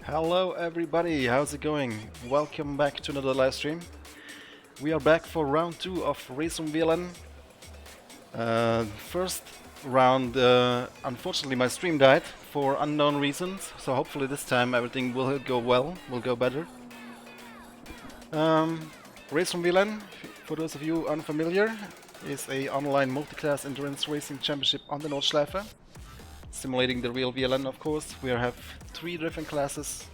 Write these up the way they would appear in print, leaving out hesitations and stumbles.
Hello everybody, how's it going? Welcome back to another live stream. We are back for round 2 of RRVLN. First round, unfortunately my stream died for unknown reasons, so hopefully this time everything will go well, will go better. RRVLN, for those of you unfamiliar, is a online multi-class endurance racing championship on the Nordschleife. Simulating the real VLN, of course. We have 3 different classes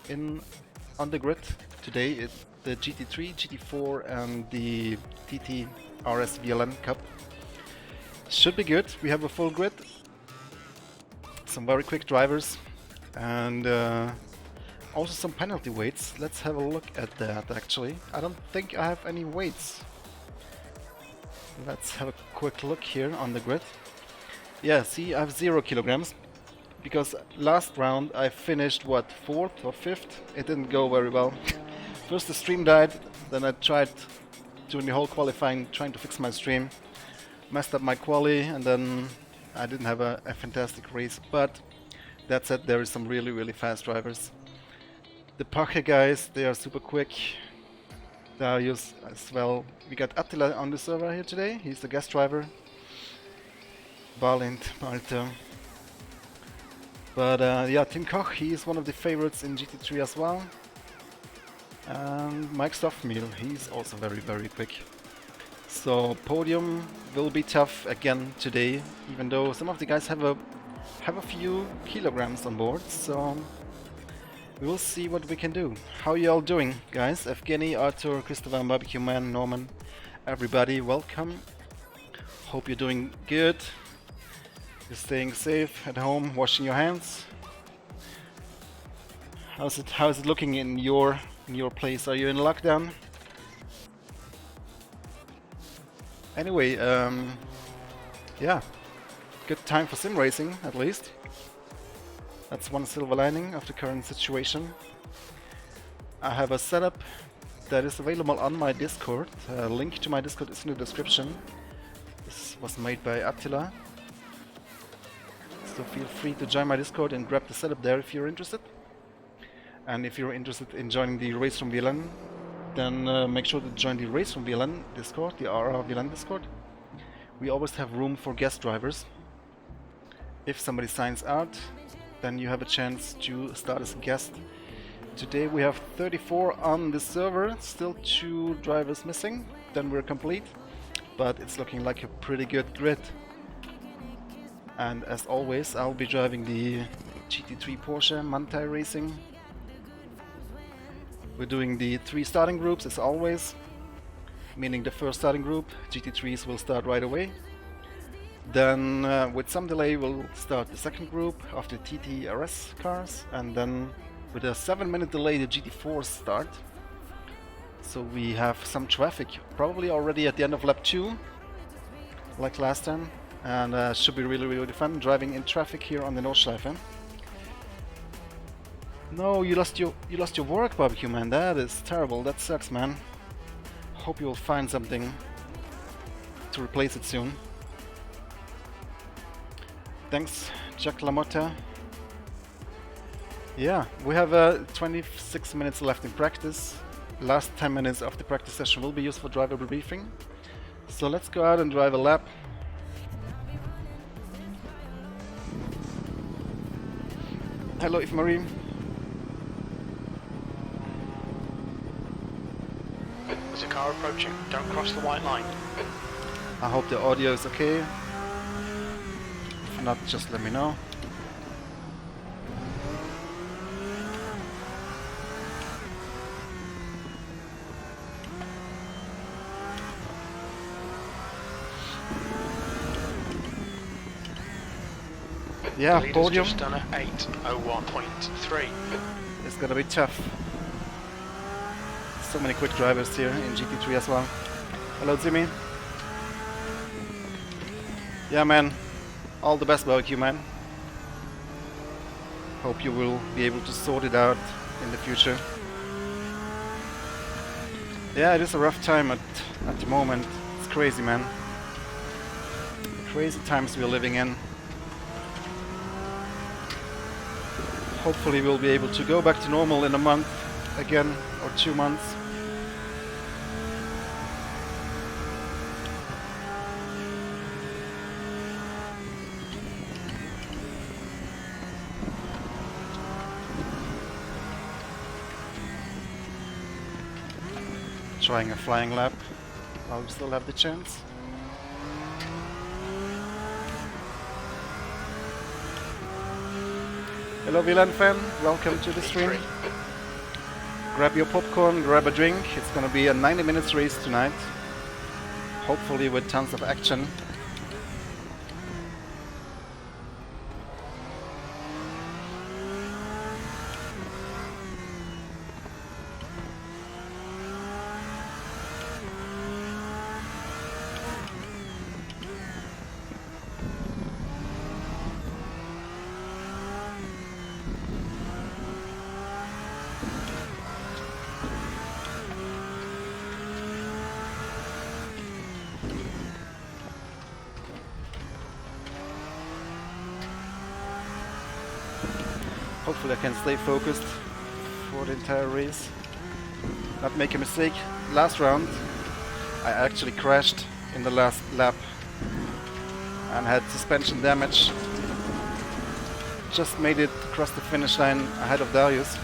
on the grid today. It's the GT3, GT4 and the TH8RS VLN Cup. Should be good. We have a full grid, some very quick drivers, and also some penalty weights. Let's have a look at that actually. I don't think I have any weights. Let's have a quick look here on the grid. Yeah, see, I have 0 kilograms, because last round I finished, what, 4th or 5th? It didn't go very well. First the stream died, then I tried doing the whole qualifying, trying to fix my stream. Messed up my quali, and then I didn't have a fantastic race, but that said, there is some really fast drivers. The Pache guys, they are super quick. Darius as well. We got Attila on the server here today, he's the guest driver. Balint, Malta. But yeah, Tim Koch, he is one of the favorites in GT3 as well. And Mike Stoffmeal, he's also very quick. So podium will be tough again today, even though some of the guys have a few kilograms on board. So we will see what we can do. How are you all doing, guys? Evgeny, Arthur, Christopher, Barbecue Man, Norman, everybody, welcome. Hope you're doing good. You're staying safe at home, washing your hands. How's it looking in your place? Are you in lockdown? Anyway, yeah, good time for sim racing at least. That's one silver lining of the current situation. I have a setup that is available on my Discord. A link to my Discord is in the description. This was made by Attila. So feel free to join my Discord and grab the setup there if you're interested. And if you're interested in joining the RRVLN, then make sure to join the RRVLN Discord, the RRVLN Discord. We always have room for guest drivers. If somebody signs out, then you have a chance to start as a guest. Today we have 34 on the server, still 2 drivers missing, then we're complete. But it's looking like a pretty good grid. And as always, I'll be driving the GT3 Porsche Mantai Racing. We're doing the 3 starting groups as always, meaning the first starting group, GT3s, will start right away. Then with some delay we'll start the second group of the TH8RS cars, and then with a 7-minute delay the GT4s start. So we have some traffic, probably already at the end of lap 2, like last time. And should be really fun driving in traffic here on the Nordschleife. No, you lost your work, Barbecue Man. That is terrible. That sucks, man. Hope you will find something to replace it soon. Thanks, Jack LaMotta. Yeah, we have 26 minutes left in practice. Last 10 minutes of the practice session will be used for driver briefing. So let's go out and drive a lap. Hello, Eve Marie. There's a car approaching. Don't cross the white line. I hope the audio is okay. If not, just let me know. Yeah, the podium. Just done at 8:01.3. It's gonna be tough. So many quick drivers here in GT3 as well. Hello, Jimmy. Yeah, man. All the best, Barbecue Man. Hope you will be able to sort it out in the future. Yeah, it is a rough time at the moment. It's crazy, man. Crazy times we're living in. hopefully we'll be able to go back to normal in a month again, or 2 months. Trying a flying lap while we still have the chance. Hello VLN fan, welcome to the stream. Grab your popcorn, grab a drink. It's gonna be a 90 minutes race tonight. Hopefully with tons of action. Hopefully I can stay focused for the entire race. Not make a mistake. Last round I actually crashed in the last lap and had suspension damage. Just made it across the finish line ahead of Darius.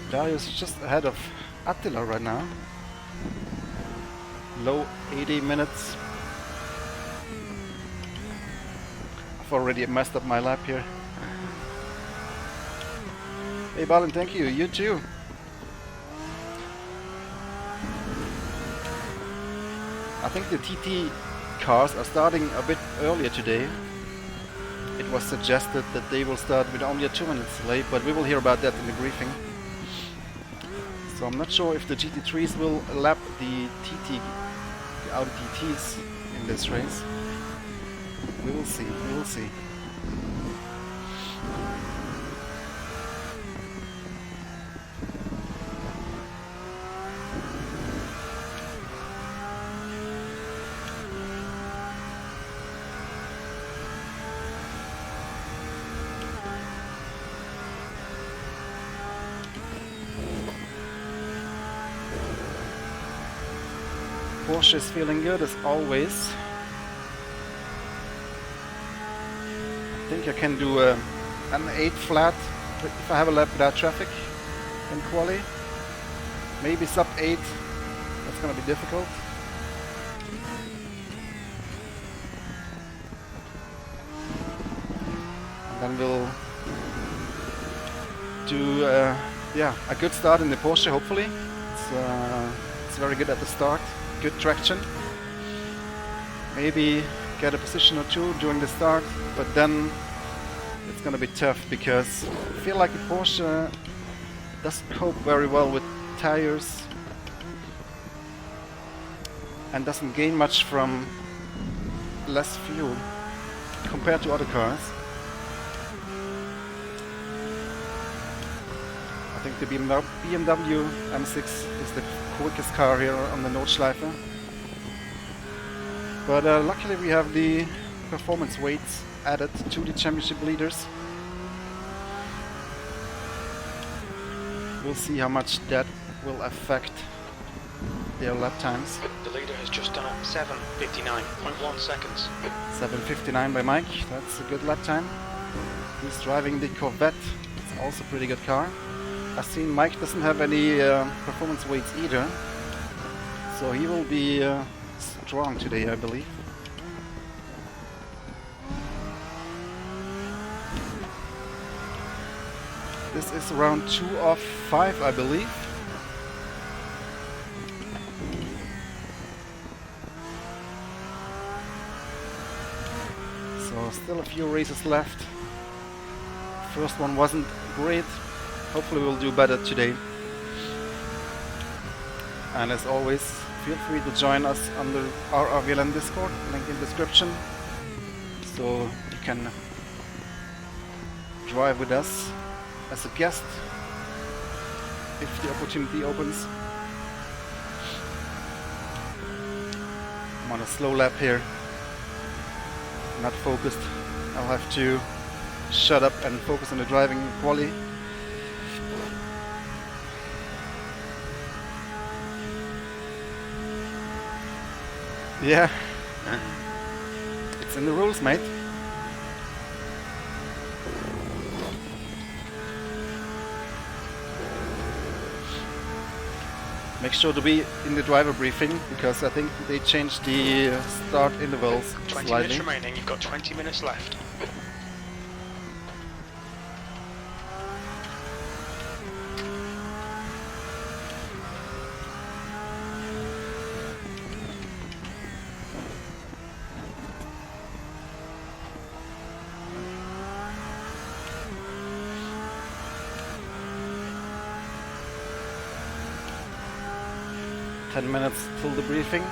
Darius is just ahead of Attila right now. Low 80 minutes. I've already messed up my lap here. Hey Balin, thank you. You too. I think the TT cars are starting a bit earlier today. It was suggested that they will start with only a 2 minutes delay, but we will hear about that in the briefing. So I'm not sure if the GT3s will lap the Audi TTs in this race. We will see, we will see. Porsche is feeling good as always. I think I can do an 8 flat if I have a lap without traffic in quali. Maybe sub 8. That's gonna be difficult. And then we'll do yeah, a good start in the Porsche. Hopefully, it's very good at the start. Good traction. Maybe get a position or two during the start, but then it's gonna be tough because I feel like the Porsche doesn't cope very well with tires and doesn't gain much from less fuel compared to other cars. I think the BMW M6 is the quickest car here on the Nordschleife. But luckily we have the performance weights added to the championship leaders. We'll see how much that will affect their lap times. The leader has just done a 7:59.1 seconds. 7:59 by Mike, that's a good lap time. He's driving the Corvette, it's also a pretty good car. I've seen Mike doesn't have any performance weights either, so he will be strong today, I believe. This is round 2 of 5, I believe. So still a few races left. First one wasn't great. Hopefully we'll do better today. And as always, feel free to join us on the RRVLN Discord, link in description, so you can drive with us as a guest if the opportunity opens. I'm on a slow lap here. Not focused. I'll have to shut up and focus on the driving quality. Yeah. It's in the rules, mate. Make sure to be in the driver briefing, because I think they changed the start intervals 20 slightly. minutes remaining, you've got 20 minutes left. Minutes till the briefing.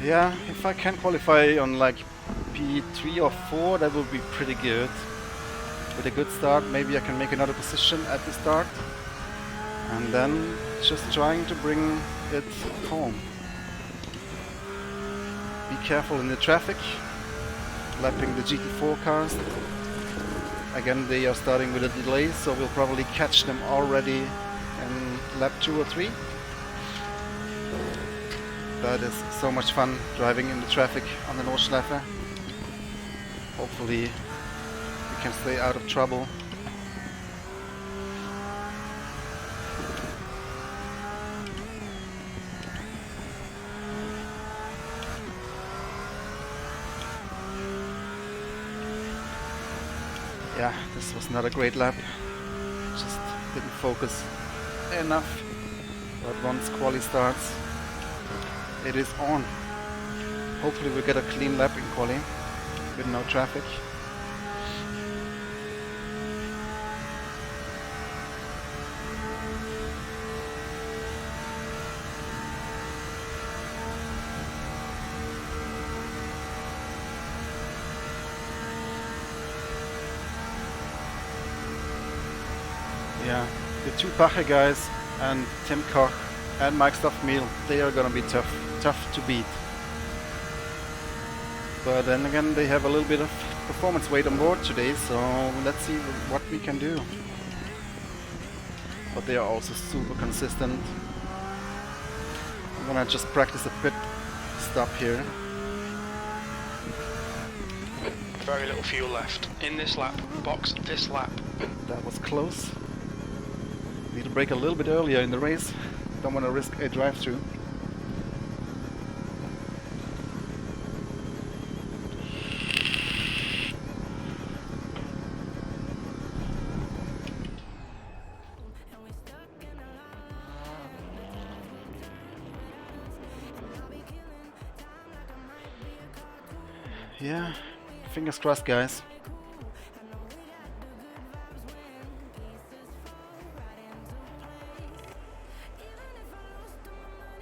Yeah, if I can qualify on like P3 or 4, that would be pretty good. With a good start, maybe I can make another position at the start. And then just trying to bring it home. Be careful in the traffic. Lapping the GT4 cars. Again, they are starting with a delay, so we'll probably catch them already in lap 2 or 3. That is so much fun driving in the traffic on the Nordschleife. Hopefully we can stay out of trouble. Yeah, this was not a great lap. Just didn't focus enough. But once quali starts, it is on. Hopefully we'll get a clean lap in quali with no traffic. Yeah, the two Pache guys and Tim Koch and Mike Stoffmeal, they are gonna be tough to beat. But then again, they have a little bit of performance weight on board today, so let's see what we can do. But they are also super consistent. I'm gonna just practice a pit stop here. Very little fuel left. In this lap, box this lap. That was close. Need to brake a little bit earlier in the race. Don't want to risk a drive-through. Yeah, fingers crossed, guys.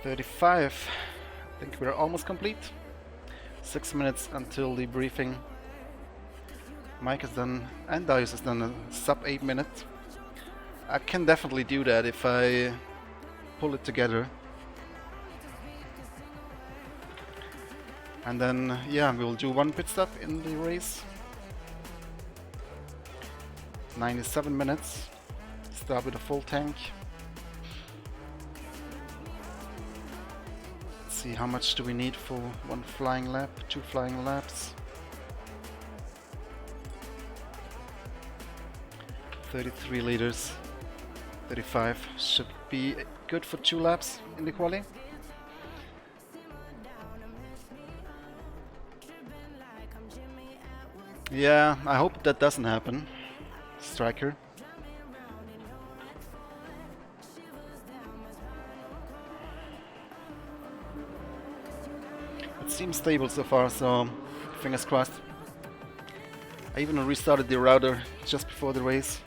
.35. I think we're almost complete. 6 minutes until the briefing. Mike has done, and Darius has done a sub 8 minutes. I can definitely do that if I pull it together. And then, yeah, we'll do one pit stop in the race. 97 minutes. Start with a full tank. Let's see, how much do we need for one flying lap, 2 flying laps? 33 liters. 35 should be good for 2 laps in the quali. Yeah, I hope that doesn't happen, Striker. It seems stable so far, so fingers crossed. I even restarted the router just before the race.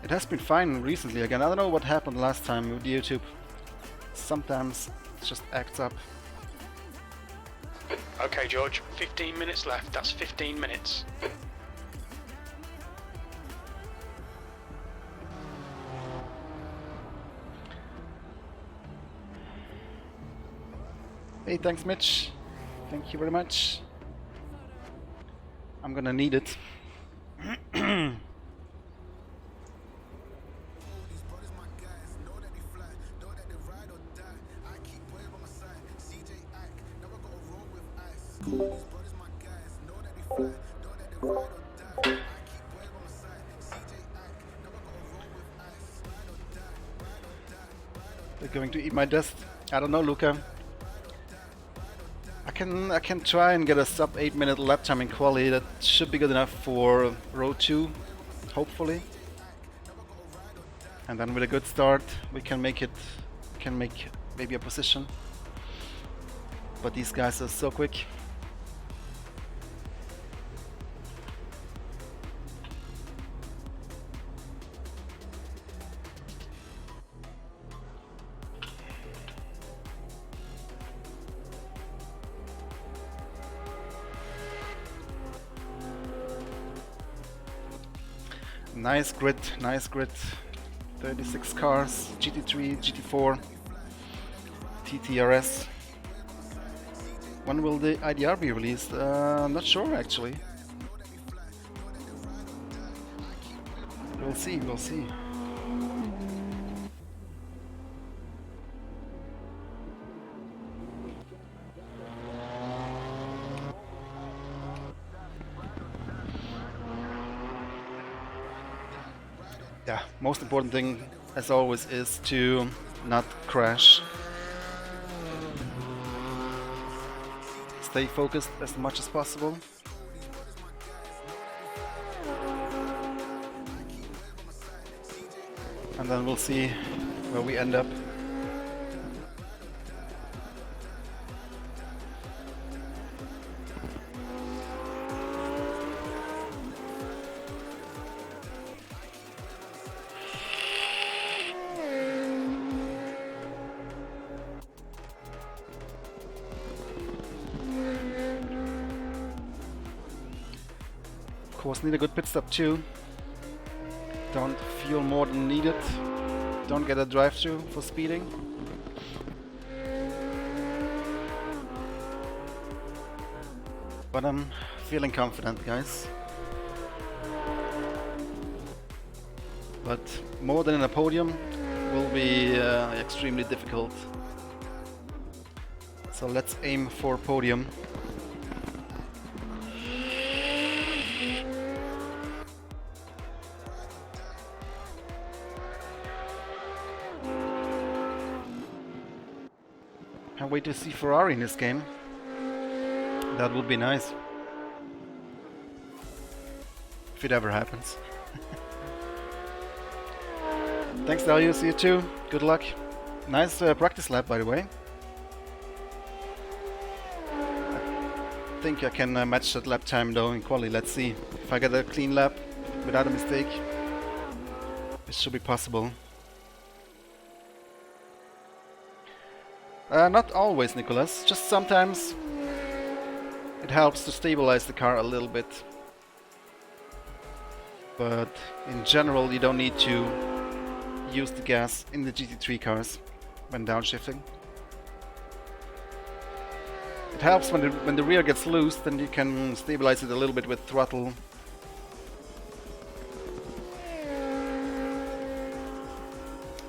It has been fine recently again. I don't know what happened last time with YouTube. Sometimes it just acts up. Okay, George, 15 minutes left. That's 15 minutes. Hey, thanks Mitch. Thank you very much. I'm gonna need it. They're going to eat my dust. I don't know, Luca. I can try and get a sub 8-minute lap time in quali. That should be good enough for row 2, hopefully. And then with a good start, we can make maybe a position. But these guys are so quick. Nice grid, nice grid. 36 cars, GT3, GT4, TT-RS. When will the IDR be released? I'm not sure actually. We'll see, we'll see. Yeah, most important thing as always is to not crash. Stay focused as much as possible. And then we'll see where we end up. Of course, need a good pit stop too. Don't fuel more than needed. Don't get a drive-through for speeding. But I'm feeling confident, guys. But more than in a podium will be extremely difficult. So let's aim for podium. Can't wait to see Ferrari in this game. That would be nice. If it ever happens. Thanks Darius, you too. Good luck. Nice practice lap, by the way. I think I can match that lap time though in quali. Let's see. If I get a clean lap without a mistake, it should be possible. Not always, Nicholas. Just sometimes it helps to stabilize the car a little bit. But in general, you don't need to use the gas in the GT3 cars when downshifting. It helps when the rear gets loose, then you can stabilize it a little bit with throttle.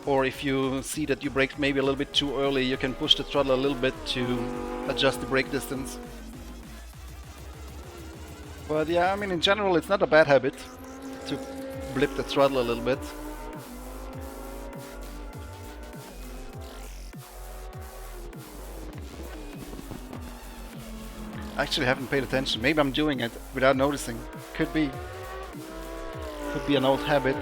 Or if you see that you braked maybe a little bit too early, you can push the throttle a little bit to adjust the brake distance. But yeah, I mean, in general, it's not a bad habit to blip the throttle a little bit. I actually haven't paid attention. Maybe I'm doing it without noticing. Could be. Could be an old habit.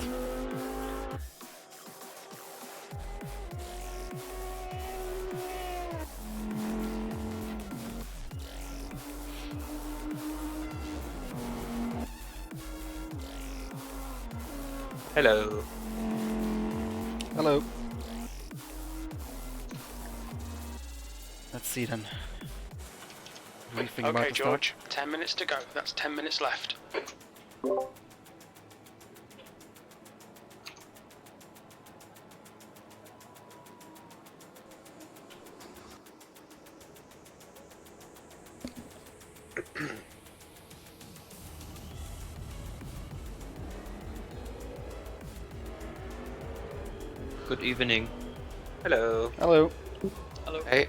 Hello. Hello. Let's see then. Briefing about Okay, the start. George, 10 minutes to go. That's 10 minutes left. Good evening. Hello. Hello. Hello. Hey.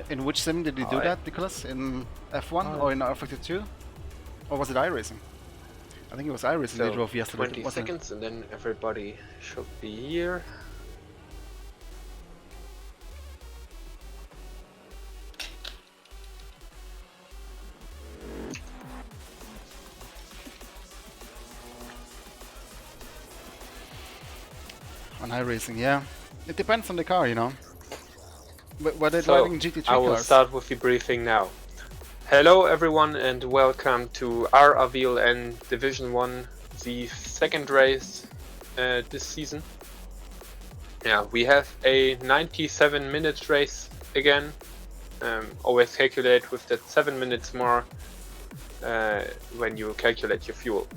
In which sim did you do Hi. that, Nicholas? In F1 or in R52? Or was it iRacing? I think it was iRacing they drove yesterday, 20 wasn't it? seconds and then everybody should be here. On iRacing, yeah. It depends on the car, you know. But were they So, driving GT3 I will cars? start with the briefing now. Hello everyone and welcome to RRVLN Division 1, the second race this season. Yeah, we have a 97 minutes race again. Always calculate with that 7 minutes more when you calculate your fuel.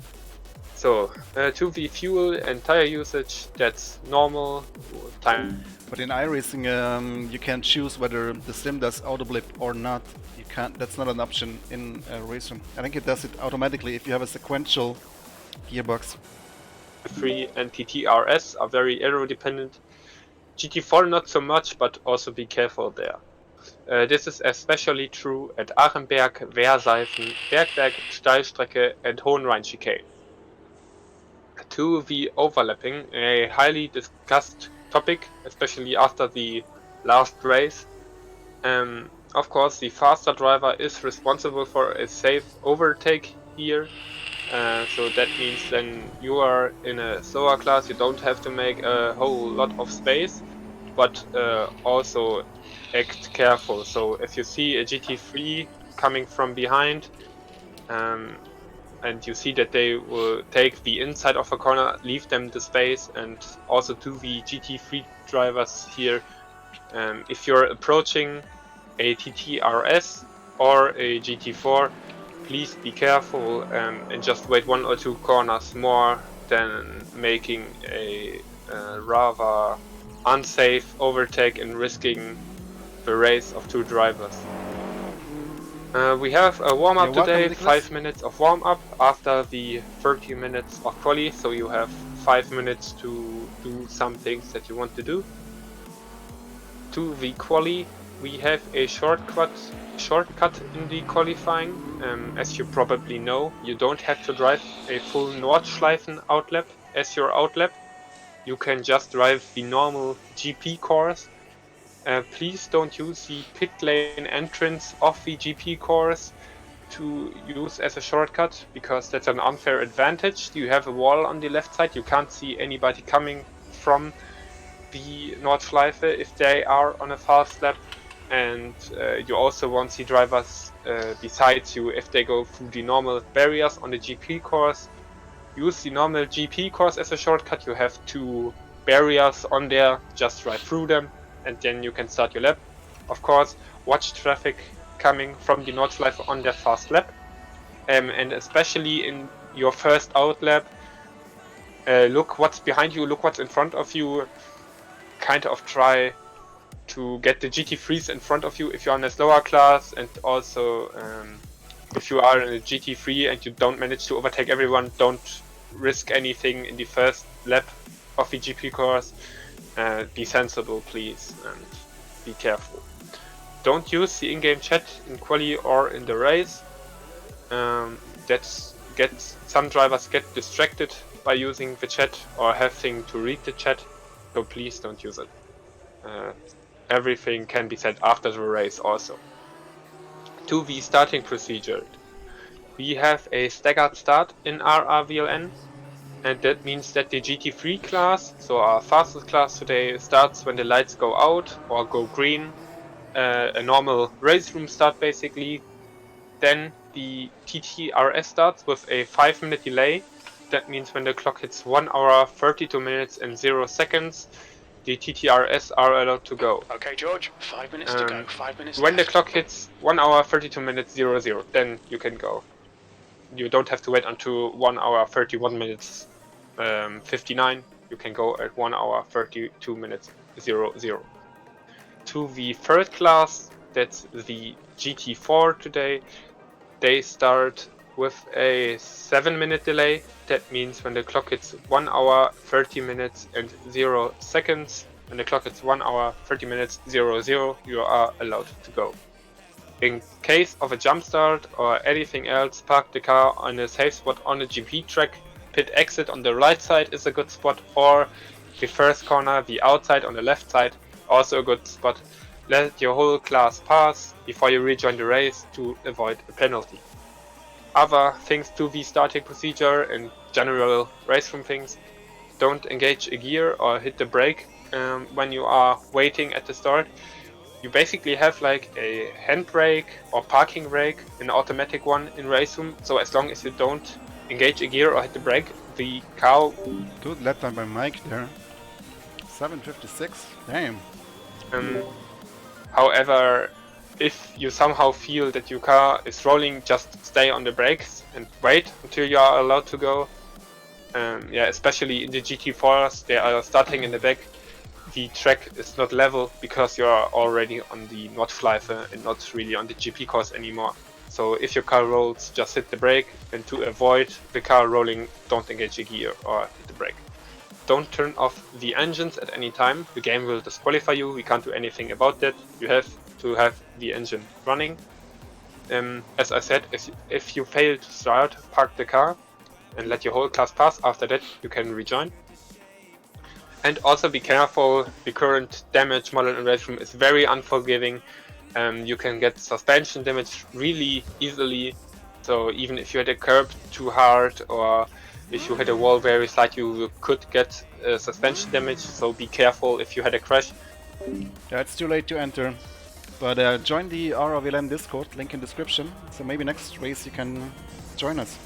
So, to the fuel and tire usage, that's normal time. But in iRacing, you can choose whether the sim does auto blip or not. You can't. That's not an option in racing. I think it does it automatically if you have a sequential gearbox. GT3 and TT-RS are very aero dependent. GT4 not so much, but also be careful there. This is especially true at Arenberg, Wehrseifen, Bergwerk, Steilstrecke and Hohenrhein chicane. To the overlapping, a highly discussed topic, especially after the last race. Of course, the faster driver is responsible for a safe overtake here. So that means then you are in a slower class, you don't have to make a whole lot of space, but also act careful. So if you see a GT3 coming from behind, and you see that they will take the inside of a corner, leave them the space, and also to the GT3 drivers here, if you're approaching a TT-RS or a GT4, please be careful and just wait 1 or 2 corners more than making a rather unsafe overtake and risking the race of 2 drivers. We have a warm-up today, 5 minutes of warm-up after the 30 minutes of quali, so you have 5 minutes to do some things that you want to do. To the quali, we have a shortcut in the qualifying. As you probably know, you don't have to drive a full Nordschleifen outlap as your outlap. You can just drive the normal GP course. Please don't use the pit lane entrance of the GP course to use as a shortcut, because that's an unfair advantage. You have a wall on the left side, you can't see anybody coming from the Nordschleife if they are on a fast lap, and you also won't see drivers besides you if they go through the normal barriers on the GP course. Use the normal GP course as a shortcut. You have 2 barriers on there, just drive through them and then you can start your lap. Of course, watch traffic coming from the Nordschleife on their fast lap, and especially in your first out lap, look what's behind you, look what's in front of you, kind of try to get the GT3s in front of you if you're on a slower class, and also if you are in a GT3 and you don't manage to overtake everyone, don't risk anything in the first lap of the GP course. Be sensible, please, and be careful. Don't use the in-game chat in quali or in the race. Some drivers get distracted by using the chat or having to read the chat, so please don't use it. everything can be set after the race also. To the starting procedure. We have a staggered start in RRVLN, and that means that the GT3 class, so our fastest class today, starts when the lights go out or go green, a normal race room start basically. Then the TT-RS starts with a 5-minute delay. That means when the clock hits 1 hour, 32 minutes and 0 seconds, the TT-RS are allowed to go. Okay, George, 5 minutes to go. 5 minutes When the left. clock hits 1 hour, 32 minutes, 00, then you can go. You don't have to wait until 1 hour, 31 minutes, 59. You can go at 1 hour, 32 minutes, 00. To the third class, that's the GT4 today. They start with a 7-minute delay. That means when the clock hits 1 hour, 30 minutes and 0 seconds, when the clock hits 1 hour, 30 minutes, 00, you are allowed to go. In case of a jump start or anything else, park the car on a safe spot on the GP track. Pit exit on the right side is a good spot, or the first corner, the outside on the left side, also a good spot. Let your whole class pass before you rejoin the race to avoid a penalty. Other things to the starting procedure and general race room things: don't engage a gear or hit the brake when you are waiting at the start. You basically have like a handbrake or parking brake, an automatic one in race room, so as long as you don't engage a gear or hit the brake, the car... Good lap time by Mike there. 7:56. Damn. However, if you somehow feel that your car is rolling, just stay on the brakes and wait until you are allowed to go. Yeah, especially in the GT4s, they are starting in the back. The track is not level because you are already on the Nordschleife and not really on the GP course anymore. So if your car rolls, just hit the brake, and to avoid the car rolling, don't engage a gear or hit the brake. Don't turn off the engines at any time. The game will disqualify you. We can't do anything about that. You have to have the engine running. As I said, if you fail to start, park the car and let your whole class pass. After that, you can rejoin. And also be careful, the current damage model in race room is very unforgiving. You can get suspension damage really easily. So even if you hit a curb too hard or if you hit a wall very slight, you could get suspension damage. So be careful if you had a crash. Yeah, it's too late to enter. But join the RRVLN Discord, link in description. So maybe next race you can join us.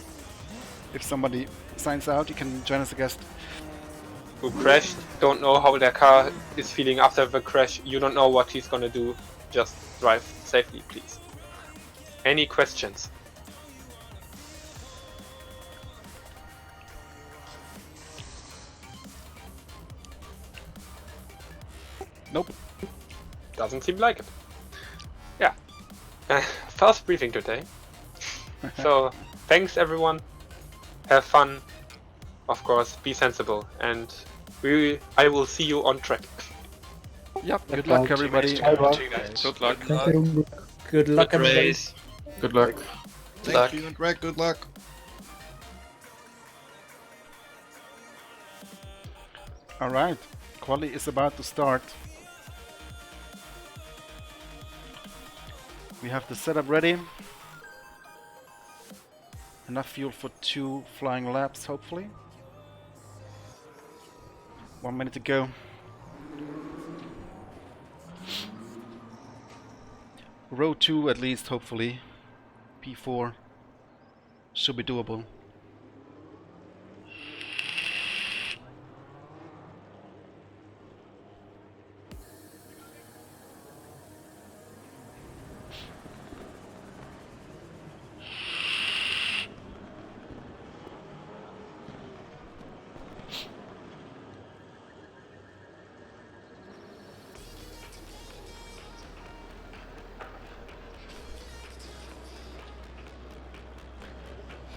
If somebody signs out, you can join as a guest. Who crashed, don't know how their car is feeling after the crash, you don't know what he's gonna do, just drive safely, please. Any questions? Nope. Doesn't seem like it. Yeah. First briefing today. So, thanks everyone. Have fun. Of course, be sensible, and I will see you on track. Yep, good luck everybody. Good luck. Thank you. Good luck, everybody. race. Good luck. Thank you, Greg. Good luck. Alright, quali is about to start. We have the setup ready. Enough fuel for 2 flying laps, hopefully. 1 minute to go. Row 2 at least, hopefully. P4 should be doable.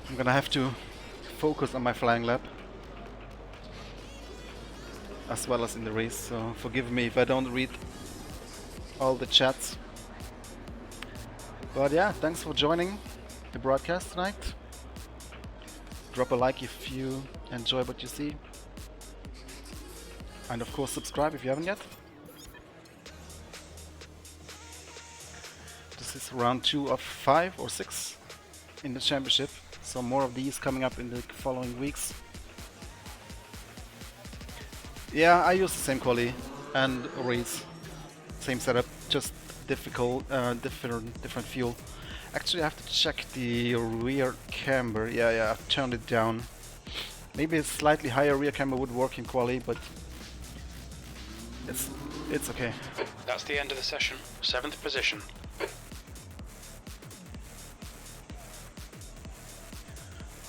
I'm gonna have to focus on my flying lap as well as in the race, so forgive me if I don't read all the chats. But yeah, thanks for joining the broadcast tonight. Drop a like if you enjoy what you see. And of course subscribe if you haven't yet. This is round 2 of 5 or 6 in the championship, so more of these coming up in the following weeks. Yeah, I use the same quali and race, same setup, just different fuel. Actually, I have to check the rear camber. Yeah, I've turned it down. Maybe a slightly higher rear camber would work in quali, but it's okay. That's the end of the session. 7th position.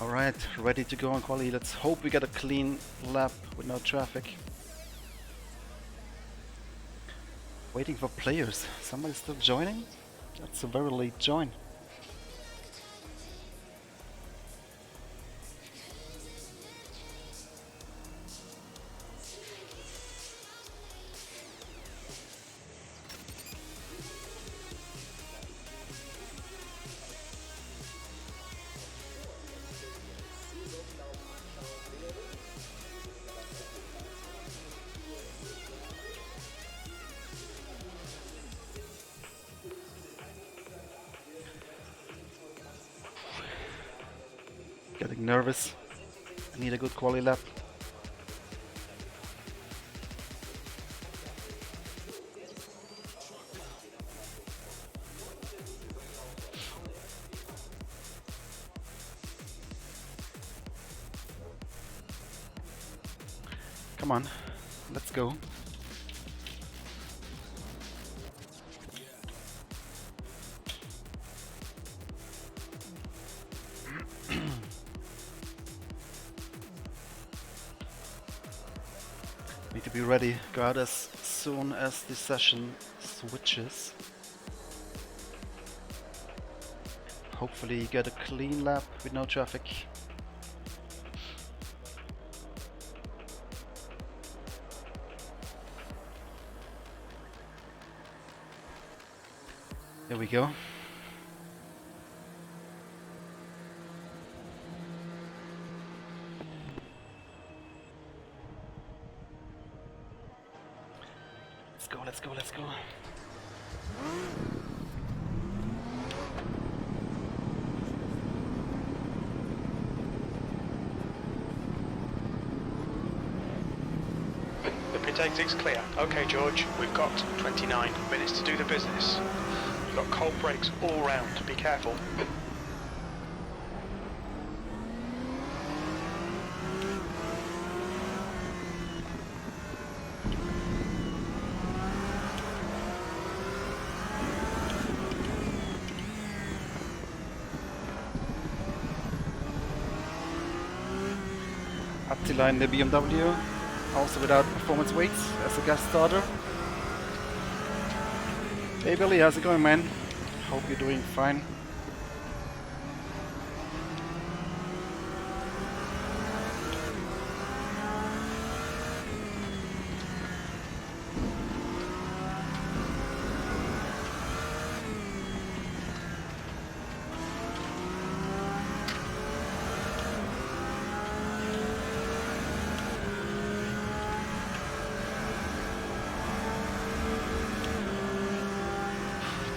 Alright, ready to go on quali. Let's hope we get a clean lap with no traffic. Waiting for players. Somebody still joining? That's a very late join. Getting nervous. I need a good quali lap. Come on, let's go. Need to be ready, go out as soon as the session switches. Hopefully get a clean lap with no traffic. There we go. Let's go. The pit exit's clear. Okay, George, we've got 29 minutes to do the business. We've got cold brakes all round. Be careful. Attila in the BMW, also without performance weights as a guest starter. Hey Billy, how's it going, man? Hope you're doing fine.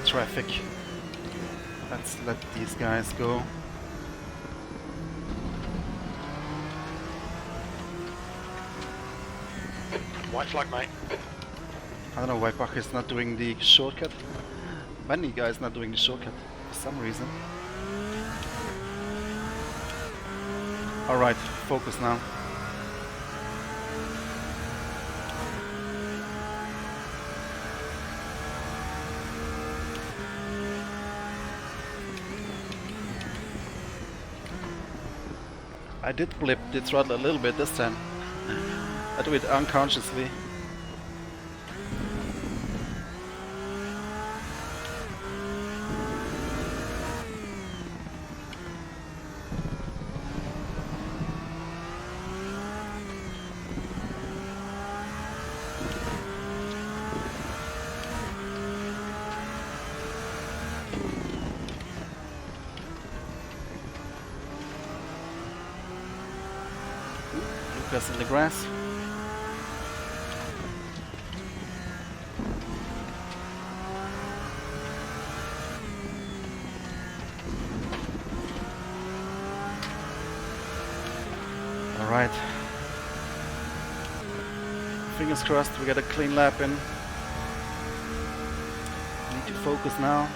Traffic. Let's let these guys go. White flag, mate. I don't know why Bach is not doing the shortcut. Many guys not doing the shortcut for some reason. Alright, focus now. I did blip the throttle a little bit this time. I do it unconsciously. Lucas in the grass. Alright. Fingers crossed we get a clean lap in. Need to focus now.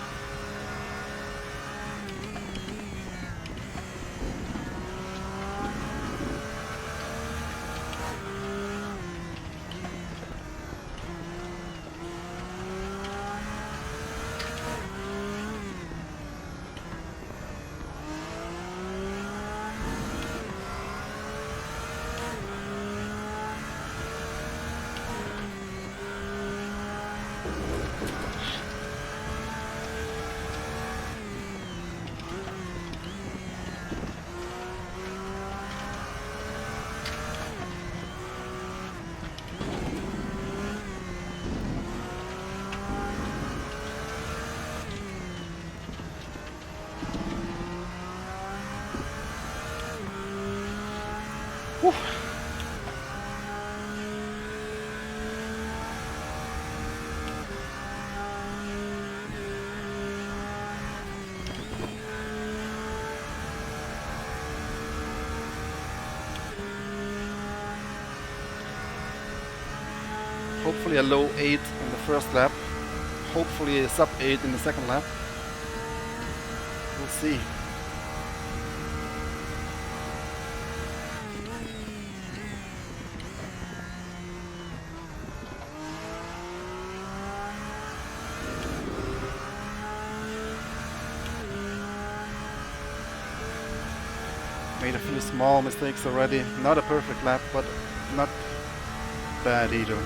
Whew. Hopefully a low 8 in the first lap. Hopefully a sub 8 in the second lap. We'll see. Made a few small mistakes already. Not a perfect lap, but not bad either.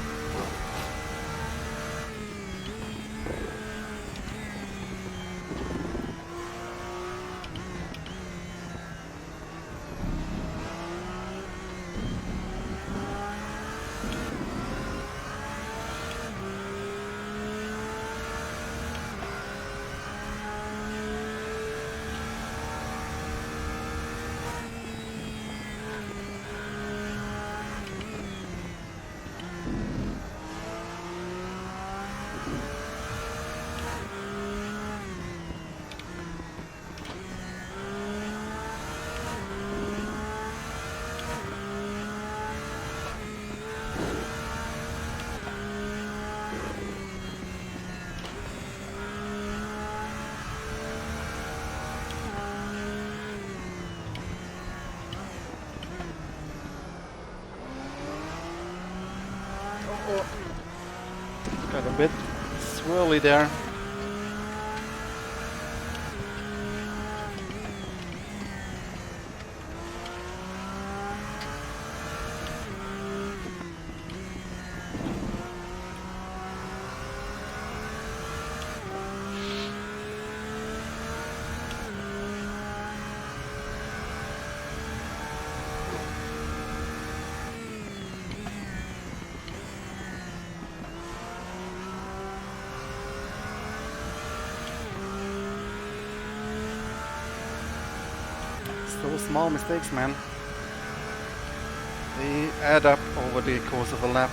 Got a bit swirly there. Those small mistakes, man, they add up over the course of a lap.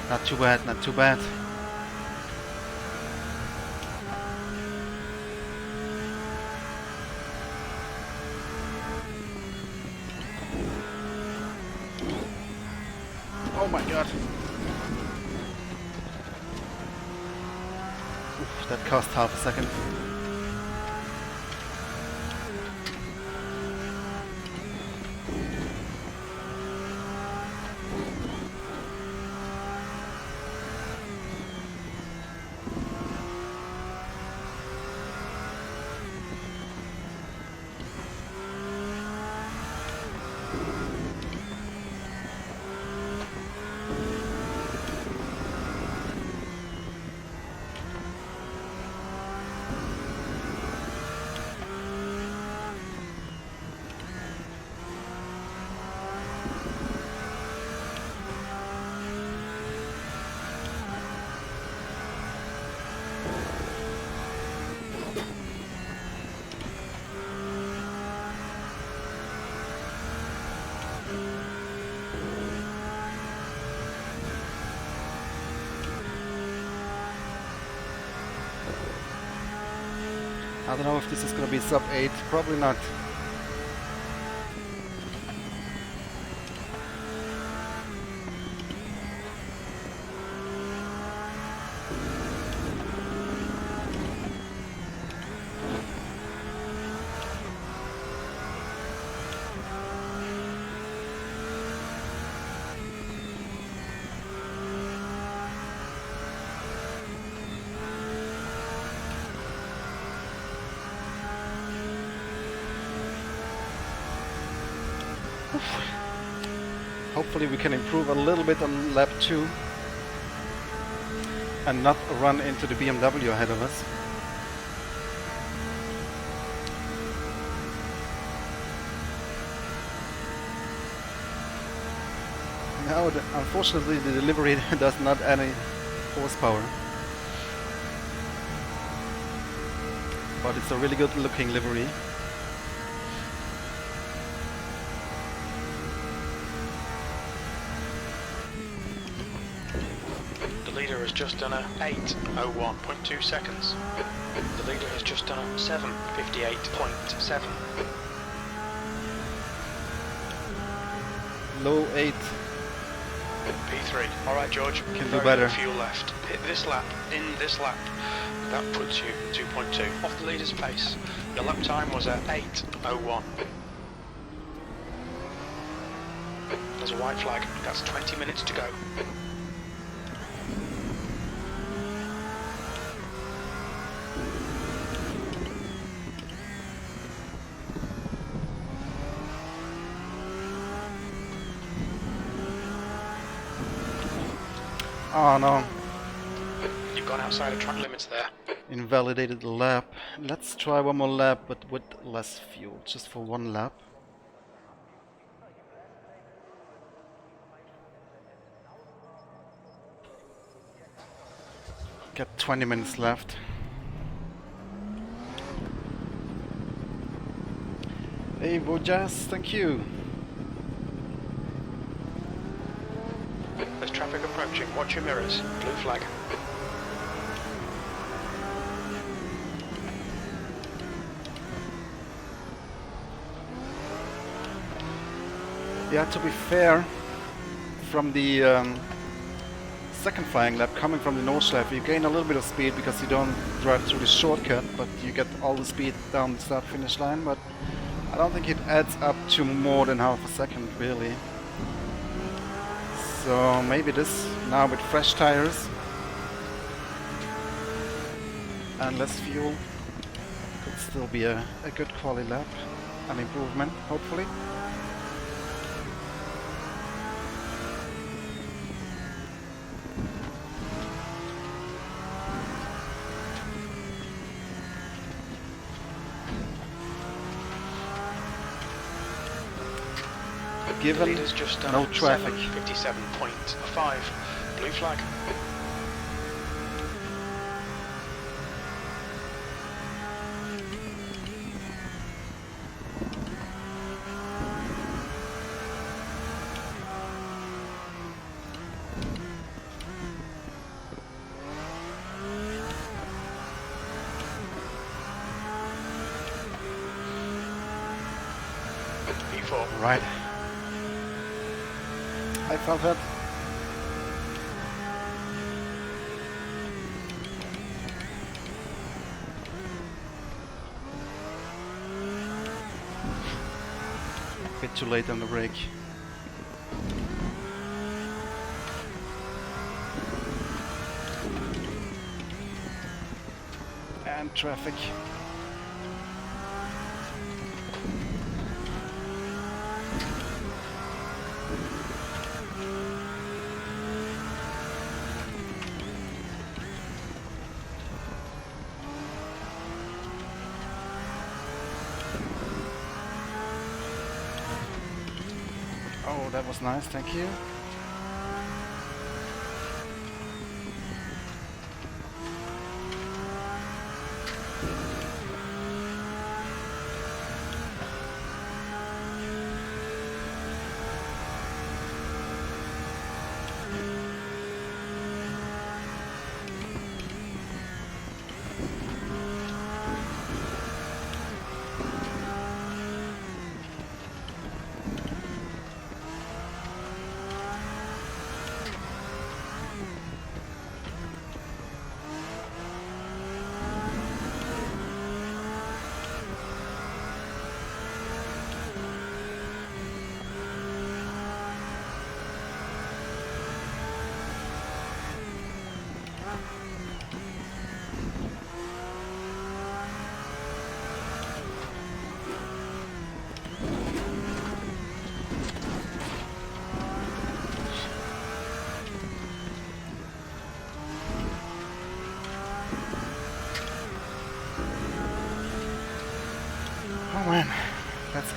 Not too bad, not too bad. Oh my god. Oof, that cost half a second. I don't know if this is gonna be sub 8, probably not. Hopefully we can improve a little bit on lap 2 and not run into the BMW ahead of us. Now, unfortunately, the delivery does not add any horsepower, but it's a really good looking livery. The leader has just done a 8:01.2 seconds. The leader has just done a 7:58.7. Low 8. P3. Alright, George. Can do Very better. little fuel left. Hit this lap. In this lap. That puts you 2.2 off the leader's pace. Your lap time was at 8:01. There's a white flag. That's 20 minutes to go. Oh no, You've gone outside of track limits there. invalidated the lap. Let's try one more lap, but with less fuel, just for one lap. Got 20 minutes left. Hey Vojas, thank you. There's traffic approaching. Watch your mirrors. Blue flag. Yeah, to be fair, from the second flying lap coming from the Nordschleife, you gain a little bit of speed because you don't drive through the shortcut, but you get all the speed down the start finish line, but I don't think it adds up to more than half a second really. So maybe this, now with fresh tires and less fuel, could still be a good quality lap, an improvement hopefully. Given Leader's just done no traffic. 57.5. Blue flag. P4. Right. I felt that. Bit too late on the brake. And traffic. Oh, that was nice, thank you.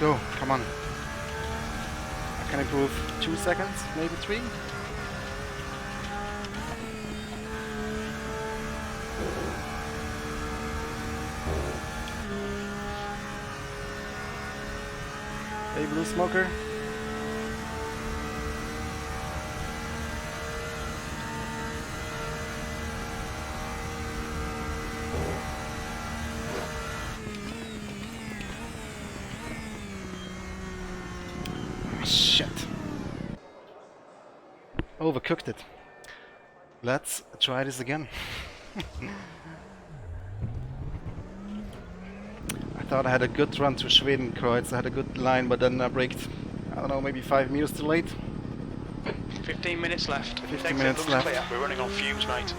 go. Come on. I can improve 2 seconds, maybe 3. Hey, Blue Smoker. Shit. Overcooked it. Let's try this again. I thought I had a good run to Schwedenkreuz. I had a good line, but then I braked, I don't know, maybe 5 meters too late. 15 minutes left. 15 minutes looks left. clear. We're running on fumes, mate.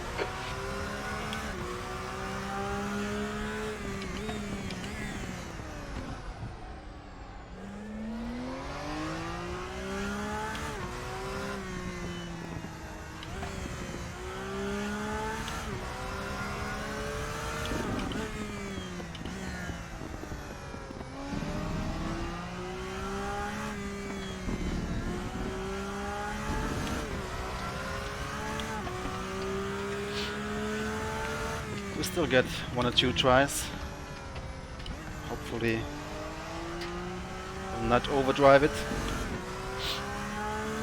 We still get 1 or 2 tries. Hopefully will not overdrive it.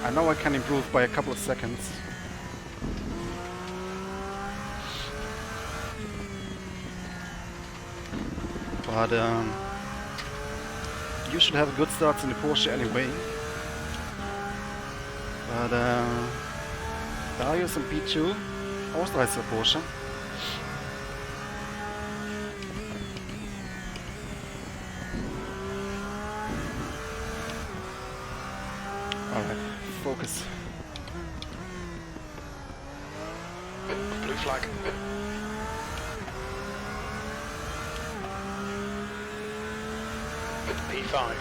I know I can improve by a couple of seconds. But you should have good starts in the Porsche anyway. But Darius and P2, Österreicher Porsche. Alright, focus. Blue flag. P5.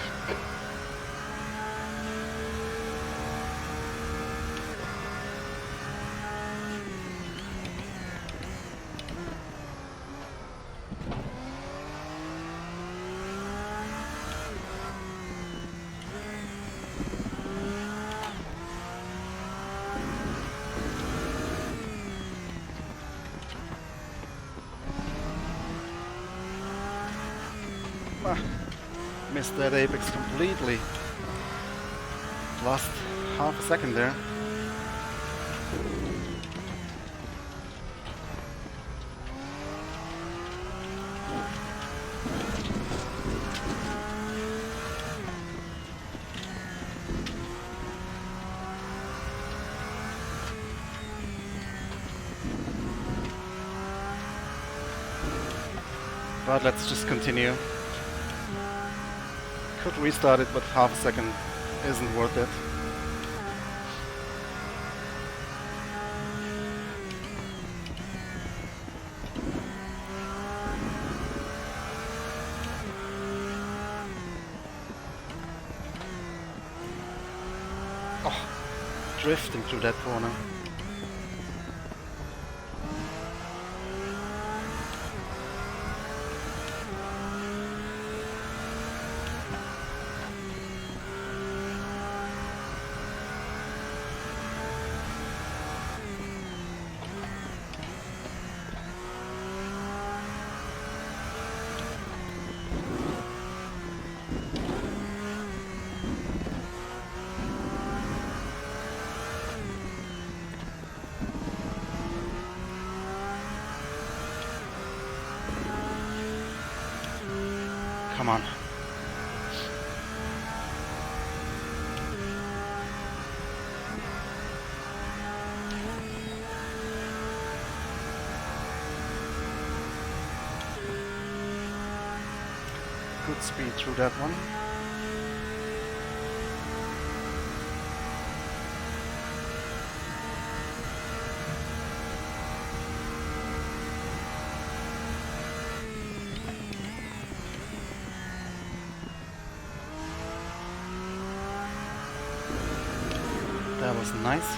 Missed that apex completely. Lost half a second there. But let's just continue. Could restart it, but half a second isn't worth it. Oh, drifting through that corner. Come on. Good speed through that one. That was nice.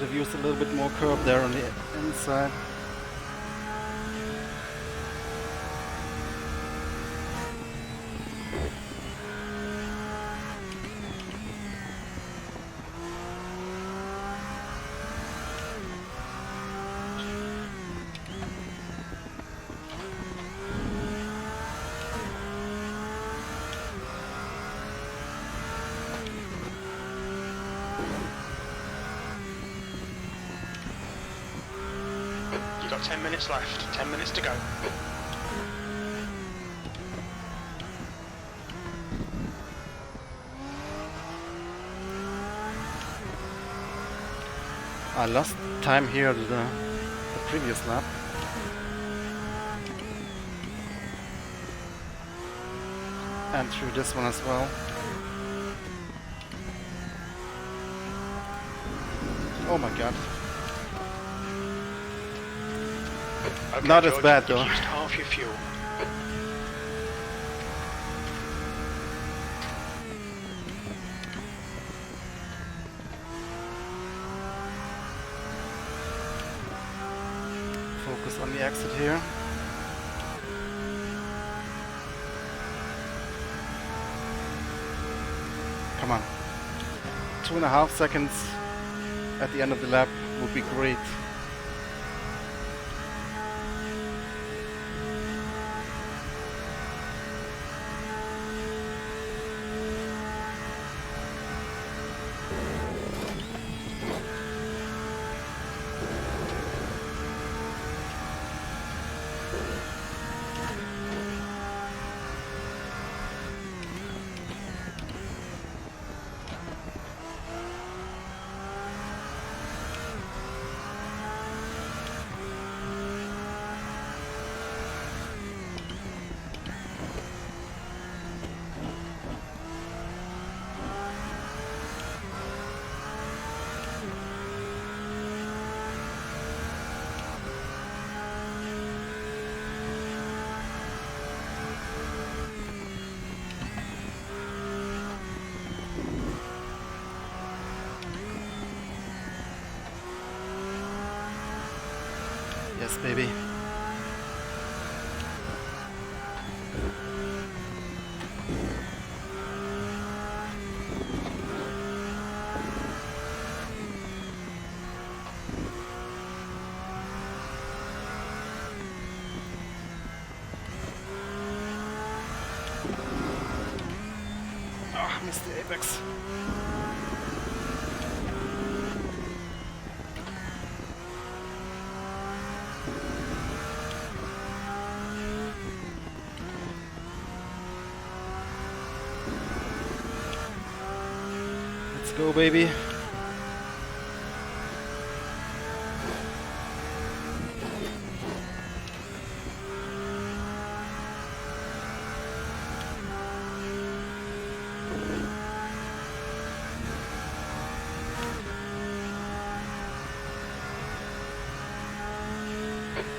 Could have used a little bit more curb there on the inside. You've got 10 minutes left, 10 minutes to go. I lost time here to the previous lap. And through this one as well. Oh my god. Okay, Not as George, bad, though. You've used half your fuel. Focus on the exit here. Come on. 2.5 seconds at the end of the lap would be great. Yes, baby. Ah, missed the apex. Let's go, baby.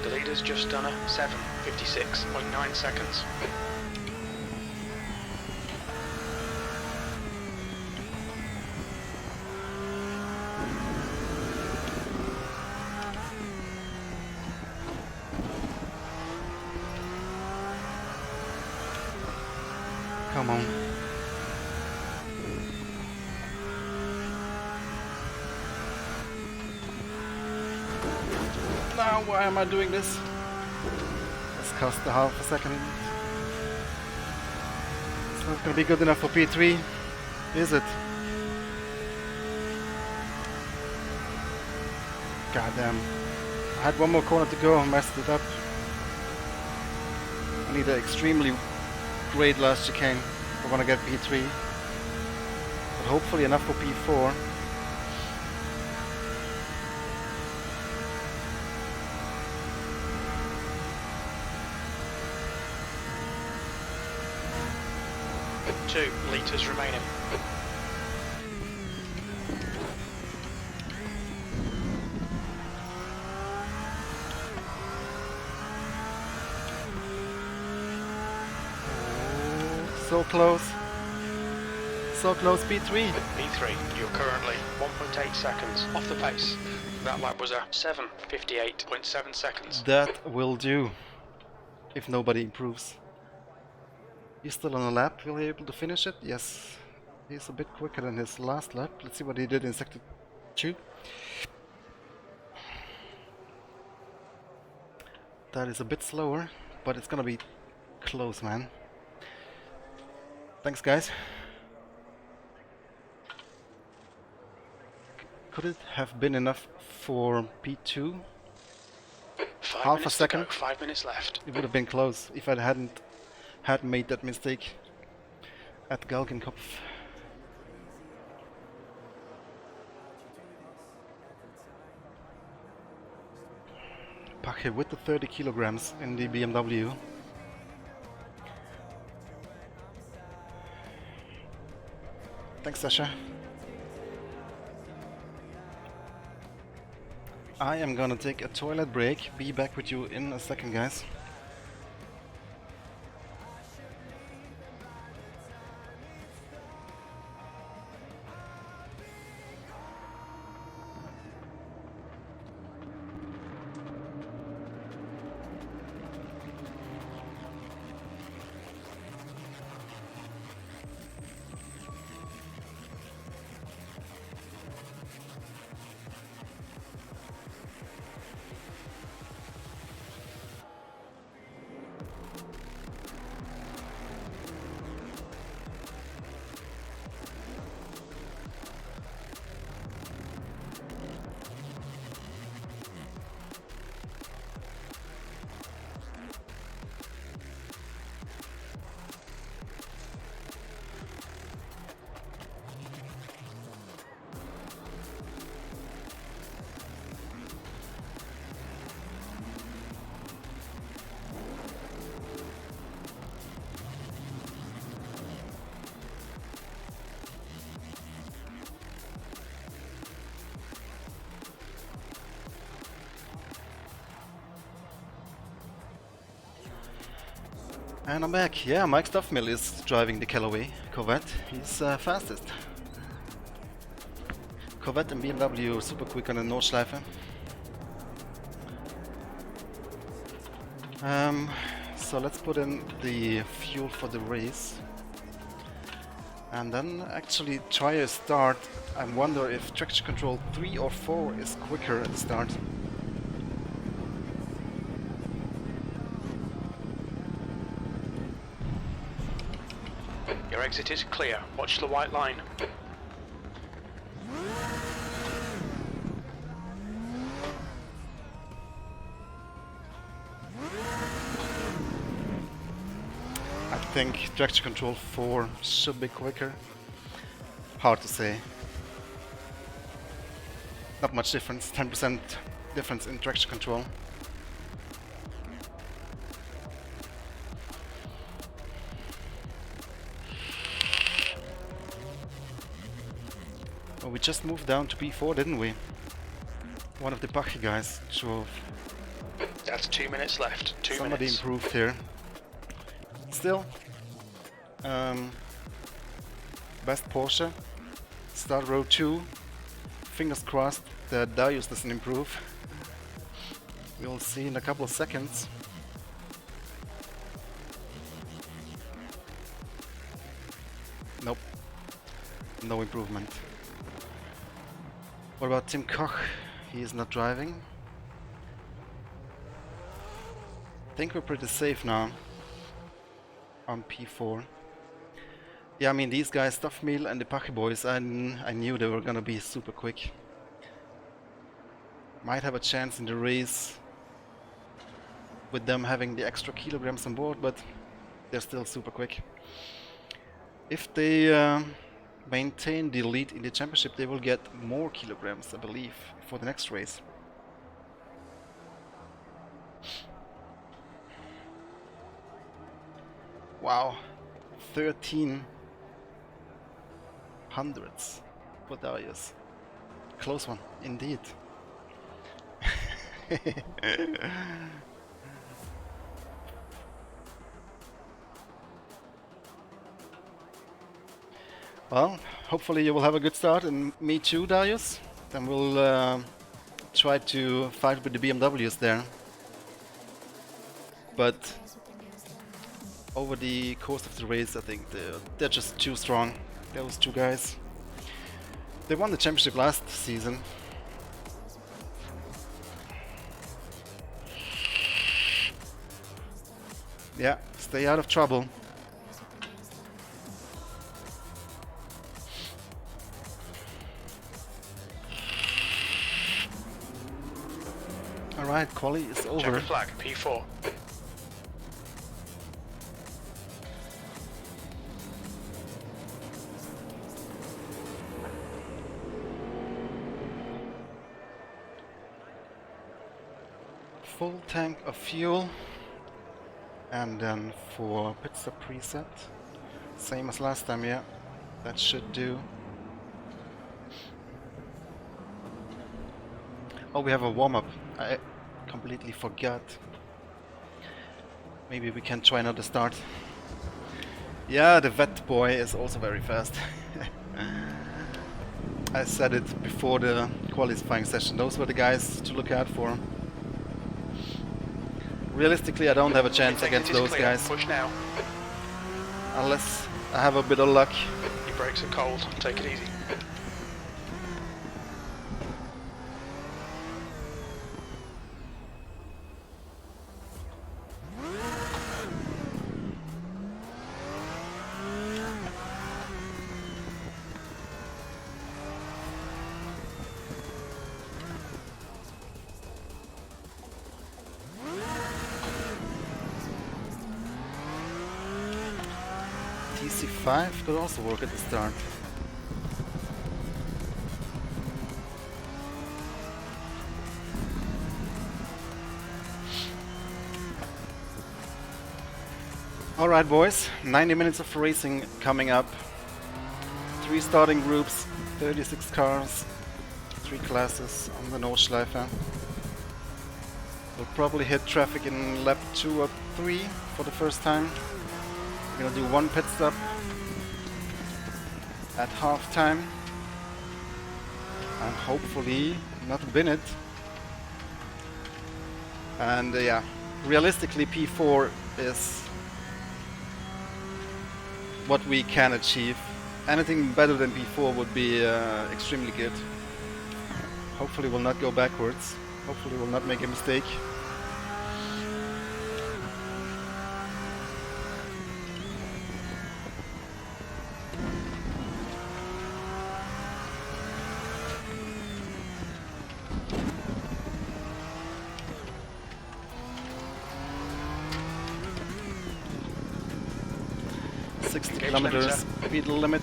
The leader's just done a 7:56.9 seconds. Come on. Now, why am I doing this? This cost a half a second. It's not gonna be good enough for P3, is it? God damn. I had one more corner to go, messed it up. I need an extremely great last chicane if I want to get P3. But hopefully enough for P4. Two litres remaining. So close. So close, P3. P3, you're currently 1.8 seconds off the pace. That lap was a 7:58.7 seconds. That will do. If nobody improves. He's still on a lap. Will he be able to finish it? Yes. He's a bit quicker than his last lap. Let's see what he did in sector 2. That is a bit slower, but it's gonna be close, man. Thanks, guys. Could it have been enough for P2? Half a second. 5 minutes left. It would have been close if I hadn't made that mistake at Galgenkopf. Pache with the 30 kilograms in the BMW. Thanks, Sasha. I am gonna take a toilet break. Be back with you in a second, guys. And I'm back. Yeah, Mike Stuffmill is driving the Callaway Corvette. He's fastest. Corvette and BMW are super quick on the Nordschleife. So let's put in the fuel for the race. And then actually try a start. I wonder if traction control 3 or 4 is quicker at the start. Your exit is clear. Watch the white line. I think traction control 4 should be quicker. Hard to say. Not much difference, 10% difference in traction control. Well, we just moved down to P4, didn't we? One of the Pache guys drove. That's 2 minutes left. Somebody minutes. improved here. Still, best Porsche. Start row 2. Fingers crossed that Darius doesn't improve. We'll see in a couple of seconds. Nope. No improvement. What about Tim Koch? He is not driving. I think we're pretty safe now on P4. Yeah, I mean these guys, Stuffmeal and the Pache boys, I knew they were gonna be super quick. Might have a chance in the race with them having the extra kilograms on board, but they're still super quick. If they maintain the lead in the championship, they will get more kilograms, I believe, for the next race. Wow, 13 hundredths for Darius. Close one, indeed. Well, hopefully you will have a good start, and me too, Darius. Then we'll try to fight with the BMWs there. But over the course of the race, I think they're just too strong. Those two guys. They won the championship last season. Yeah, stay out of trouble. Alright, quali is over. Checker flag, P4. Full tank of fuel. And then for pit stop preset. Same as last time, yeah. That should do. Oh, we have a warm-up. I completely forgot. Maybe we can try another start. Yeah, the vet boy is also very fast. I said it before the qualifying session. Those were the guys to look out for. Realistically, I don't have a chance against those guys. Push now. Unless I have a bit of luck. Your brakes are cold. Take it easy. TC5 could also work at the start. Alright boys, 90 minutes of racing coming up. 3 starting groups, 36 cars, 3 classes on the Nordschleife. We'll probably hit traffic in lap 2 or 3 for the first time. We're gonna do 1 pit stop at half time and hopefully not win it. And yeah, realistically P4 is what we can achieve. Anything better than P4 would be extremely good. Hopefully we'll not go backwards. Hopefully we'll not make a mistake. Kilometers speed limit.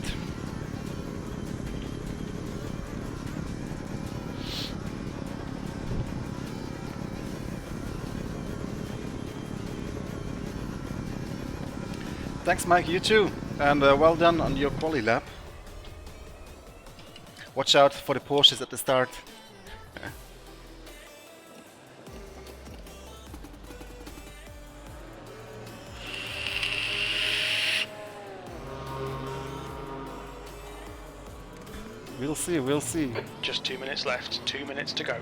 Thanks Mike, you too, and well done on your quali lap. Watch out for the Porsches at the start. We'll see, we'll see. Just 2 minutes left, 2 minutes to go.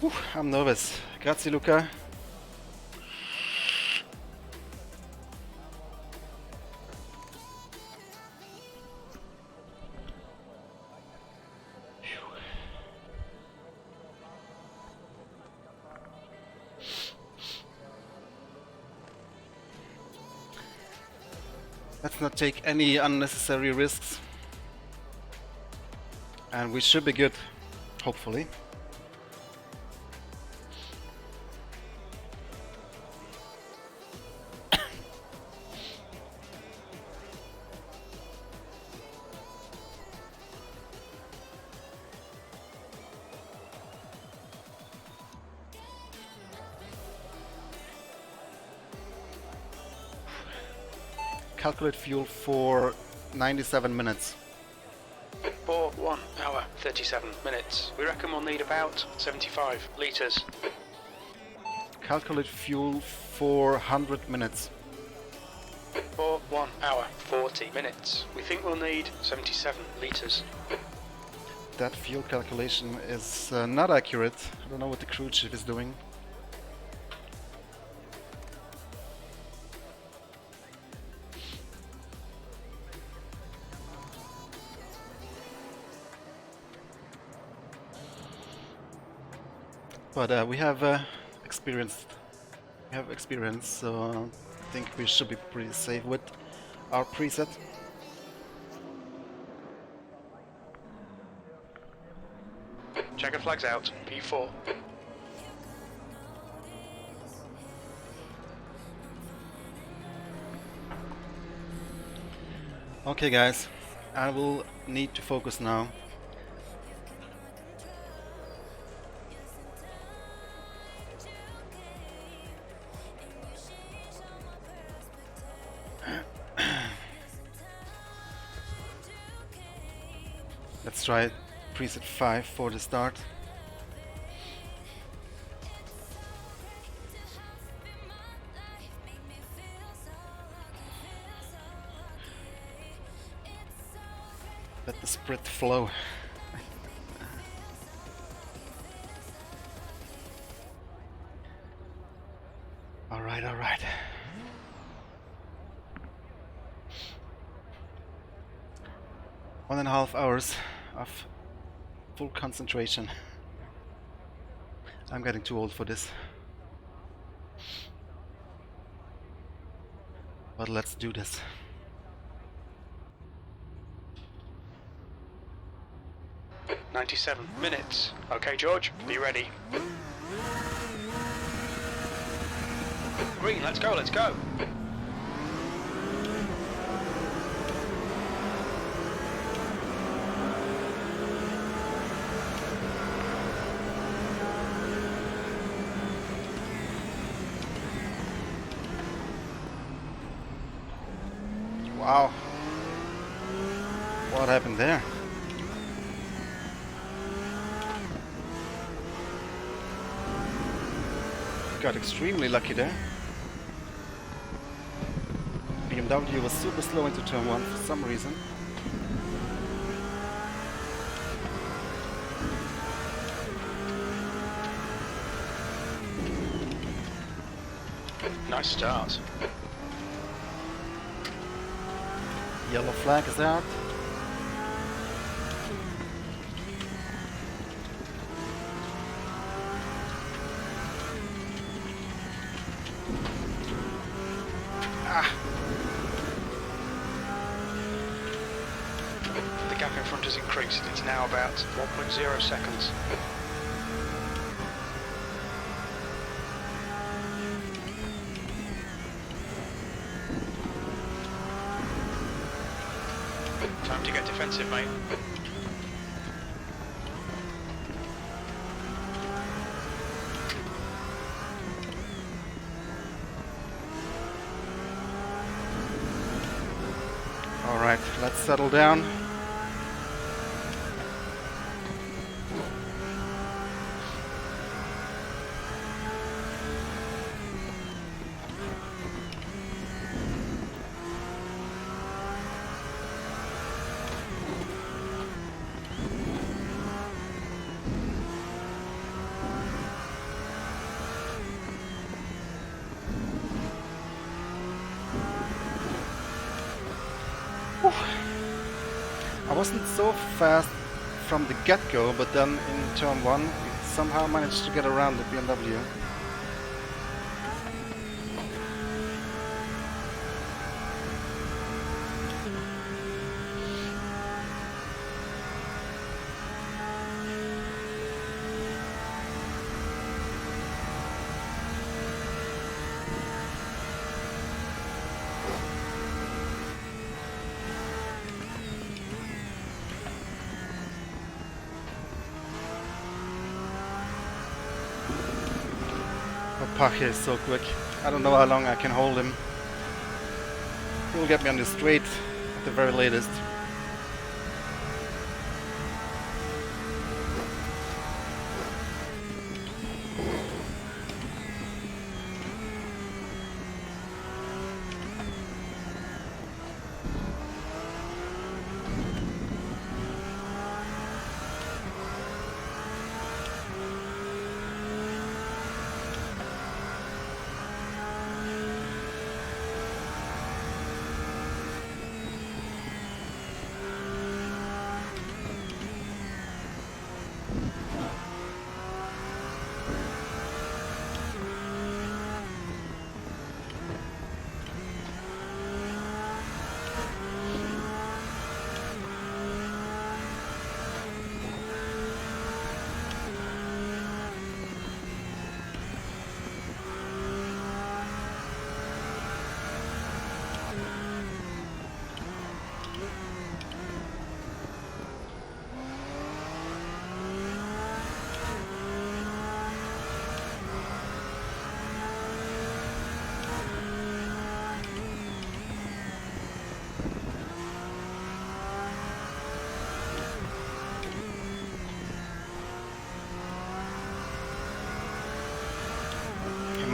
Whew, I'm nervous. Grazie Luca. Let's not take any unnecessary risks. And we should be good, hopefully. Calculate fuel for 97 minutes. For 1 hour 37 minutes. We reckon we'll need about 75 litres. Calculate fuel for 100 minutes. For 1 hour 40 minutes. We think we'll need 77 litres. That fuel calculation is not accurate. I don't know what the crew chief is doing. But we have experience, so I think we should be pretty safe with our preset. Checker flags out. P4. Okay guys, I will need to focus now. Let's try preset 5 for the start. Let the sprit flow. Alright. 1.5 hours of full concentration. I'm getting too old for this. But let's do this. "97 minutes. Okay, George, be ready. Green, let's go, let's go. Wow. What happened there? Got extremely lucky there. BMW was super slow into turn 1 for some reason. Nice start. Yellow flag is out. The gap in front has increased. It's now about 1.0 seconds. Time to get defensive, mate. Alright, let's settle down. I wasn't so fast from the get-go, but then in turn 1 we somehow managed to get around the BMW. Pach is so quick. I don't know how long I can hold him. He will get me on the straight at the very latest.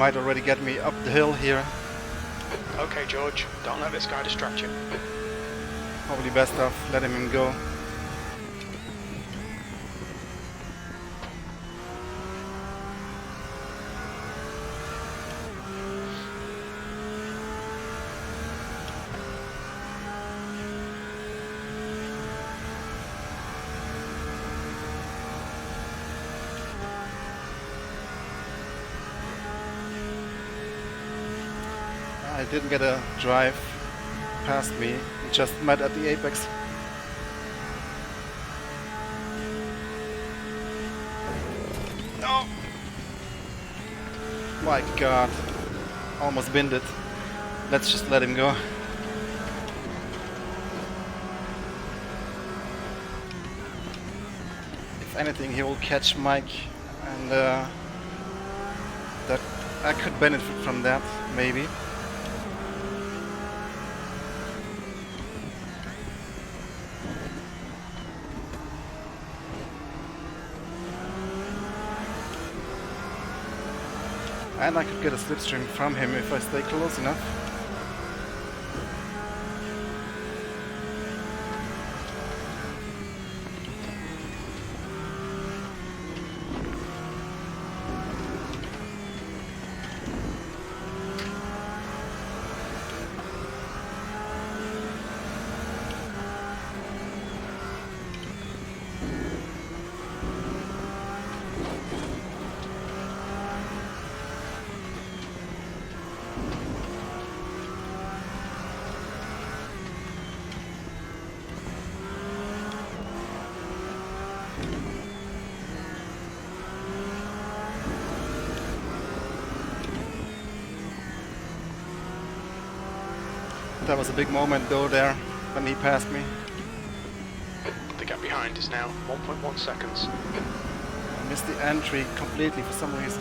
might already get me up the hill here. Okay, George, don't let this guy distract you. Probably best off letting him go. I didn't get a drive past me. We just met at the apex. No! My god. Almost binned it. Let's just let him go. If anything, he will catch Mike, and that I could benefit from that, maybe. And I could get a slipstream from him if I stay close enough. That was a big moment though there, when he passed me. The gap behind is now 1.1 seconds. I missed the entry completely for some reason.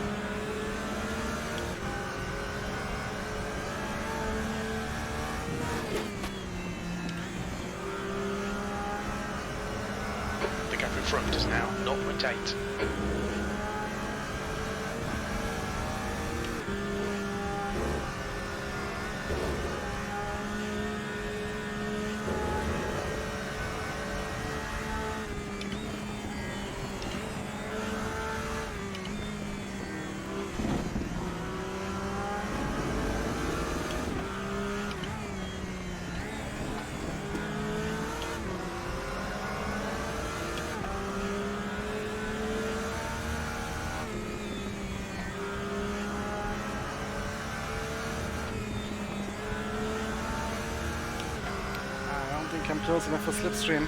The gap in front is now 0.8. I think I'm close enough for slipstream.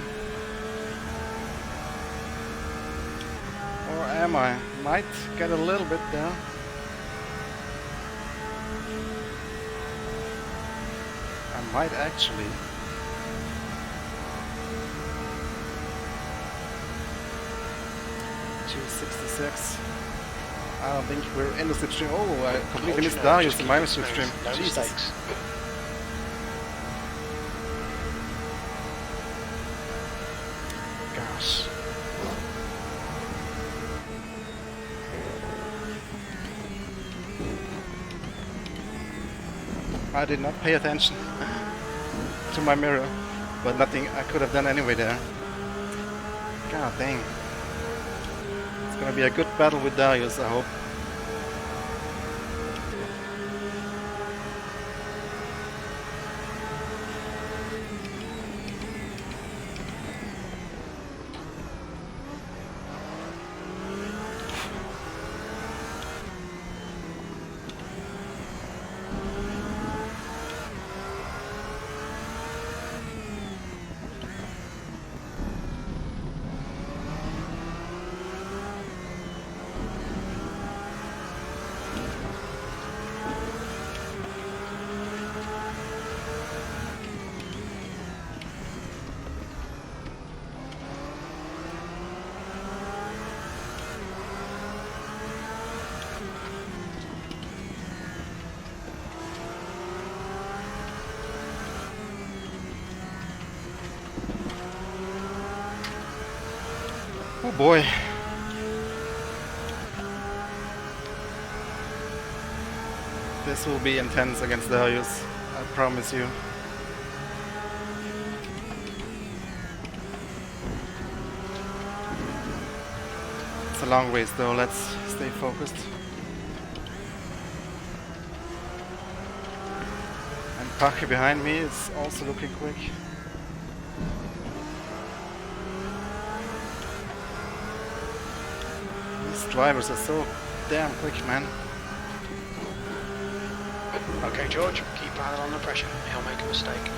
Or am I? Might get a little bit there. I might actually. .266. I don't think we're in the slipstream. Oh, I completely missed Darius in my slipstream. No Jesus. mistakes. Gosh. I did not pay attention to my mirror, but nothing I could have done anyway there. God dang. It's gonna be a good battle with Darius, I hope. Oh boy. This will be intense against the Darius, I promise you. It's a long race though, let's stay focused. And Pache behind me is also looking quick. These drivers are so damn quick, man. Okay, George, keep Pilot under pressure. He'll make a mistake.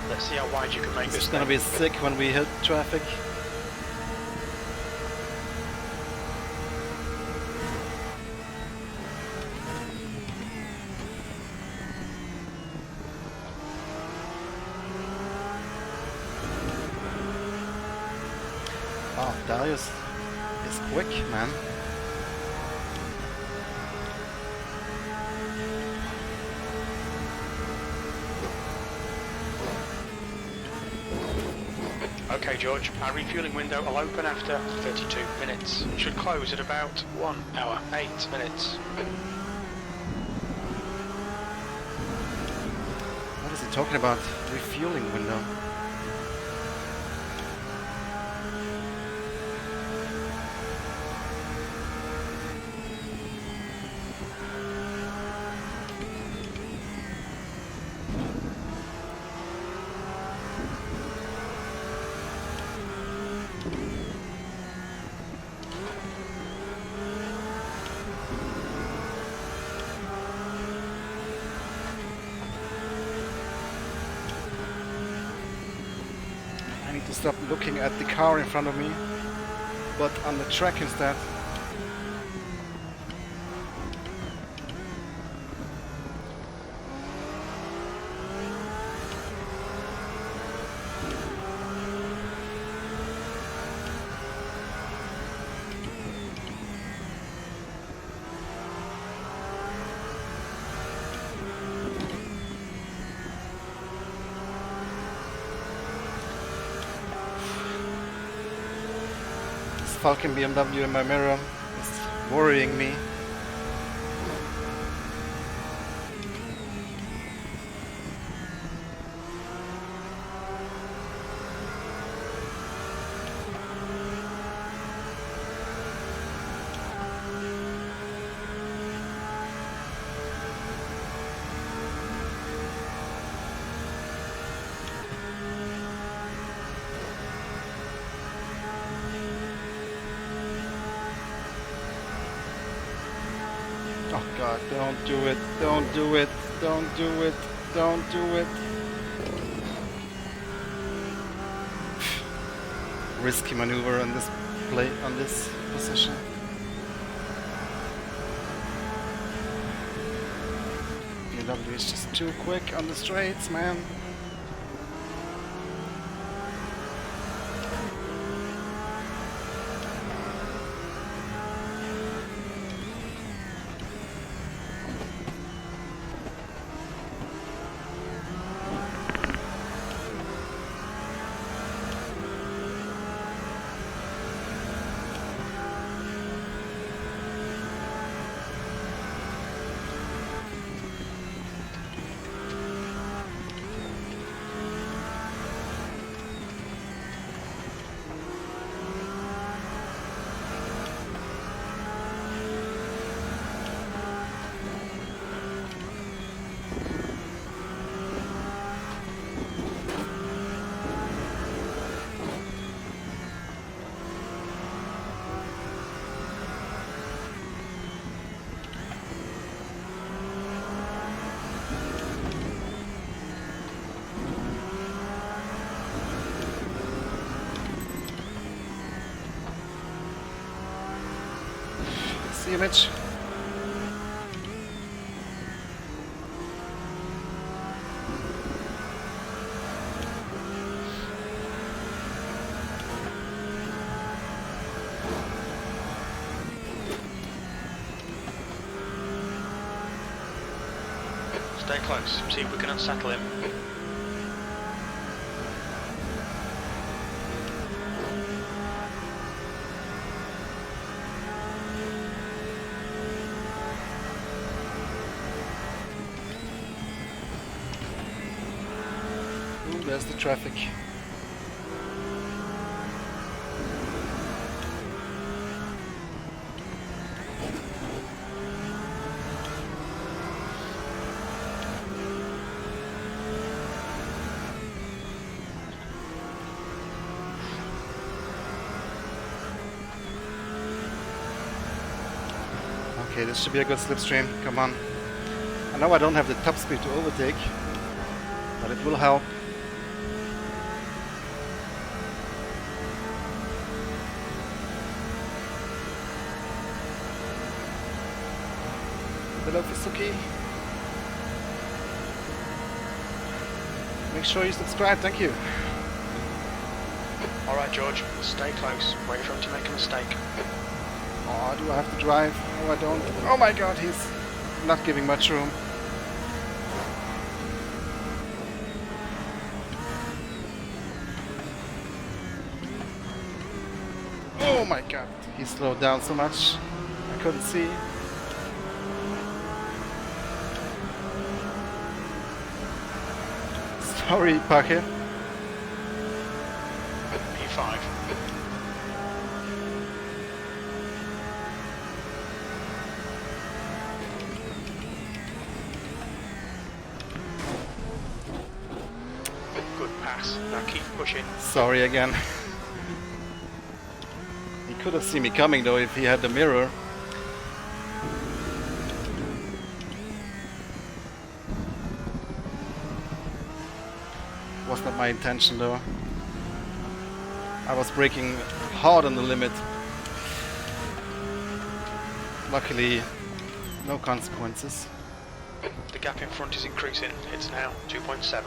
Let's see how wide you can make this. It's gonna be sick when we hit traffic. Oh, Darius is quick, man. Okay, George, our refueling window will open after 32 minutes. It should close at about 1 hour, 8 minutes. What is he talking about? Refueling window. I need to stop looking at the car in front of me, but on the track instead. Falcon BMW in my mirror is worrying me. Oh god, don't do it, don't do it, don't do it, don't do it. Risky maneuver on this on this position. BMW is just too quick on the straights, man. See you, Mitch. Stay close, see if we can unsettle him. Ooh, there's the traffic. Okay, this should be a good slipstream. Come on. I know I don't have the top speed to overtake, but it will help. Hello, Fisuki. Make sure you subscribe. Thank you. Alright George, stay close, wait for him to make a mistake. Oh, do I have to drive? Oh, I don't. Oh my god, he's not giving much room. Oh my god, he slowed down so much. I couldn't see. Sorry, Pache. P5. Good pass. Now keep pushing. Sorry again. He could have seen me coming though if he had the mirror. Was not my intention though. I was braking hard on the limit. Luckily, no consequences. The gap in front is increasing. It's now 2.7.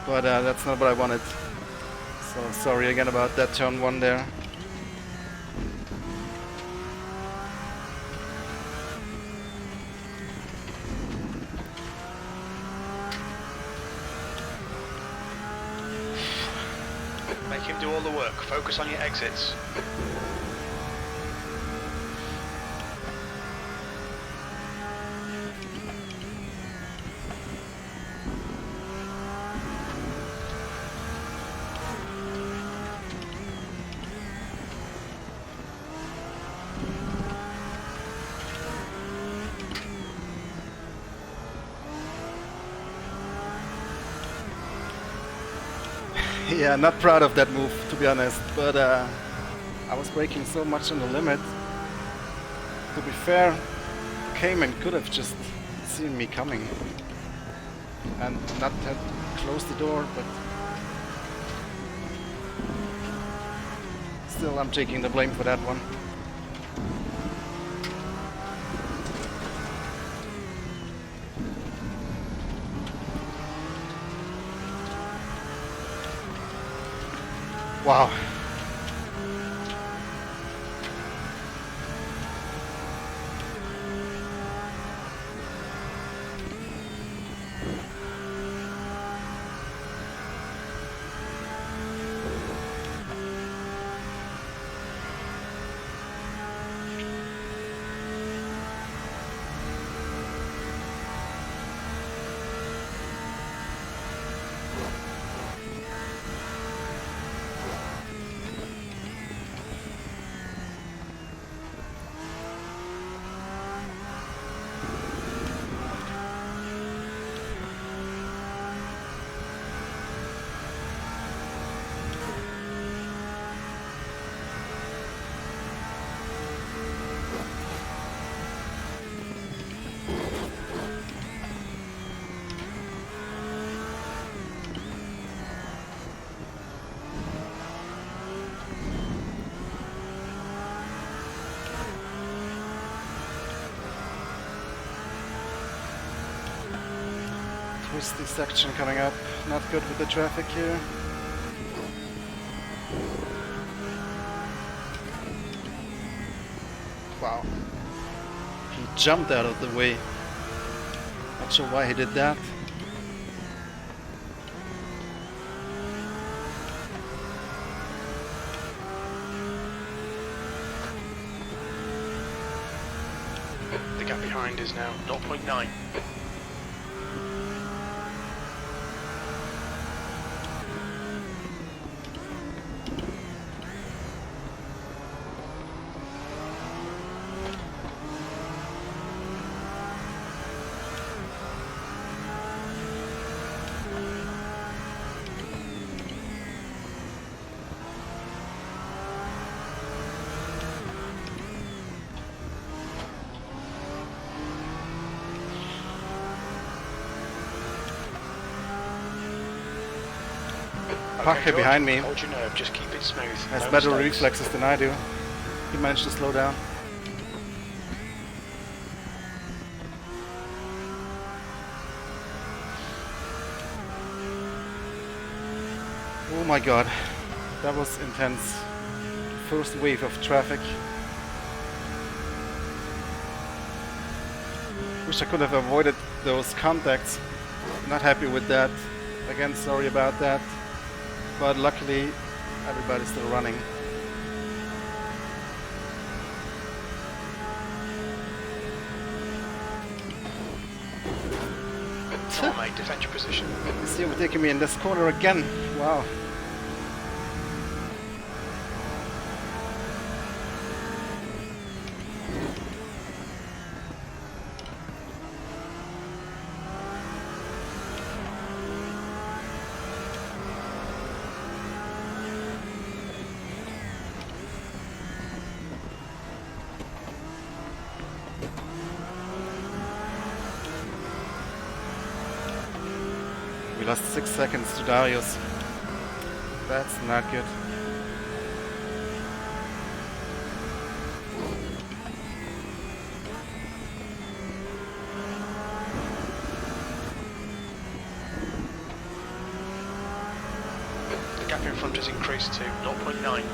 But that's not what I wanted. So sorry again about that turn 1 there. Make him do all the work. Focus on your exits. Yeah, not proud of that move to be honest, but I was braking so much on the limit. To be fair, Cayman could have just seen me coming and not have closed the door, but still I'm taking the blame for that one. Wow. twisty section coming up. Not good with the traffic here. Wow. He jumped out of the way. Not sure why he did that. The gap behind is now 0.9. Parker behind me Hold your nerve, just keep it smooth. has No better mistakes. reflexes than I do. He managed to slow down. Oh my god, that was intense. First wave of traffic. Wish I could have avoided those contacts. Not happy with that. Again, sorry about that. But luckily, everybody's still running. Come on, mate, defend your position. He's overtaking me in this corner again. Wow. We lost 6 seconds to Darius. That's not good. The gap in front has increased to 0.9.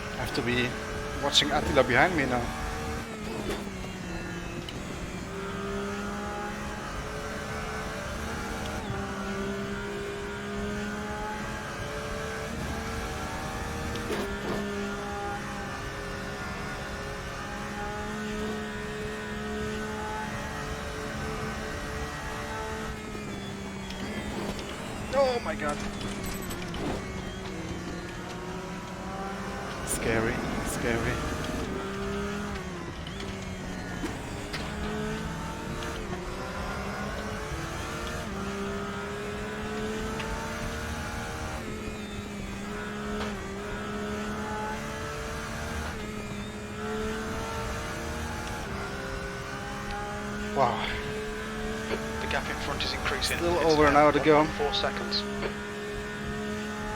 I have to be watching Attila behind me now. Oh my god. Scary, scary. Wow. The gap in front is increasing. Still It's over an now hour to go. 1.4 seconds.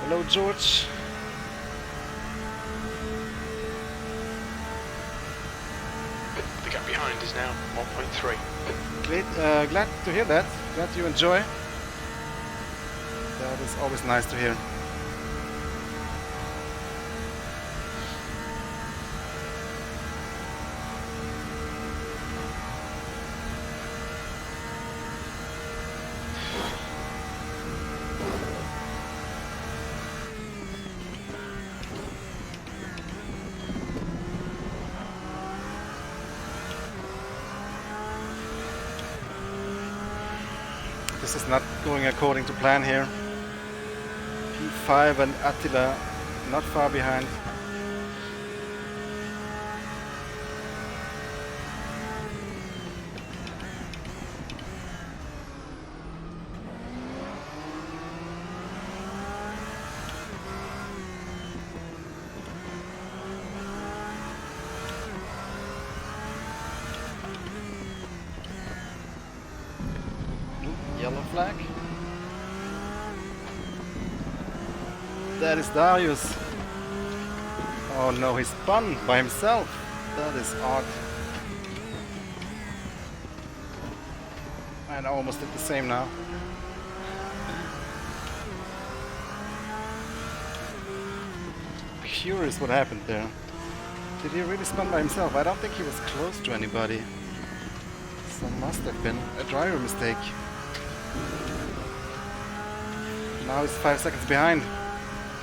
Hello, George. The gap behind is now 1.3. Great, glad to hear that. Glad you enjoy. That is always nice to hear. This is not going according to plan here. P5 and Attila not far behind. Yellow flag. That is Darius. Oh no, he spun by himself. That is odd. And I almost did the same now. Curious what happened there. Did he really spun by himself? I don't think he was close to anybody. So must have been a driver mistake. Now he's 5 seconds behind.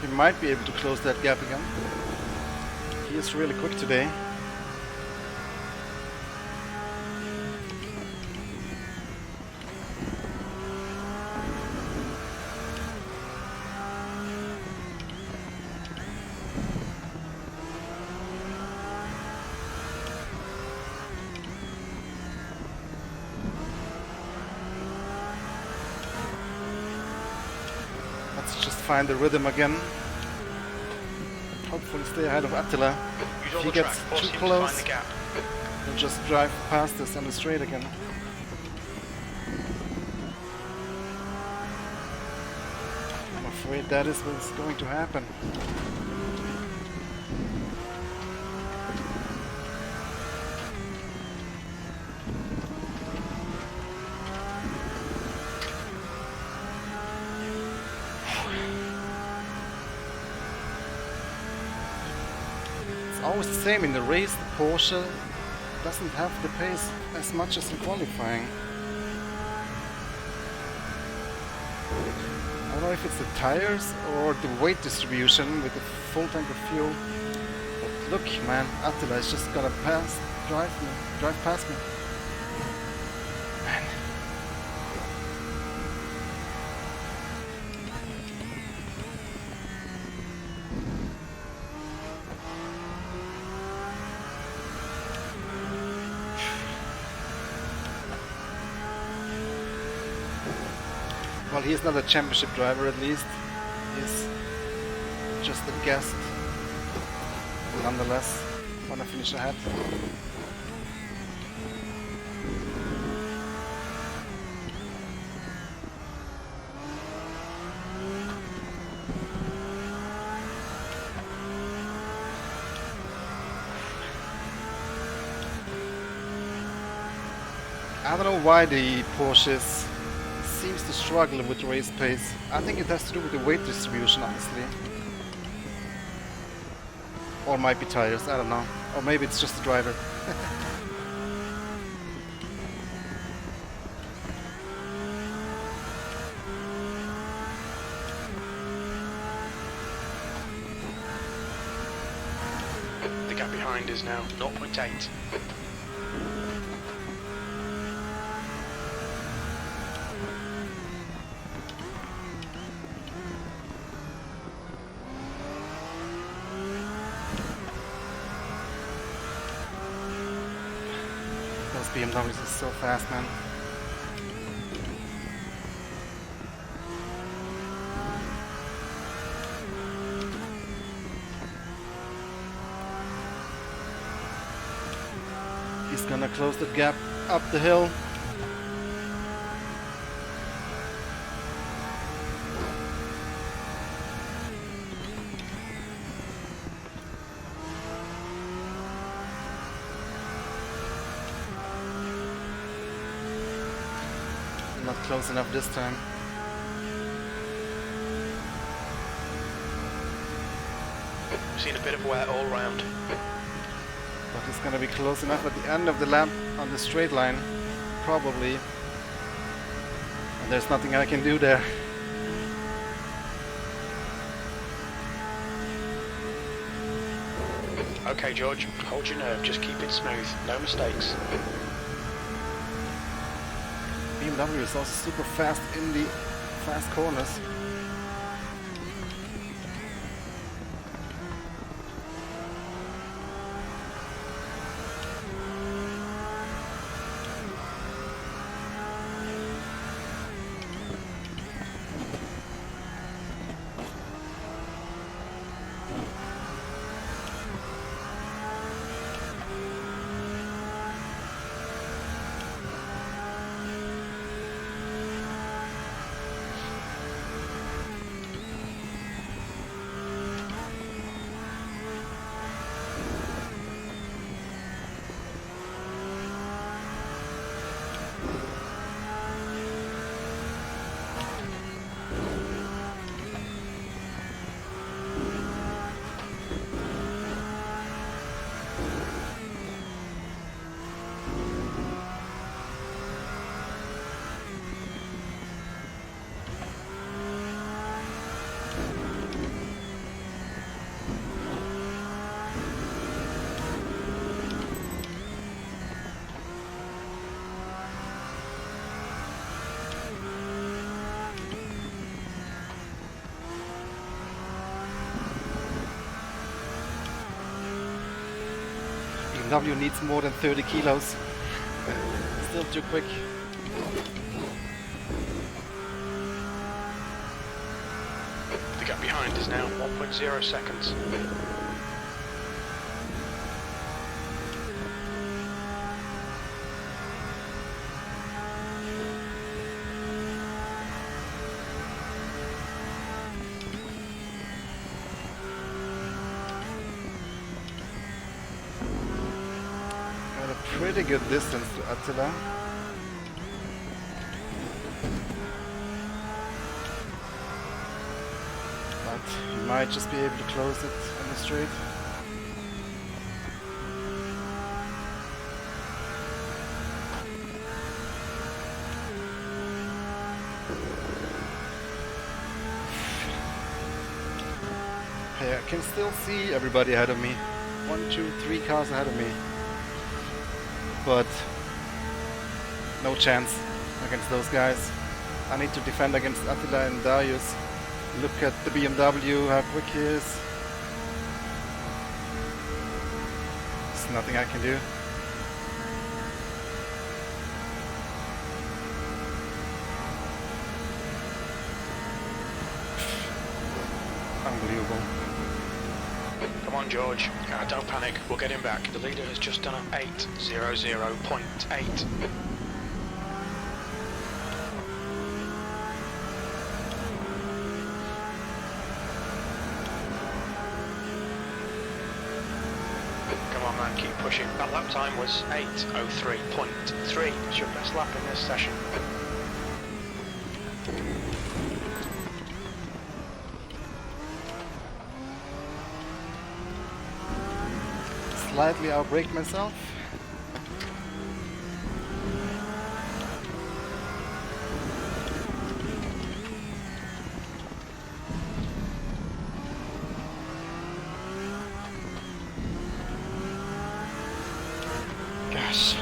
He might be able to close that gap again. He is really quick today. Let's just find the rhythm again. Hopefully stay ahead of Attila. If he gets too close, he'll just drive past us on the straight again. I'm afraid that is what's going to happen. Always the same in the race. The Porsche doesn't have the pace as much as in qualifying. I don't know if it's the tires or the weight distribution with the full tank of fuel. But look, man, Attila is just gonna drive past me. Man. Well, he's not a championship driver at least. He's just a guest. Nonetheless, wanna finish ahead. I don't know why the Porsches seems to struggle with race pace. I think it has to do with the weight distribution, honestly. Or might be tires, I don't know. Or maybe it's just the driver. The gap behind is now 0.8. BMWs is so fast, man. He's gonna close the gap up the hill. Not close enough this time. We've seen a bit of wear all round. But it's gonna be close enough at the end of the lap on the straight line. Probably. And there's nothing I can do there. Okay, George, hold your nerve, just keep it smooth, no mistakes. BMW is also super fast in the fast corners. BMW needs more than 30 kilos. Still too quick. The gap behind is now 1.0 seconds. Got a pretty good distance to Attila. But he might just be able to close it on the straight. Hey, I can still see everybody ahead of me. 1, 2, 3 cars ahead of me. But no chance against those guys. I need to defend against Attila and Darius. Look at the BMW, how quick he is. There's nothing I can do. Unbelievable. Come on, George. Don't panic. We'll get him back. The leader has just done an 8:00.8. Come on, man. Keep pushing. That lap time was 8:03.3. It's your best lap in this session. Slightly outbraked myself. Gosh.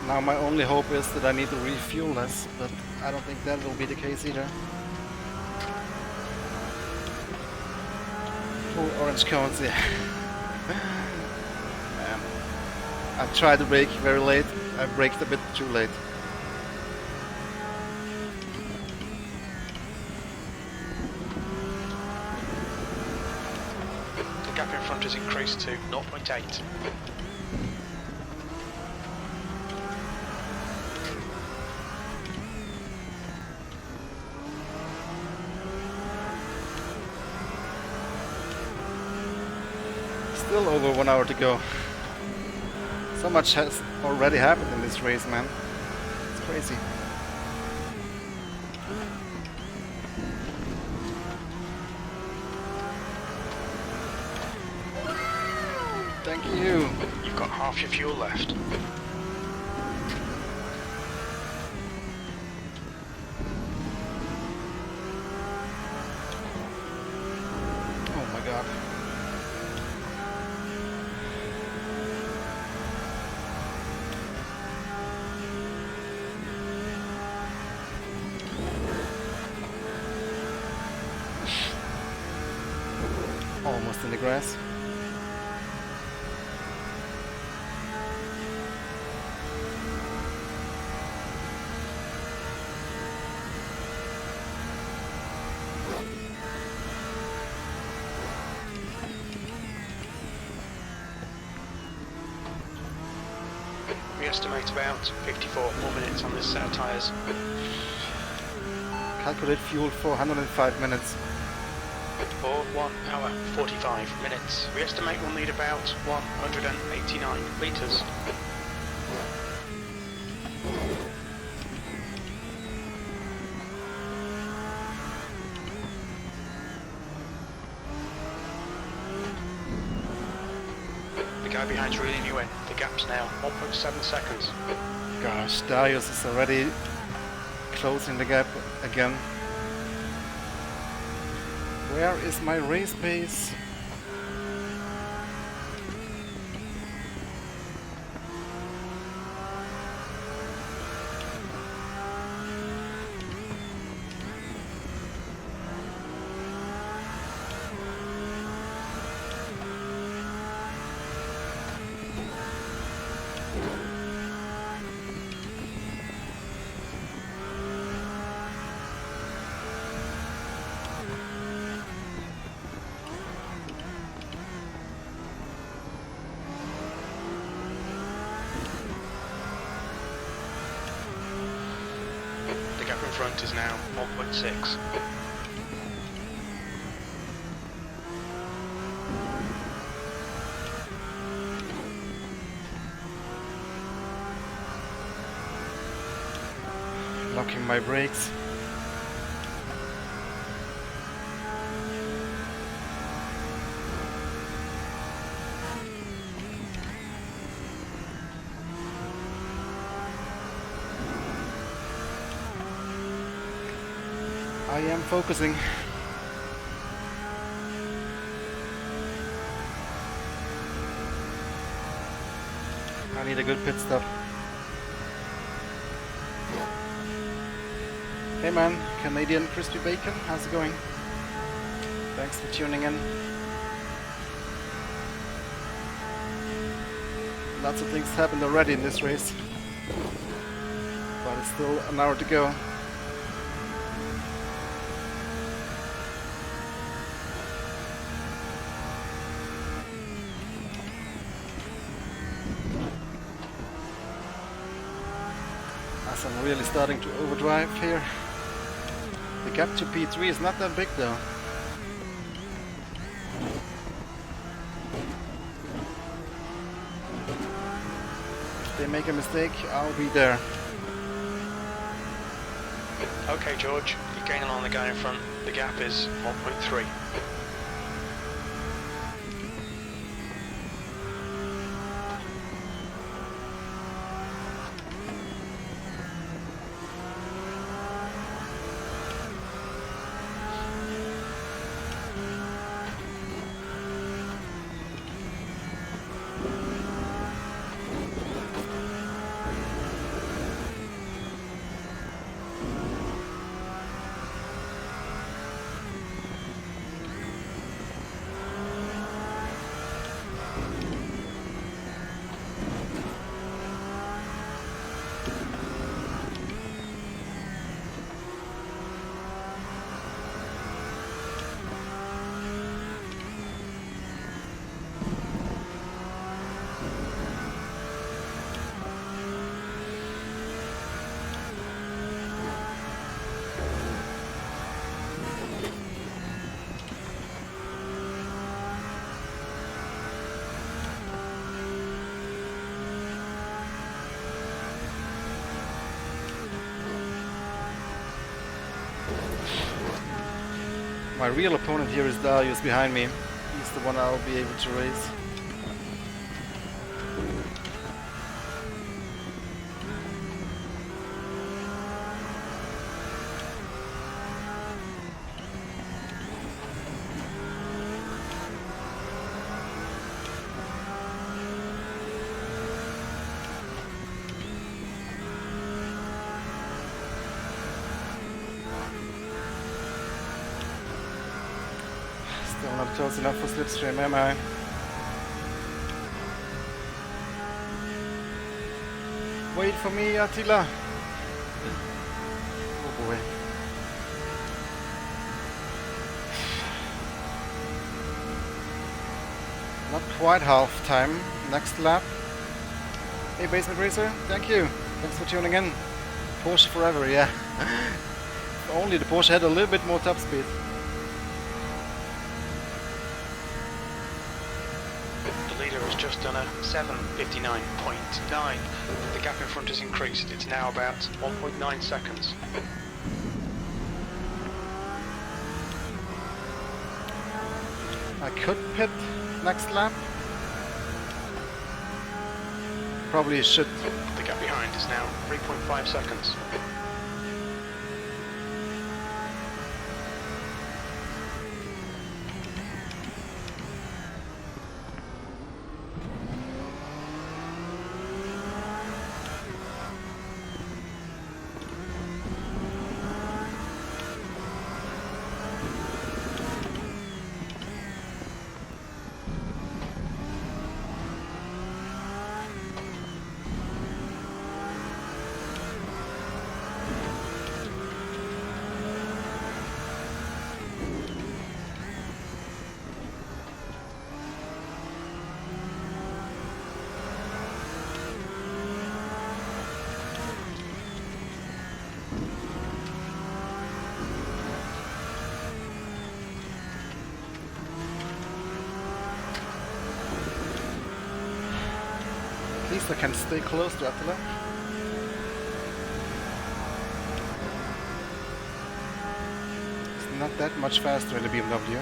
Now my only hope is that I need to refuel less, but I don't think that will be the case either. Oh, orange cones, yeah. Man. I tried to brake very late. I braked a bit too late. The gap in front has increased to 0.8. Still over 1 hour to go. So much has already happened in this race, man. It's crazy. Thank you. You've got half your fuel left. Oh my god. Almost in the grass. We estimate about 54 more minutes on this set of tyres. Calculate fuel for 105 minutes. For 1 hour 45 minutes. We estimate we'll need about 189 litres. The guy behind's reeling you in. The gap's now 1.7 seconds. Gosh, Darius is already closing the gap again. Where is my race pace? front is now 1.6. Locking my brakes. I am focusing. I need a good pit stop. Hey man, Canadian crispy bacon, how's it going? Thanks for tuning in. Lots of things happened already in this race, but it's still an hour to go. As I'm really starting to overdrive here. The gap to P3 is not that big though. If they make a mistake, I'll be there. Okay, George, you're gaining on the guy in front. The gap is 1.3. My real opponent here is Darius behind me. He's the one I'll be able to race. Still not close enough for slipstream, am I? Wait for me, Attila! Oh boy. Not quite half time. Next lap. Hey Basement Racer, thank you. Thanks for tuning in. Porsche forever, yeah. If only the Porsche had a little bit more top speed. The leader has just done a 7:59.9. The gap in front has increased. It's now about 1.9 seconds. I could pit next lap. Probably should. The gap behind is now 3.5 seconds. least I can stay close to Attila. It's not that much faster in the BMW.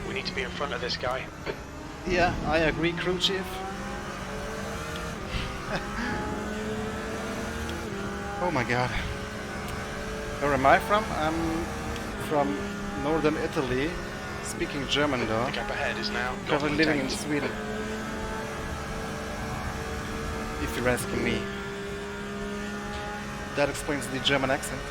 We need to be in front of this guy. Yeah, I agree, crew chief. Oh my god. Where am I from? I'm from northern Italy, speaking German though. The gap ahead is now Currently living in 0.8. Sweden. If you're asking me. That explains the German accent.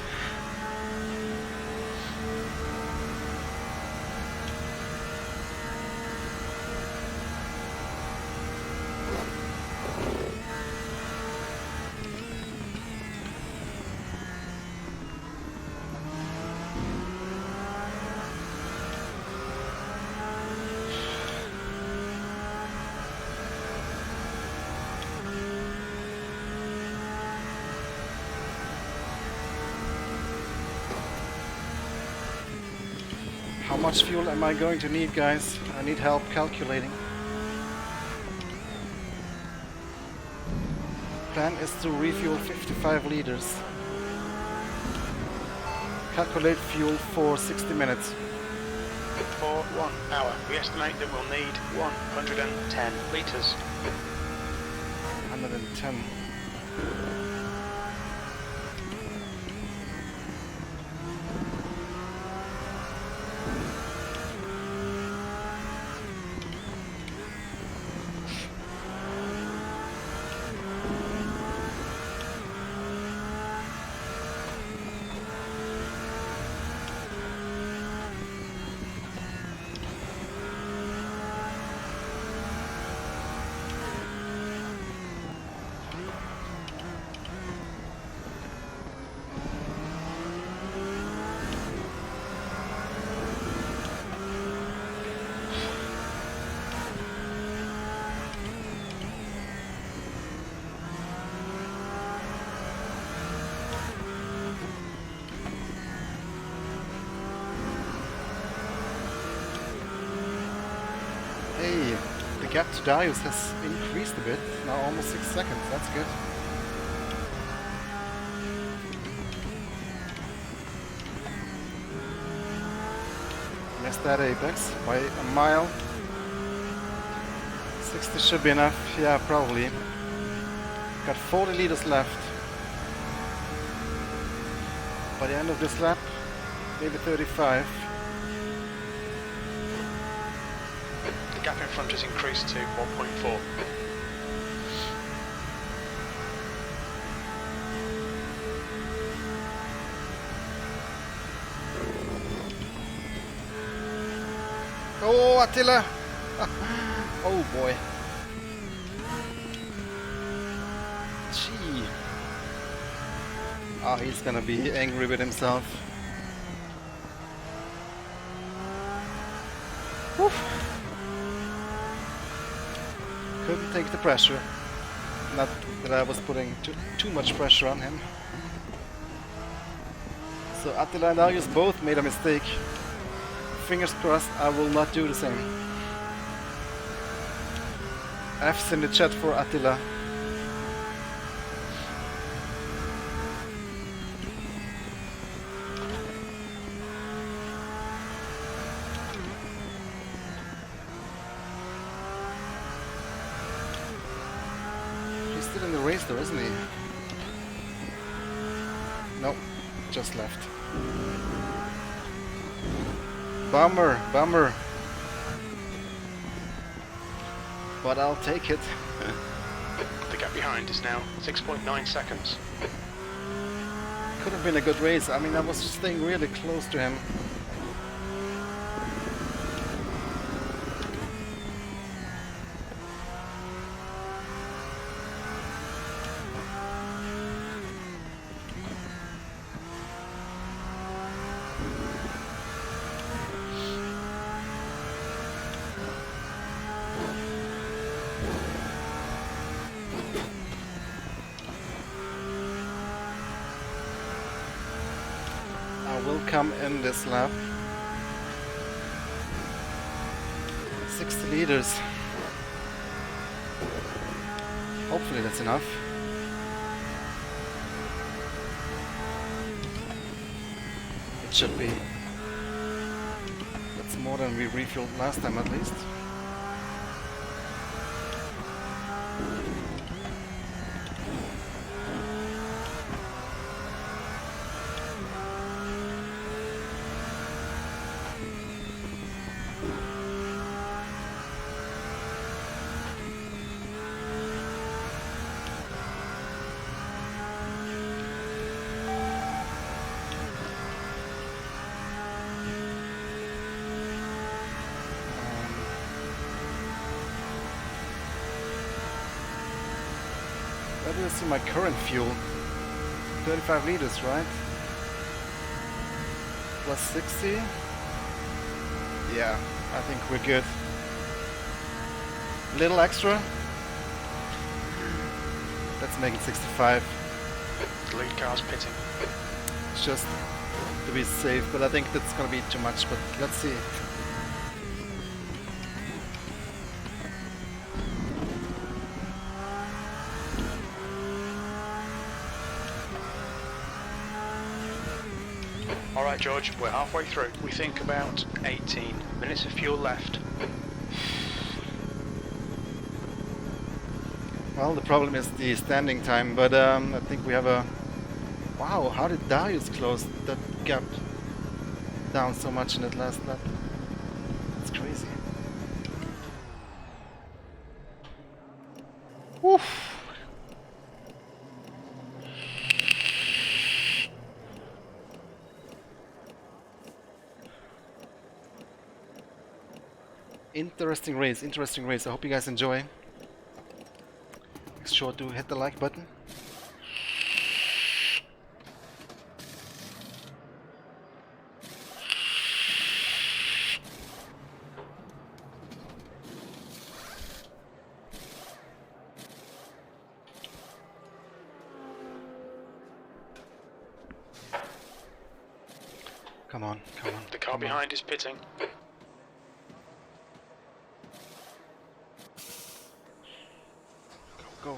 How much fuel am I going to need, guys? I need help calculating. Plan is to refuel 55 liters. Calculate fuel for 60 minutes. For 1 hour, we estimate that we'll need 110 litres. 110. Hey, the gap to Darius has increased a bit, now almost 6 seconds, that's good. Missed that apex by a mile. 60 should be enough, yeah, probably. Got 40 liters left. By the end of this lap, maybe 35. The gap in front has increased to 1.4. Oh, Attila! Oh boy. Gee. Ah, he's gonna be angry with himself. Whew. Couldn't take the pressure. Not that I was putting too much pressure on him. So Attila and Darius both made a mistake. Fingers crossed I will not do the same. F's in the chat for Attila. He's still in the race though, isn't he? Nope, just left. Bummer, bummer. But I'll take it. The gap behind is now 6.9 seconds. Could have been a good race. I mean, I was staying really close to him. Will come in this lap. 60 liters. Hopefully that's enough. It should be. That's more than we refueled last time at least. Where do I see my current fuel? 35 liters, right? Plus 60? Yeah, I think we're good. Little extra. Let's make it 65. The lead car's pitting. Just to be safe, but I think that's gonna be too much, but let's see. Alright George, we're halfway through. We think about 18 minutes of fuel left. Well, the problem is the standing time, but I think we have a... Wow, how did Darius close that gap down so much in that last lap? That's crazy. Woof. Interesting race. I hope you guys enjoy. Make sure to hit the like button. Come on. The car behind is pitting. Go.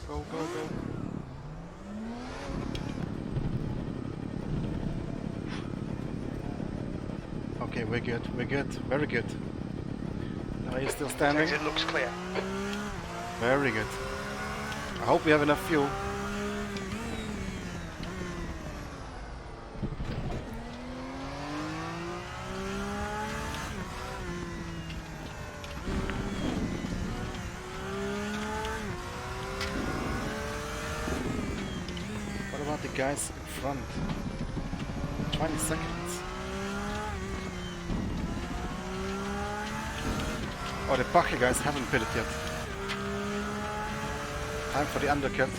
Okay, we're good. Very good. Are you still standing? Exit looks clear. Very good. I hope we have enough fuel. What about the guys in front? 20 seconds. Oh, the Bache guys haven't pitted yet. Time for the undercut.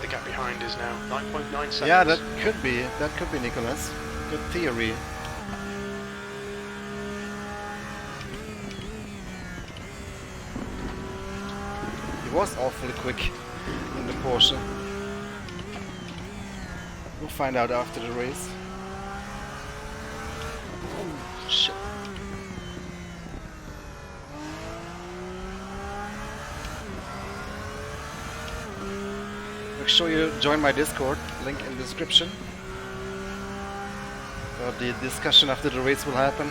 The gap behind is now 9.9 seconds. Yeah, that could be Nicholas. Good theory. He was awfully quick in the Porsche. We'll find out after the race. Oh, shit. Make sure you join my Discord, link in the description. The discussion after the race will happen.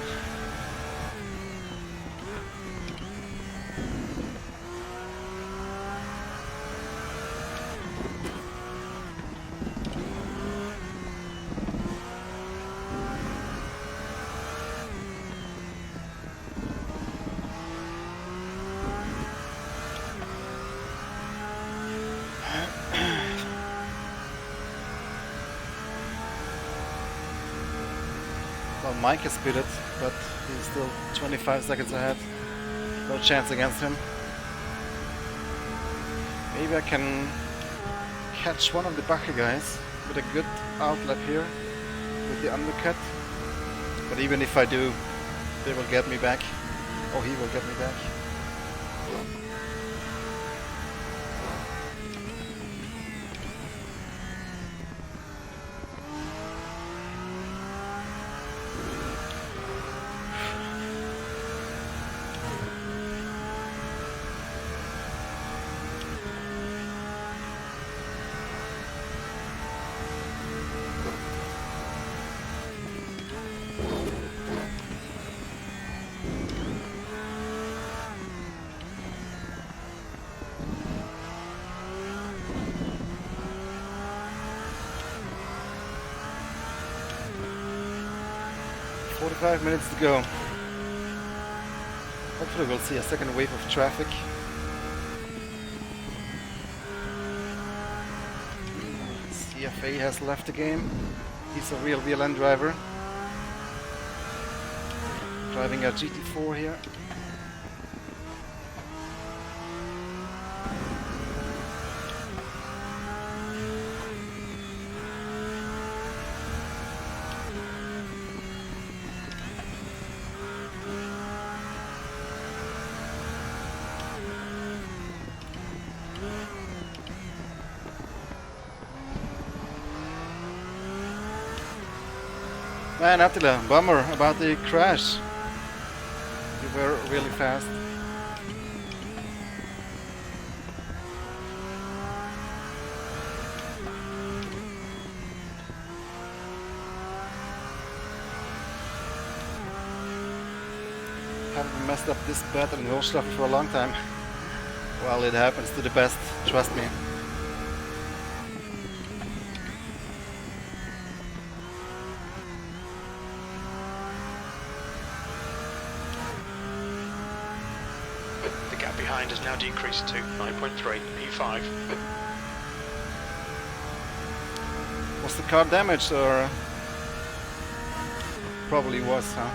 Well, Mike has beat it, but he's still 25 seconds ahead. No chance against him. Maybe I can catch one of the Bacher guys with a good outlap here with the undercut. But even if I do, they will get me back. Oh, he will get me back. Five minutes to go. Hopefully we'll see a second wave of traffic. CFA has left the game. He's a real VLN driver. Driving a GT4 here. Man, Attila, bummer about the crash. You were really fast. Haven't messed up this bad in Nordschleife for a long time. Well, it happens to the best, trust me. Behind has now decreased to 9.3 P5. Was the car damaged or? Probably was, huh?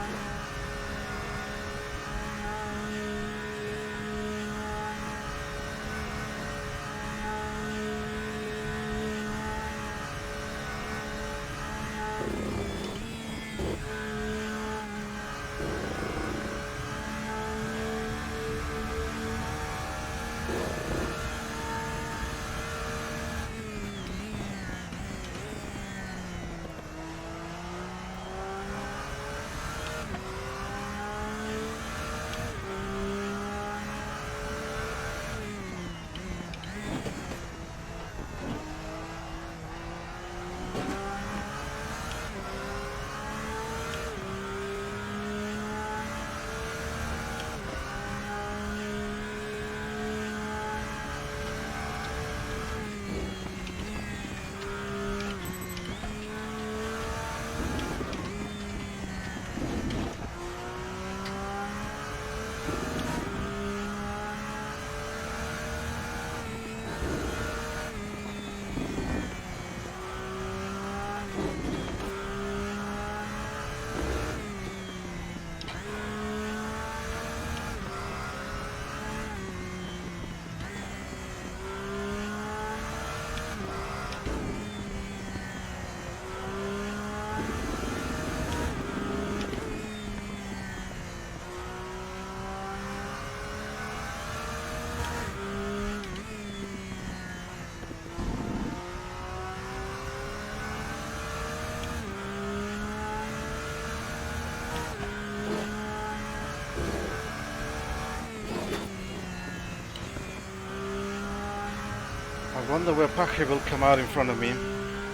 I wonder where Pache will come out in front of me.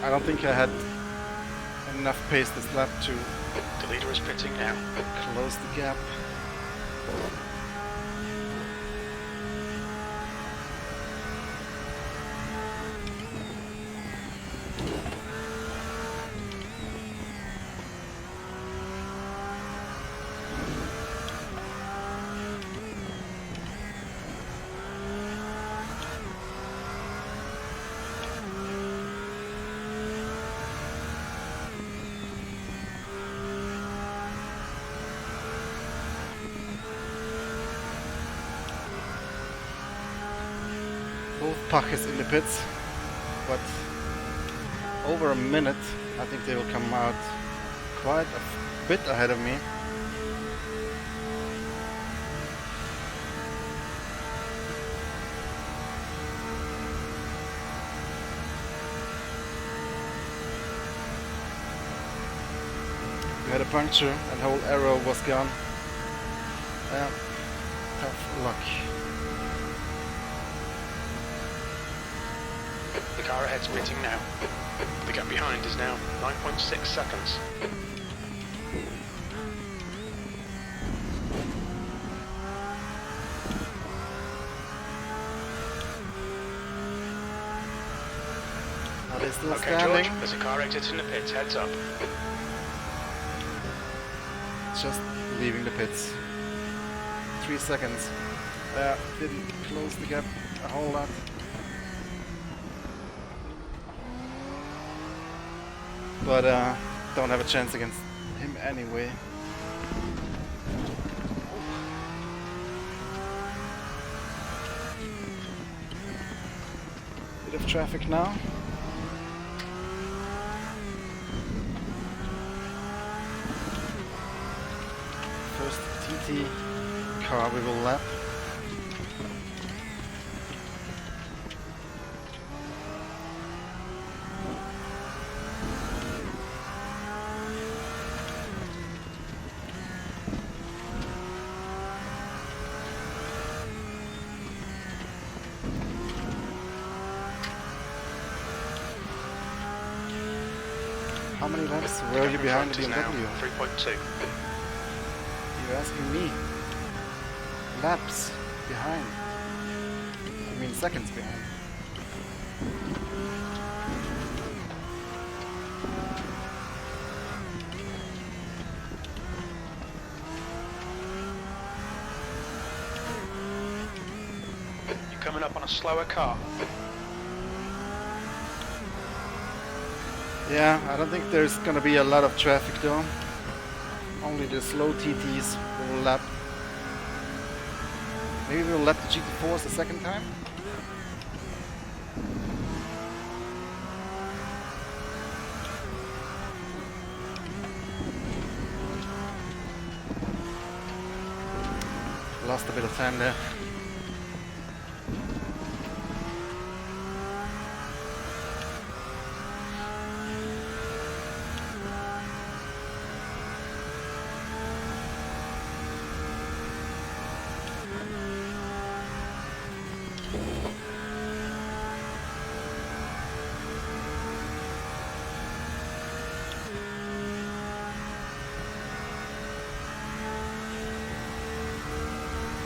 I don't think I had enough pace this lap to The leader is pitting now. close the gap. Both Paches in the pits, but over a minute. I think they will come out quite a bit ahead of me. We had a puncture and whole arrow was gone. Tough luck. The car ahead's pitting now. The gap behind is now 9.6 seconds. Are they still Okay, standing? George, there's a car exiting the pits. Heads up. Just leaving the pits. 3 seconds. Didn't close the gap a whole lot. But don't have a chance against him anyway. Bit of traffic now. First TT car we will lap. How many laps were you behind the BMW? 3.2. You're asking me? Laps behind? I mean seconds behind. You're coming up on a slower car. Yeah, I don't think there's gonna be a lot of traffic though. Only the slow TTs will lap. Maybe we'll lap the GT4s a second time? Lost a bit of time there.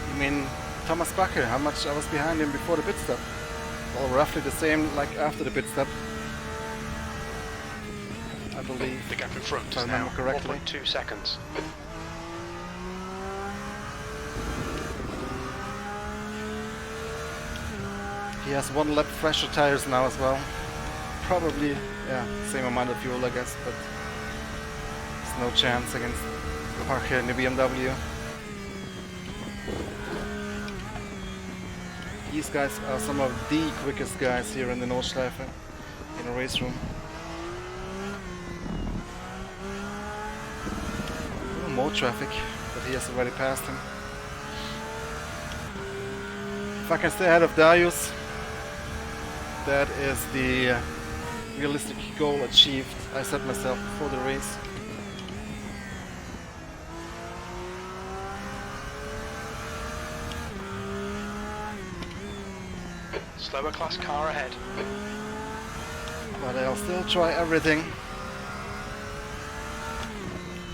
I mean, Thomas Backe, how much I was behind him before the pit stop? Well, roughly the same like after the pit stop. I believe, The gap in front if I is now remember correctly. 4.2 seconds. He has 1 lap fresher tires now as well. Probably, yeah, same amount of fuel I guess, but there's no chance against Backe in the BMW. These guys are some of the quickest guys here in the Nordschleife, in a race room. A little more traffic, but he has already passed him. If I can stay ahead of Darius, that is the realistic goal achieved I set myself before the race. Slower class car ahead. But I'll still try everything.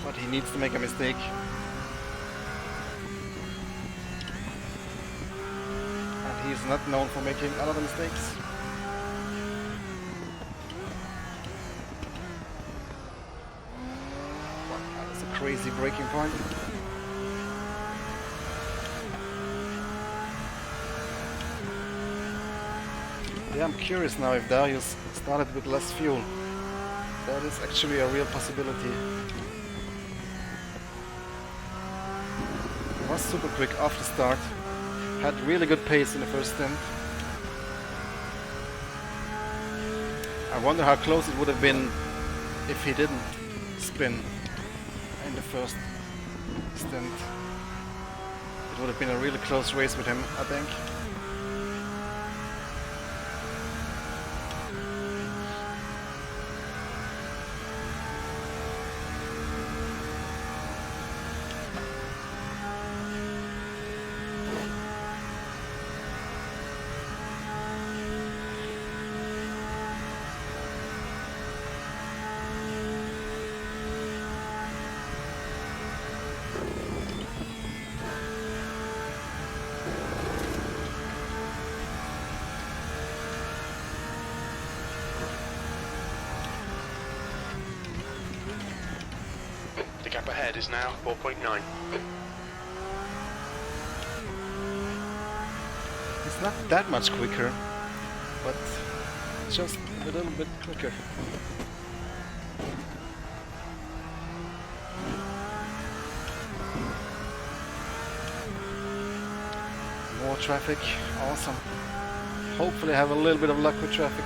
But he needs to make a mistake. And he's not known for making a lot of mistakes. Wow, that was a crazy braking point. Yeah, I'm curious now if Darius started with less fuel. That is actually a real possibility. He was super quick off the start. Had really good pace in the first stint. I wonder how close it would have been if he didn't spin in the first stint. It would have been a really close race with him, I think. The gap ahead is now 4.9. It's not that much quicker, but just a little bit quicker. More traffic, awesome. Hopefully I have a little bit of luck with traffic.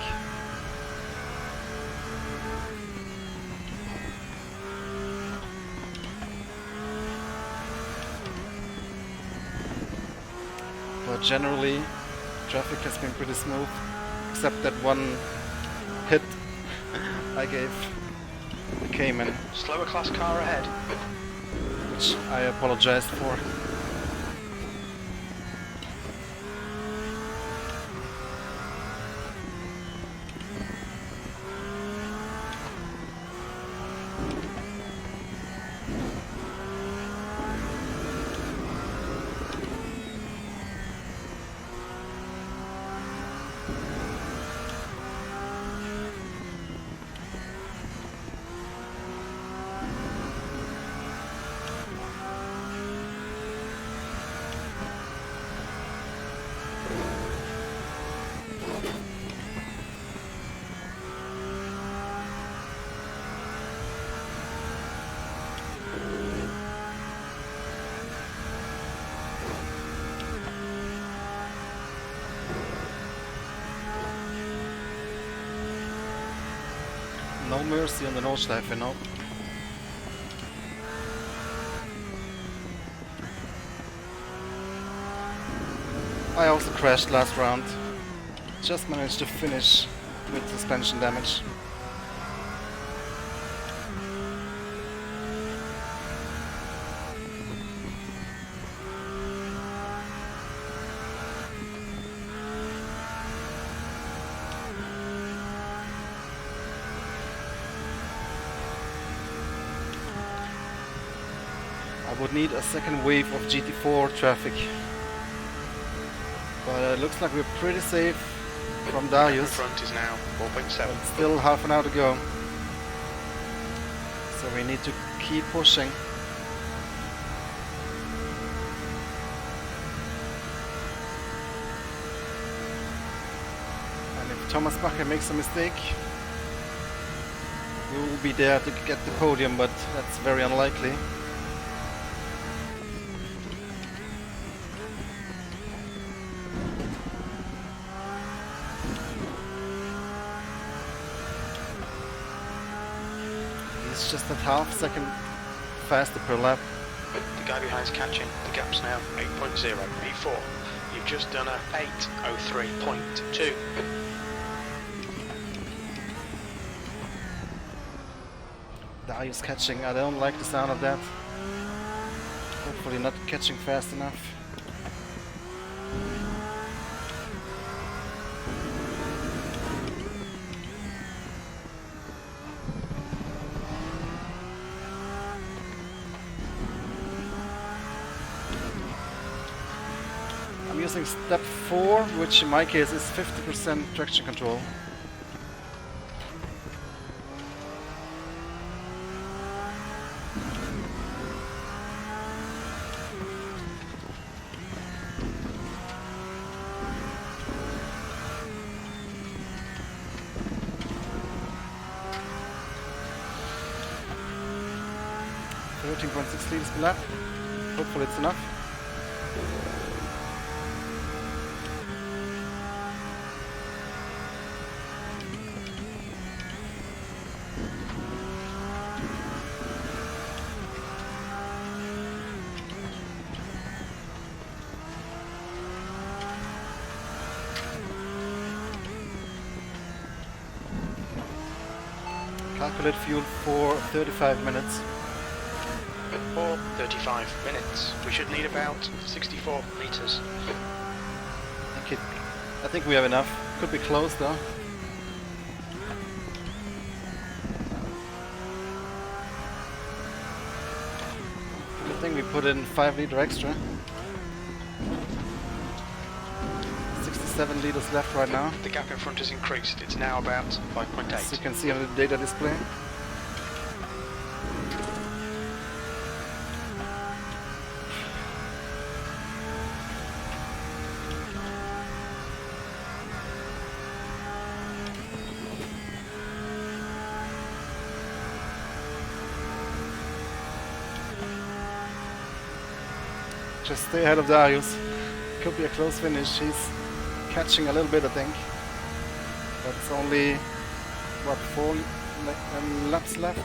But generally, traffic has been pretty smooth, except that one hit I gave the Cayman, Slower class car ahead. which I apologized for. No mercy on the Nordschleife, no. I also crashed last round. Just managed to finish with suspension damage. I would need a second wave of GT4 traffic. But it looks like we're pretty safe from In Darius. front is now 4.7. But still half an hour to go. So we need to keep pushing. And if Thomas Bacher makes a mistake, we will be there to get the podium, but that's very unlikely. It's just a half second faster per lap. The guy behind's catching. The gap's now 8.0. V4. You've just done a 8:03.2. Darius catching, I don't like the sound of that. Hopefully not catching fast enough. I'm using step 4, which in my case is 50% traction control. .6 liters per lap. Hopefully it's enough. Calculate fuel for 35 minutes. Or 35 minutes. We should need about 64 litres. I think we have enough. Could be close though. I think we put in 5 liter extra. 67 liters left right now. The gap in front has increased. It's now about 5.8. As you can see on the data display. Just stay ahead of Darius. Could be a close finish. He's catching a little bit, I think. But it's only, what, 4 laps left?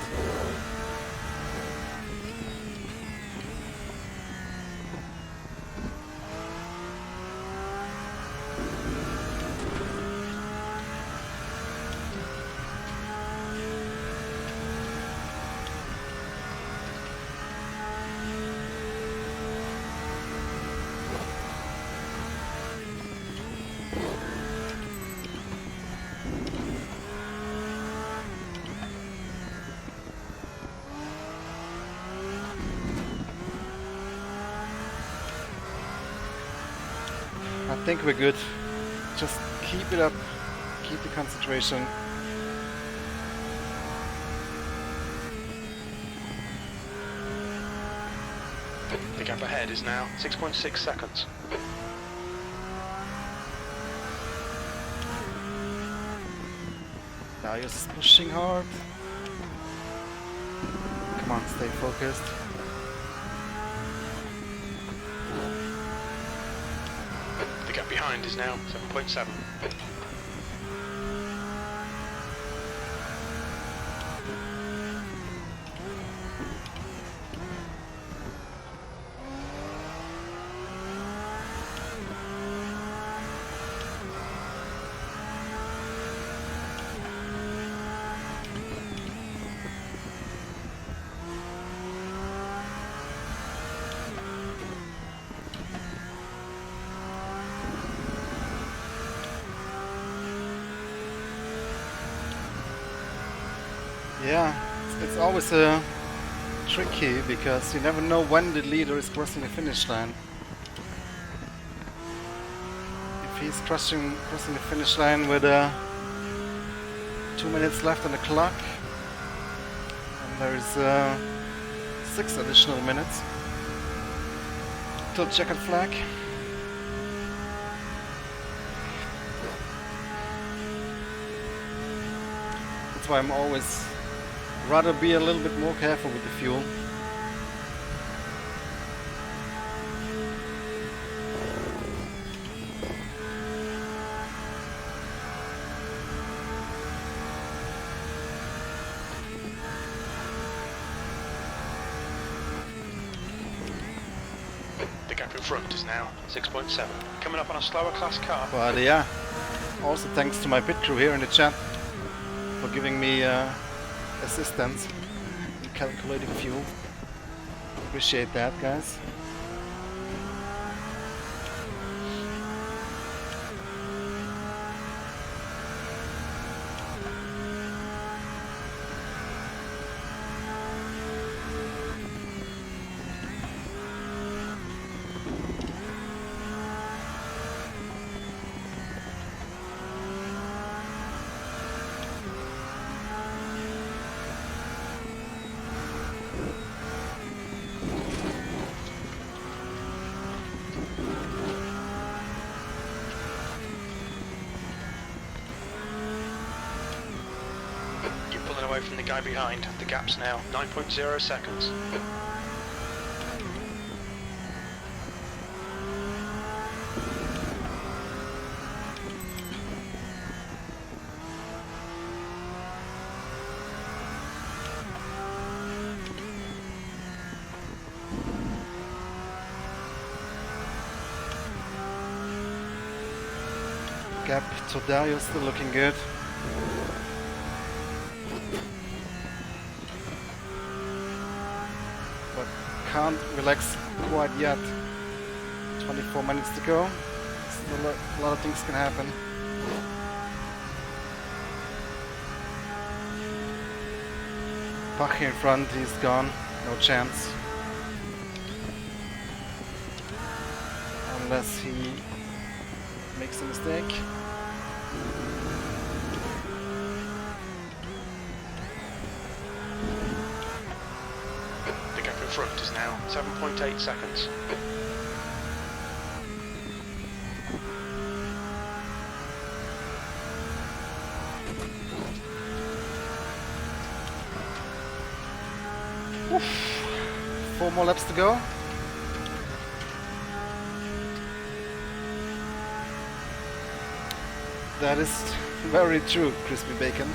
I think we're good. Just keep it up. Keep the concentration. The gap ahead is now 6.6 seconds. Darius is pushing hard. Come on, stay focused. The gap behind is now 7.7. Yeah, it's always tricky because you never know when the leader is crossing the finish line. If he's crossing the finish line with 2 minutes left on the clock, and there is 6 additional minutes till checkered flag. That's why I'm always rather be a little bit more careful with the fuel. The gap in front is now 6.7. Coming up on a slower class car. But yeah, also thanks to my pit crew here in the chat for giving me assistance in calculating fuel. Appreciate that, guys. Away from the guy behind. The gap's now 9.0 seconds. Gap to Darius still looking good. can't relax quite yet. 24 minutes to go. Still a lot of things can happen. Bach here in front, he's gone. No chance. Unless he makes a mistake. The gap in front is now 7.8 seconds. Oof. 4 more laps to go. That is very true, Crispy Bacon.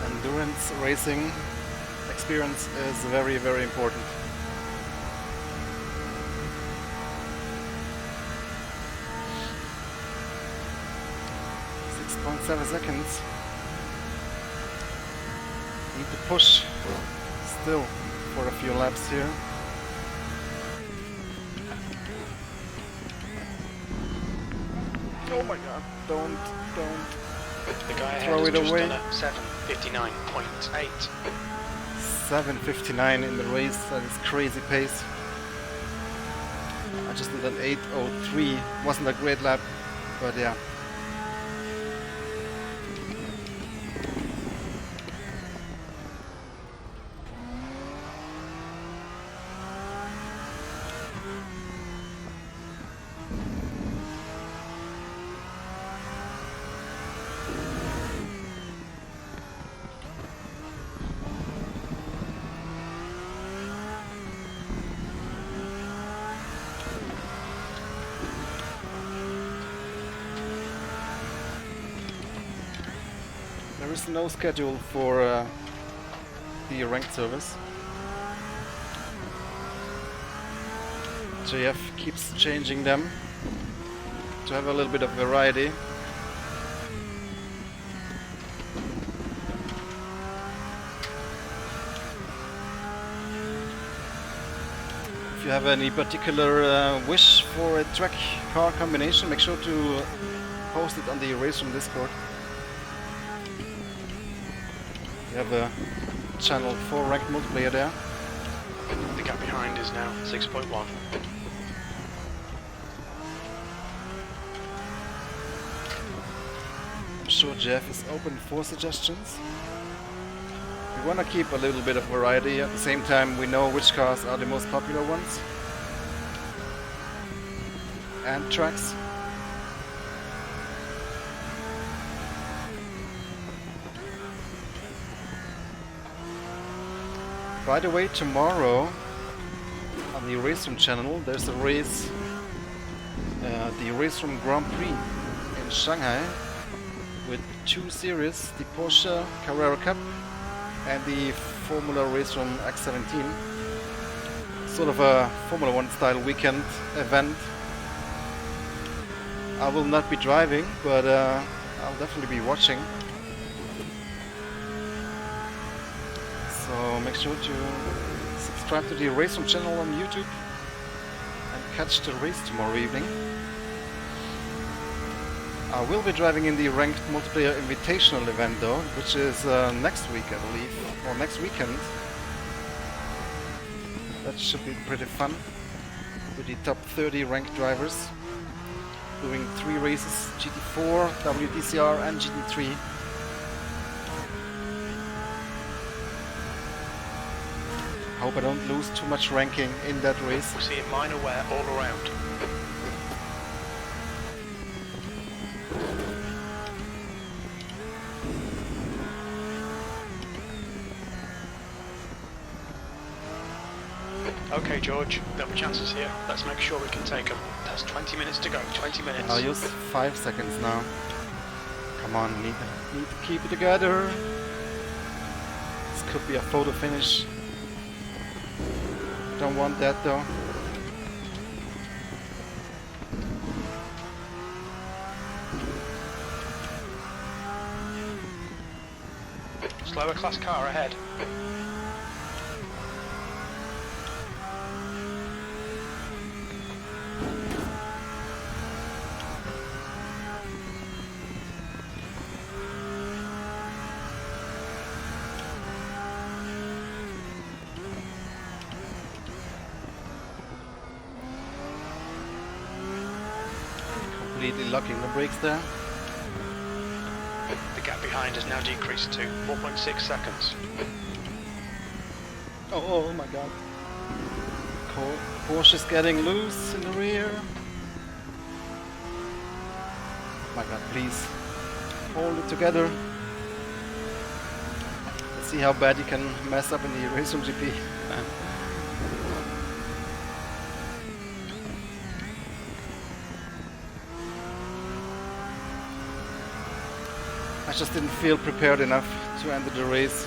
Endurance racing experience is very, very important. .7 seconds. Need to push still for a few laps here. Oh my god, don't. The guy ahead Throw has it just away. done a 7:59.8. 7:59 in the race, that is crazy pace. I just did an 8:03, wasn't a great lap, but yeah. There is no schedule for the ranked service. JF keeps changing them to have a little bit of variety. If you have any particular wish for a track car combination, make sure to post it on the Race Room Discord. We have a channel for ranked multiplayer there. The gap behind is now 6.1. I'm sure Jeff is open for suggestions. We want to keep a little bit of variety, at the same time we know which cars are the most popular ones. And tracks. By the way, tomorrow on the Race Room channel there's a race, the Race Room Grand Prix in Shanghai with 2 series, the Porsche Carrera Cup and the Formula Race Room X17. Sort of a Formula 1 style weekend event. I will not be driving, but I'll definitely be watching. So make sure to subscribe to the Race Room channel on YouTube and catch the race tomorrow evening. I will be driving in the ranked multiplayer invitational event though, which is next week I believe, or next weekend. That should be pretty fun, with the top 30 ranked drivers doing 3 races, GT4, WTCR and GT3. Hope I don't lose too much ranking in that race. We're seeing minor wear all around. Okay, George, there are chances here. Let's make sure we can take them. That's 20 minutes to go. 20 minutes. I'll use 5 seconds now. Come on, need to keep it together. This could be a photo finish. Don't want that though. Slower class car ahead. Completely locking the brakes there. The gap behind has now decreased to 4.6 seconds. Oh my god. Porsche is getting loose in the rear. My god, please. Hold it together. Let's see how bad you can mess up in the Racer GP. I just didn't feel prepared enough to enter the race.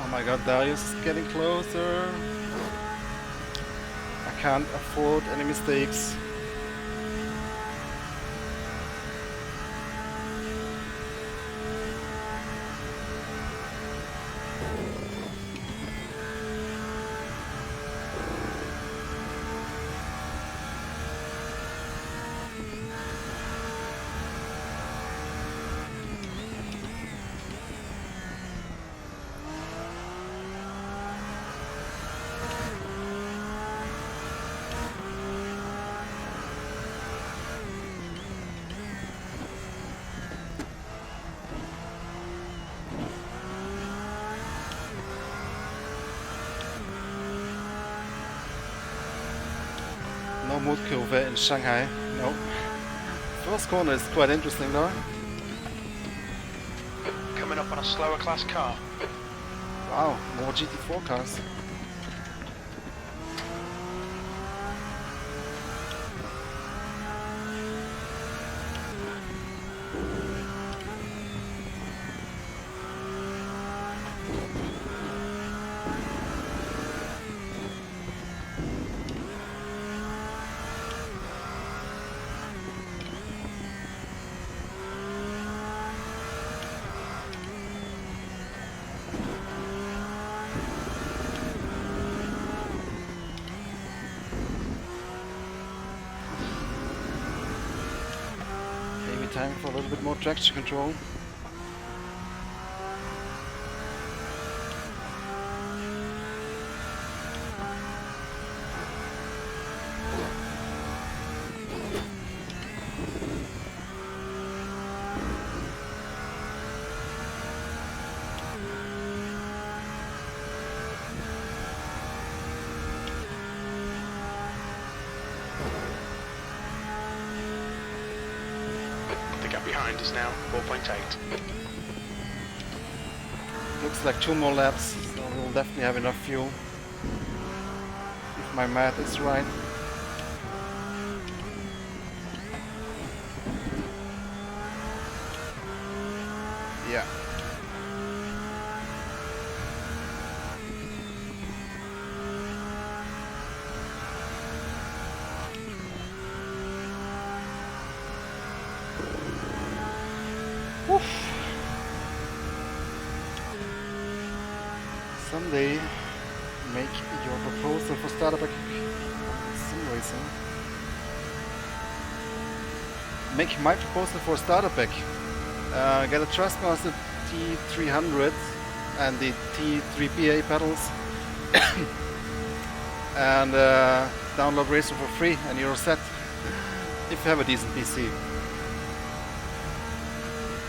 Oh my god, Darius is getting closer. I can't afford any mistakes. No mood curve in Shanghai, no. First corner is quite interesting though. Coming up on a slower class car. Wow, more GT4 cars. Time for a little bit more traction control. Behind is now 4.8. Looks like 2 more laps, so we'll definitely have enough fuel. If my math is right. Yeah. Someday, make your proposal for startup sim racing. Make my proposal for starter pack. Get a Thrustmaster T300 and the T3PA pedals, and download Racer for free, and you're set. If you have a decent PC.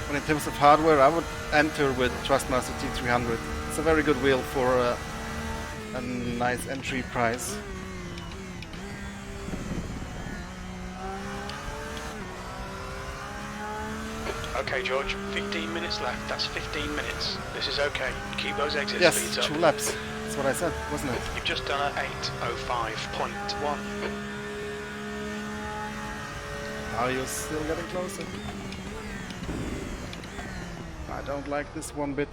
But in terms of hardware, I would enter with Thrustmaster T300. It's a very good wheel for a nice entry price. Okay, George, 15 minutes left. That's 15 minutes. This is okay. Keep those exit speeds Yes, up. 2 laps. That's what I said, wasn't it? You've just done an 8:05.1. Are you still getting closer? I don't like this one bit.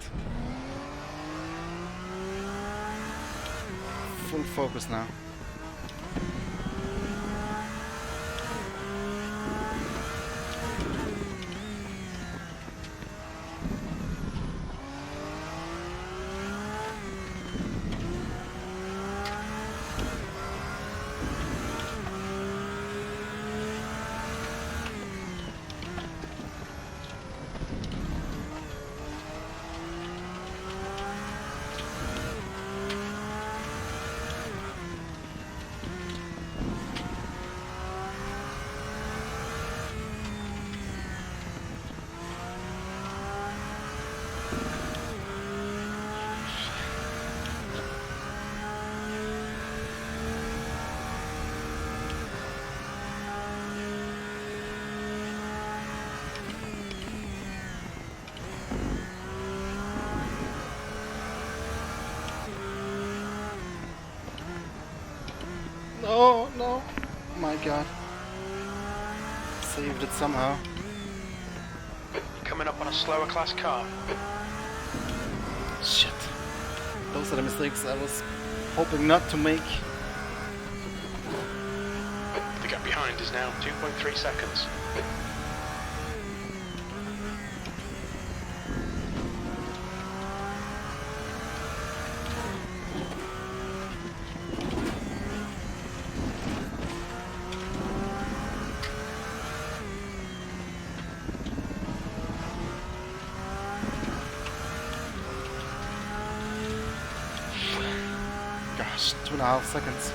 Full focus now. No, no. My god. Saved it somehow. You're coming up on a slower class car. Shit. Those are the mistakes I was hoping not to make. The gap behind is now 2.3 seconds. Gosh, 2.5 seconds.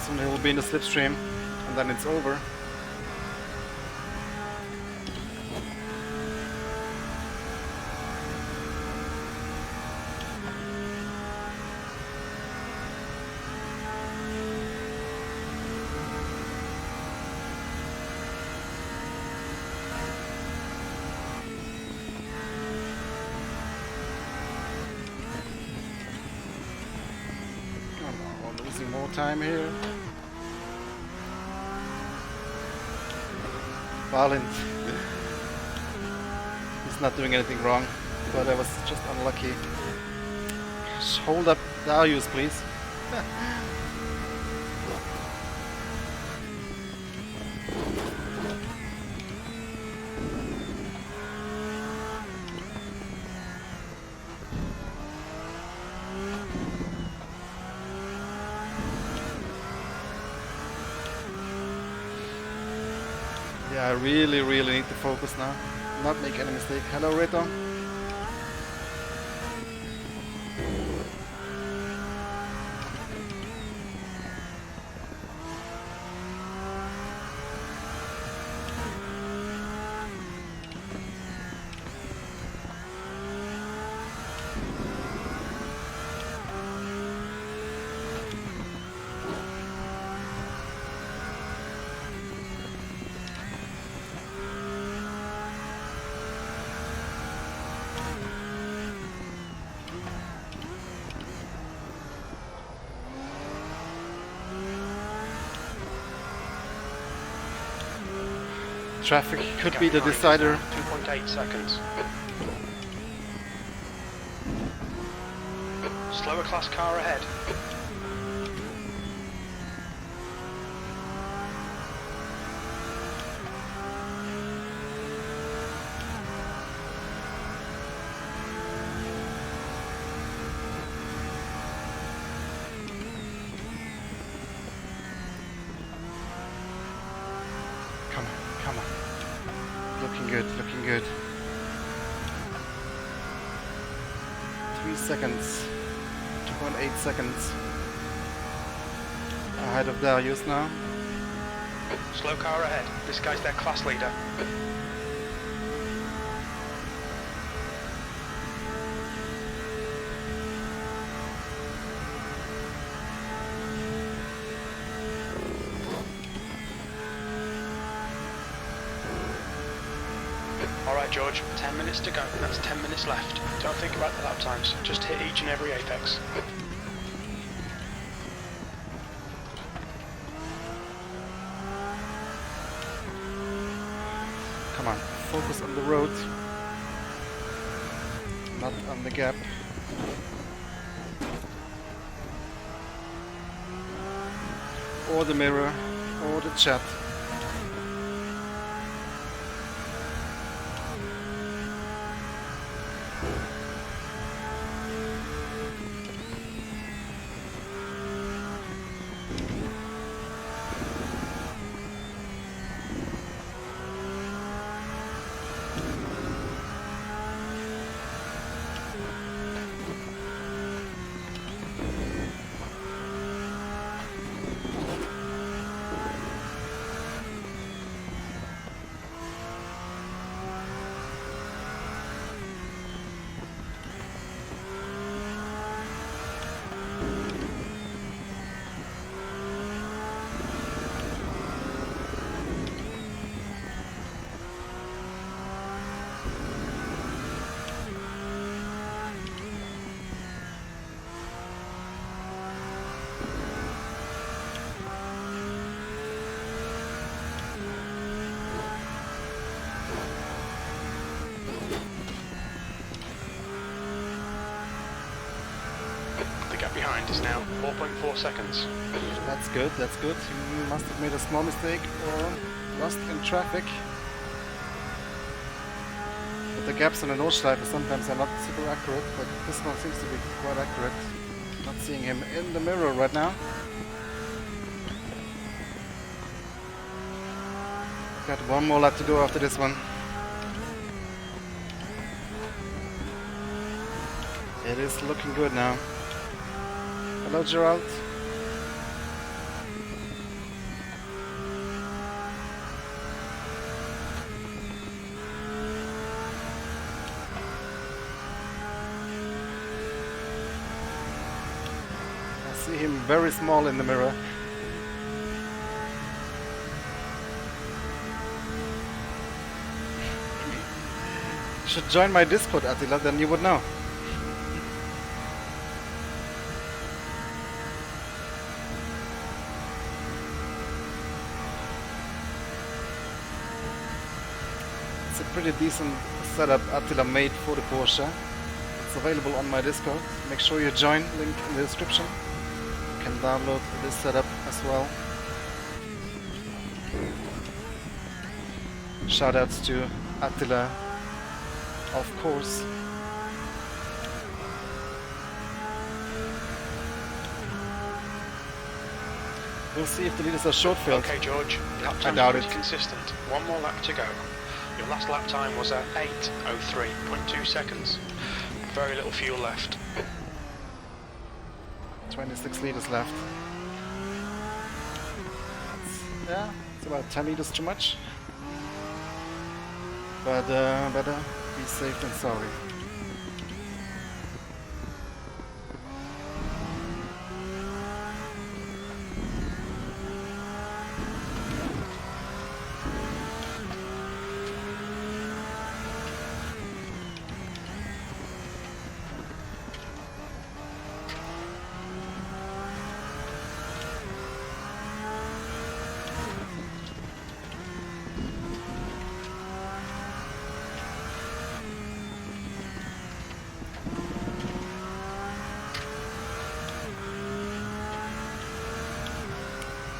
Soon he will be in the slipstream, and then it's over. Oh, we're losing more time here. Valent. He's not doing anything wrong, but I was just unlucky. Just hold up the Darius, please. Yeah, I really need to focus now. Not make any mistake. Hello, Reto. Traffic could be the decider. 2.8 seconds. Slower class car ahead. Come on, come on. Looking good, looking good. 3 seconds. 2.8 seconds. Ahead of Darius now. Slow car ahead. This guy's their class leader. Alright George, 10 minutes to go. That's 10 minutes left. Don't think about the lap times. Just hit each and every apex. Come on, focus on the road. Not on the gap. Or the mirror, or the chat. behind is now 4.4 seconds. That's good, that's good. You must have made a small mistake or lost in traffic. But the gaps on the Nordschleife sometimes are not super accurate, but this one seems to be quite accurate. Not seeing him in the mirror right now. Got one more lap to go after this one. It is looking good now. Hello, Gerald. I see him very small in the mirror. You should join my Discord, Attila, then you would know. It's a pretty decent setup Attila made for the Porsche. It's available on my Discord. Make sure you join, link in the description. You can download this setup as well. Shoutouts to Attila, of course. We'll see if the leaders are short-filled. Okay, George, lap I time's doubt pretty it. consistent. One more lap to go. Your last lap time was at 8:03.2 seconds. Very little fuel left. 26 liters left. Yeah, it's about 10 liters too much. But better be safe than sorry.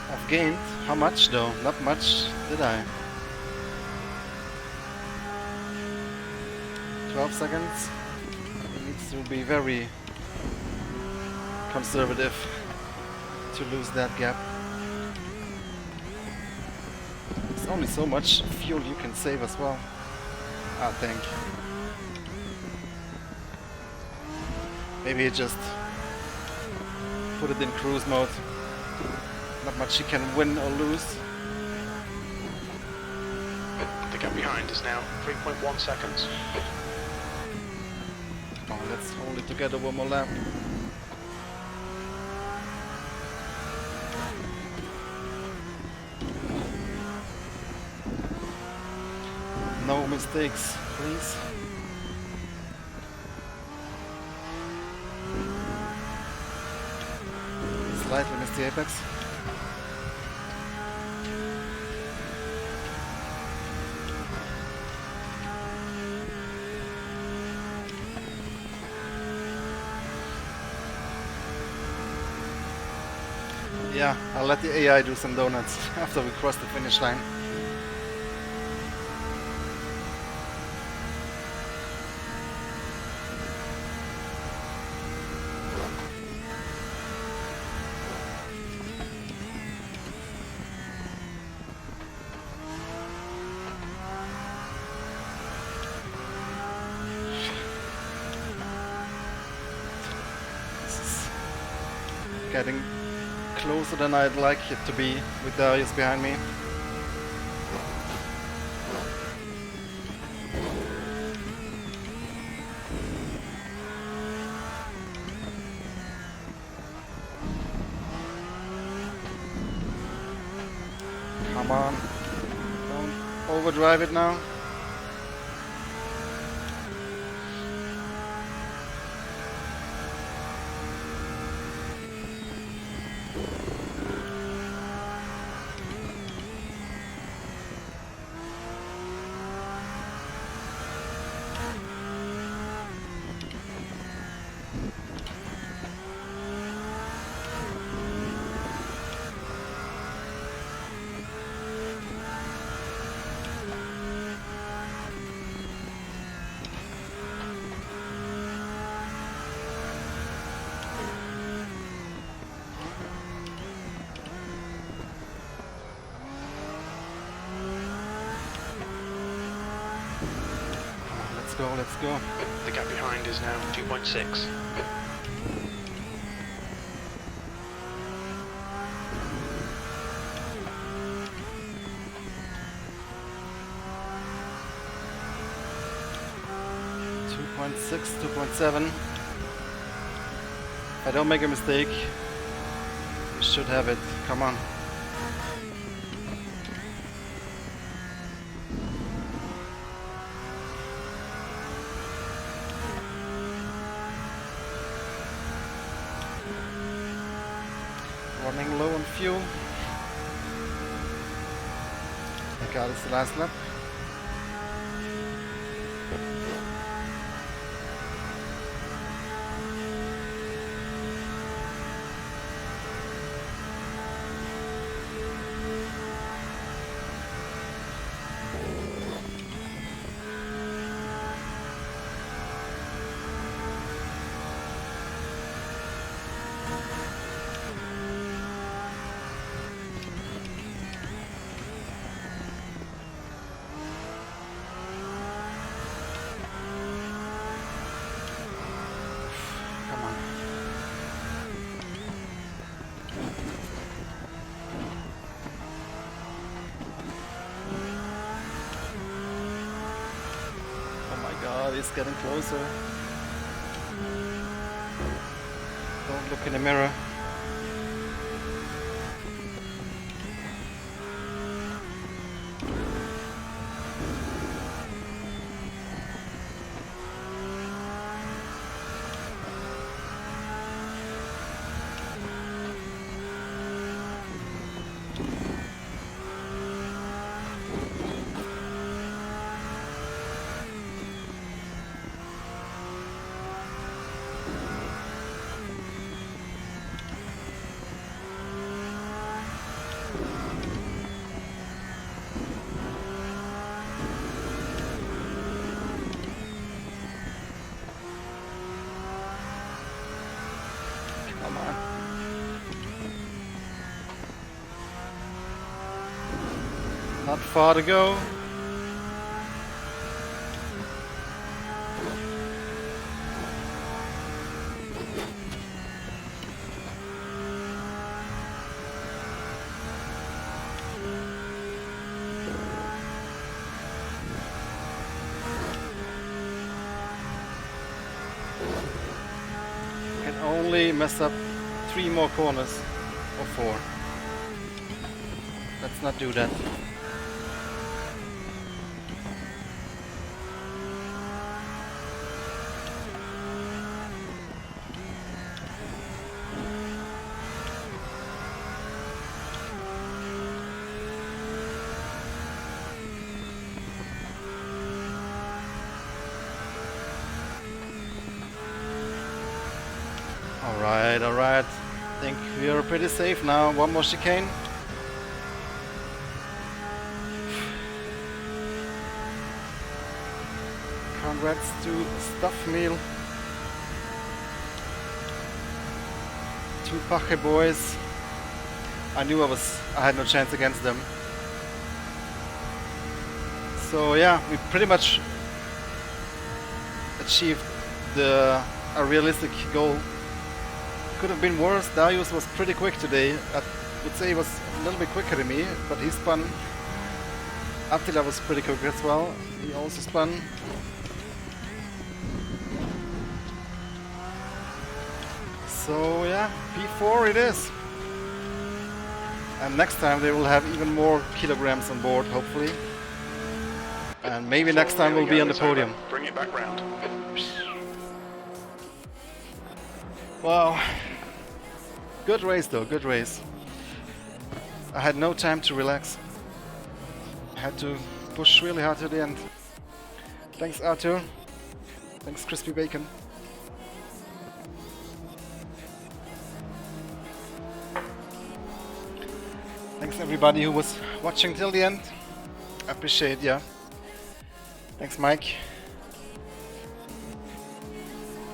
I've gained. How much though? Not much, did I? 12 seconds. It needs to be very conservative to lose that gap. There's only so much fuel you can save as well, I think. Maybe just put it in cruise mode. Not much you can win or lose. The gap behind is now 3.1 seconds. Come on, let's hold it together one more lap. No mistakes, please. Slightly missed the apex. Yeah, I'll let the AI do some donuts after we cross the finish line. This is getting closer than I'd like it to be with Darius behind me. Come on, don't overdrive it now. go, let's go. The gap behind is now 2.6. .6, 2.7. If I don't make a mistake, you should have it. Come on. Running low on fuel. Thank God it's the last lap. It's getting closer. Don't look in the mirror. Come on. Not far to go. Can only mess up 3 more corners or 4. Let's not do that. Alright. I think we are pretty safe now. One more chicane. Congrats to Stuff Meal. 2 Pache boys. I knew I had no chance against them. So yeah, we pretty much achieved a realistic goal. Could have been worse. Darius was pretty quick today. I would say he was a little bit quicker than me, but he spun. Attila was pretty quick as well. He also spun. So yeah, P4 it is. And next time they will have even more kilograms on board, hopefully. And maybe next time we'll be on the podium. Bring it back round. Wow. Good race though, good race. I had no time to relax. I had to push really hard to the end. Thanks Arthur. Thanks Crispy Bacon. Thanks everybody who was watching till the end. I appreciate ya. Thanks Mike.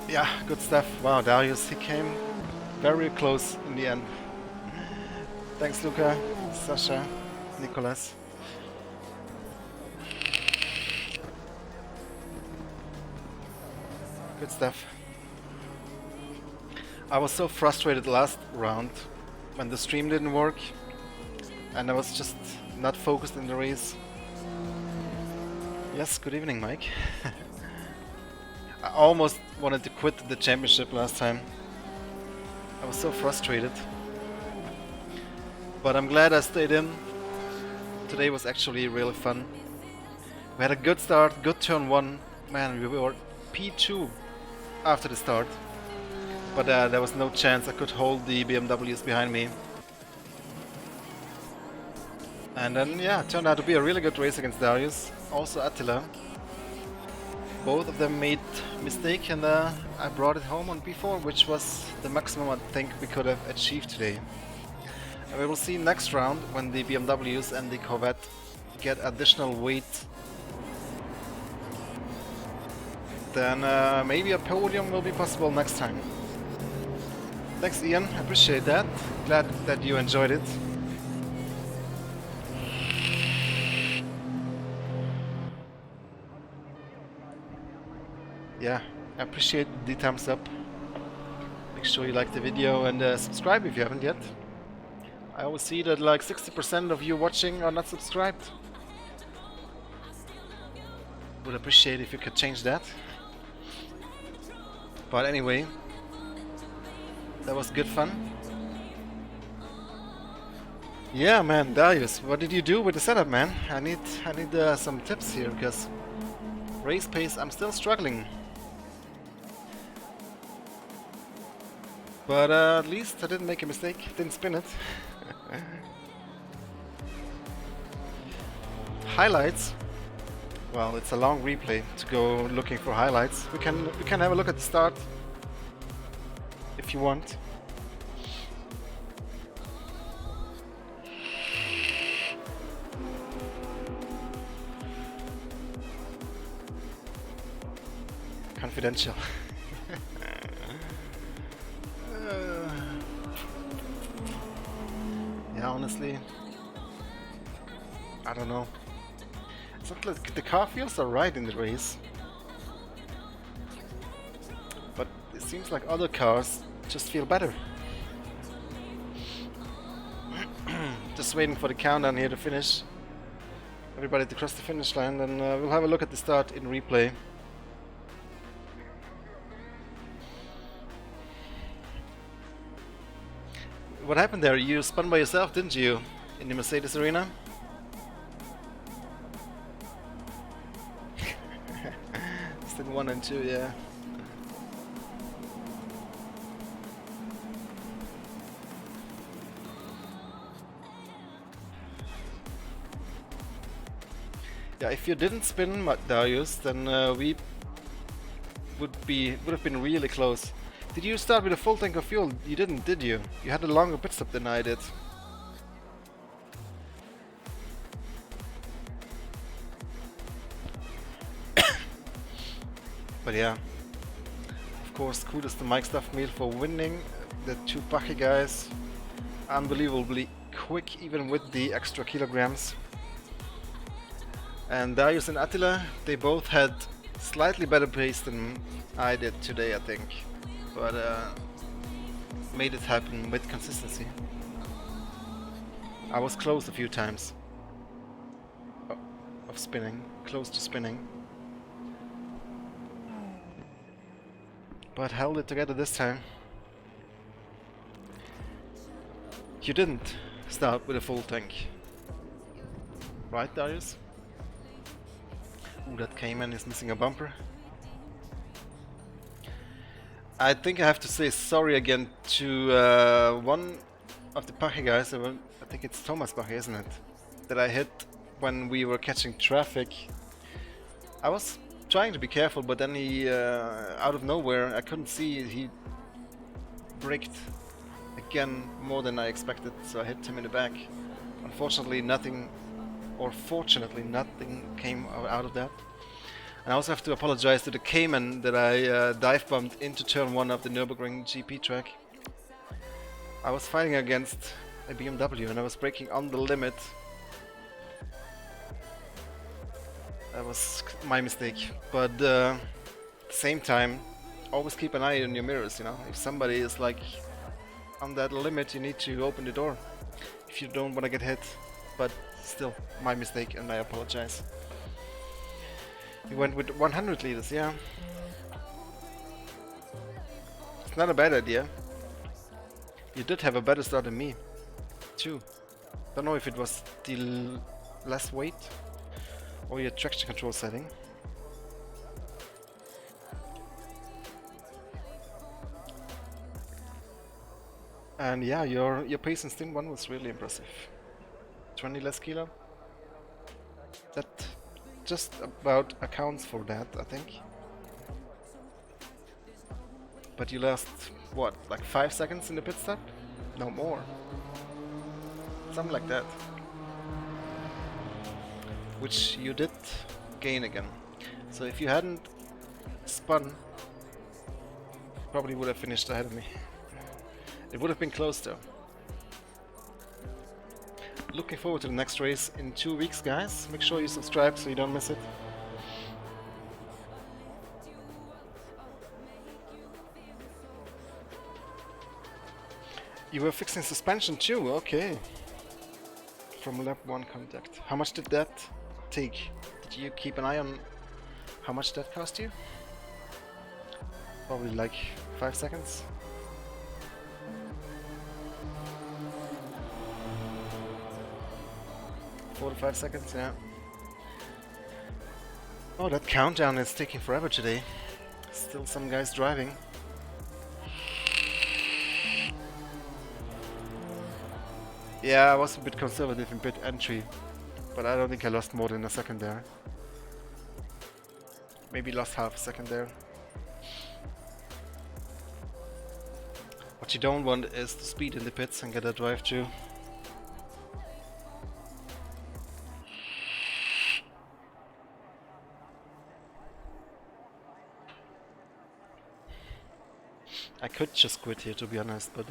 Yeah, good stuff. Wow, Darius, he came very close in the end. Thanks Luca, Sasha, Nicholas. Good stuff. I was so frustrated last round when the stream didn't work and I was just not focused in the race. Yes, good evening, Mike. I almost wanted to quit the championship last time. I was so frustrated. But I'm glad I stayed in. Today was actually really fun. We had a good start, good turn 1. Man, we were P2 after the start. But there was no chance I could hold the BMWs behind me. And then, yeah, it turned out to be a really good race against Darius. Also Attila. Both of them made mistake and I brought it home on P4, which was the maximum I think we could have achieved today. And we will see next round when the BMWs and the Corvette get additional weight. Then maybe a podium will be possible next time. Thanks Ian, I appreciate that. Glad that you enjoyed it. Yeah, I appreciate the thumbs up. Make sure you like the video and subscribe if you haven't yet. I always see that like 60% of you watching are not subscribed. Would appreciate if you could change that. But anyway, that was good fun. Yeah, man, Darius, what did you do with the setup, man? I need some tips here because race pace, I'm still struggling. But at least I didn't make a mistake, didn't spin it. Highlights. Well, it's a long replay to go looking for highlights. We can have a look at the start if you want. Confidential. Yeah, honestly, I don't know. It's not like the car feels alright in the race, but it seems like other cars just feel better. Just waiting for the countdown here to finish. Everybody to cross the finish line, and we'll have a look at the start in replay. What happened there? You spun by yourself, didn't you? In the Mercedes arena? Still 1 and 2, yeah. Yeah, if you didn't spin Darius, then we would have been really close. Did you start with a full tank of fuel? You didn't, did you? You had a longer pit stop than I did. But yeah, of course, kudos to Mike Stuffmeal for winning. The two Pache guys, unbelievably quick even with the extra kilograms. And Darius and Attila, they both had slightly better pace than I did today, I think. But made it happen with consistency. I was close a few times of spinning, close to spinning, but held it together this time. You didn't start with a full tank, right, Darius? Ooh, that Cayman is missing a bumper. I think I have to say sorry again to one of the Pache guys. I think it's Thomas Pache, isn't it? That I hit when we were catching traffic. I was trying to be careful, but then he, out of nowhere, I couldn't see, he braked again more than I expected, so I hit him in the back. Unfortunately, nothing, or fortunately, nothing came out of that. And I also have to apologize to the Cayman that I dive bumped into turn 1 of the Nürburgring GP track. I was fighting against a BMW and I was braking on the limit. That was my mistake, but at the same time always keep an eye on your mirrors, you know. If somebody is like on that limit, you need to open the door if you don't want to get hit. But still, my mistake, and I apologize. You went with 100 liters, yeah. It's not a bad idea. You did have a better start than me, too. Don't know if it was the less weight or your traction control setting. And yeah, your pace in stint 1 was really impressive. 20 less kilo. That just about accounts for that, I think. But you lost, what, like 5 seconds in the pit stop? No more. Something like that. Which you did gain again. So if you hadn't spun, probably would have finished ahead of me. It would have been close though. Looking forward to the next race in 2 weeks, guys. Make sure you subscribe so you don't miss it. You were fixing suspension too, okay. From lap 1 contact. How much did that take? Did you keep an eye on how much that cost you? Probably like 5 seconds. 4 to 5 seconds, yeah. Oh, that countdown is taking forever today. Still some guys driving. Yeah, I was a bit conservative in pit entry, but I don't think I lost more than a second there. Maybe lost half a second there. What you don't want is to speed in the pits and get a drive through. I could just quit here, to be honest, but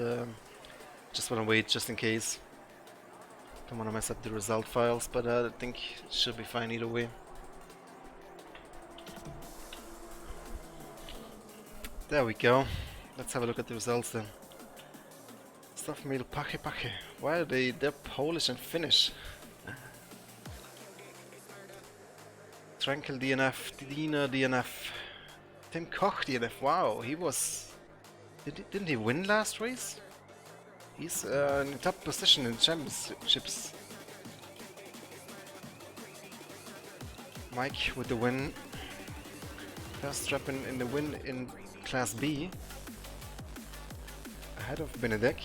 just want to wait just in case. Don't want to mess up the result files, but I think it should be fine either way. There we go. Let's have a look at the results then. Stoffmehl Pache Pache. Why are they're Polish and Finnish? Tranquil DNF, Dina DNF, Tim Koch DNF. Wow, he was... Didn't he win last race? He's in the top position in championships. Mike with the win. Verstappen in the win in Class B. Ahead of Benedek.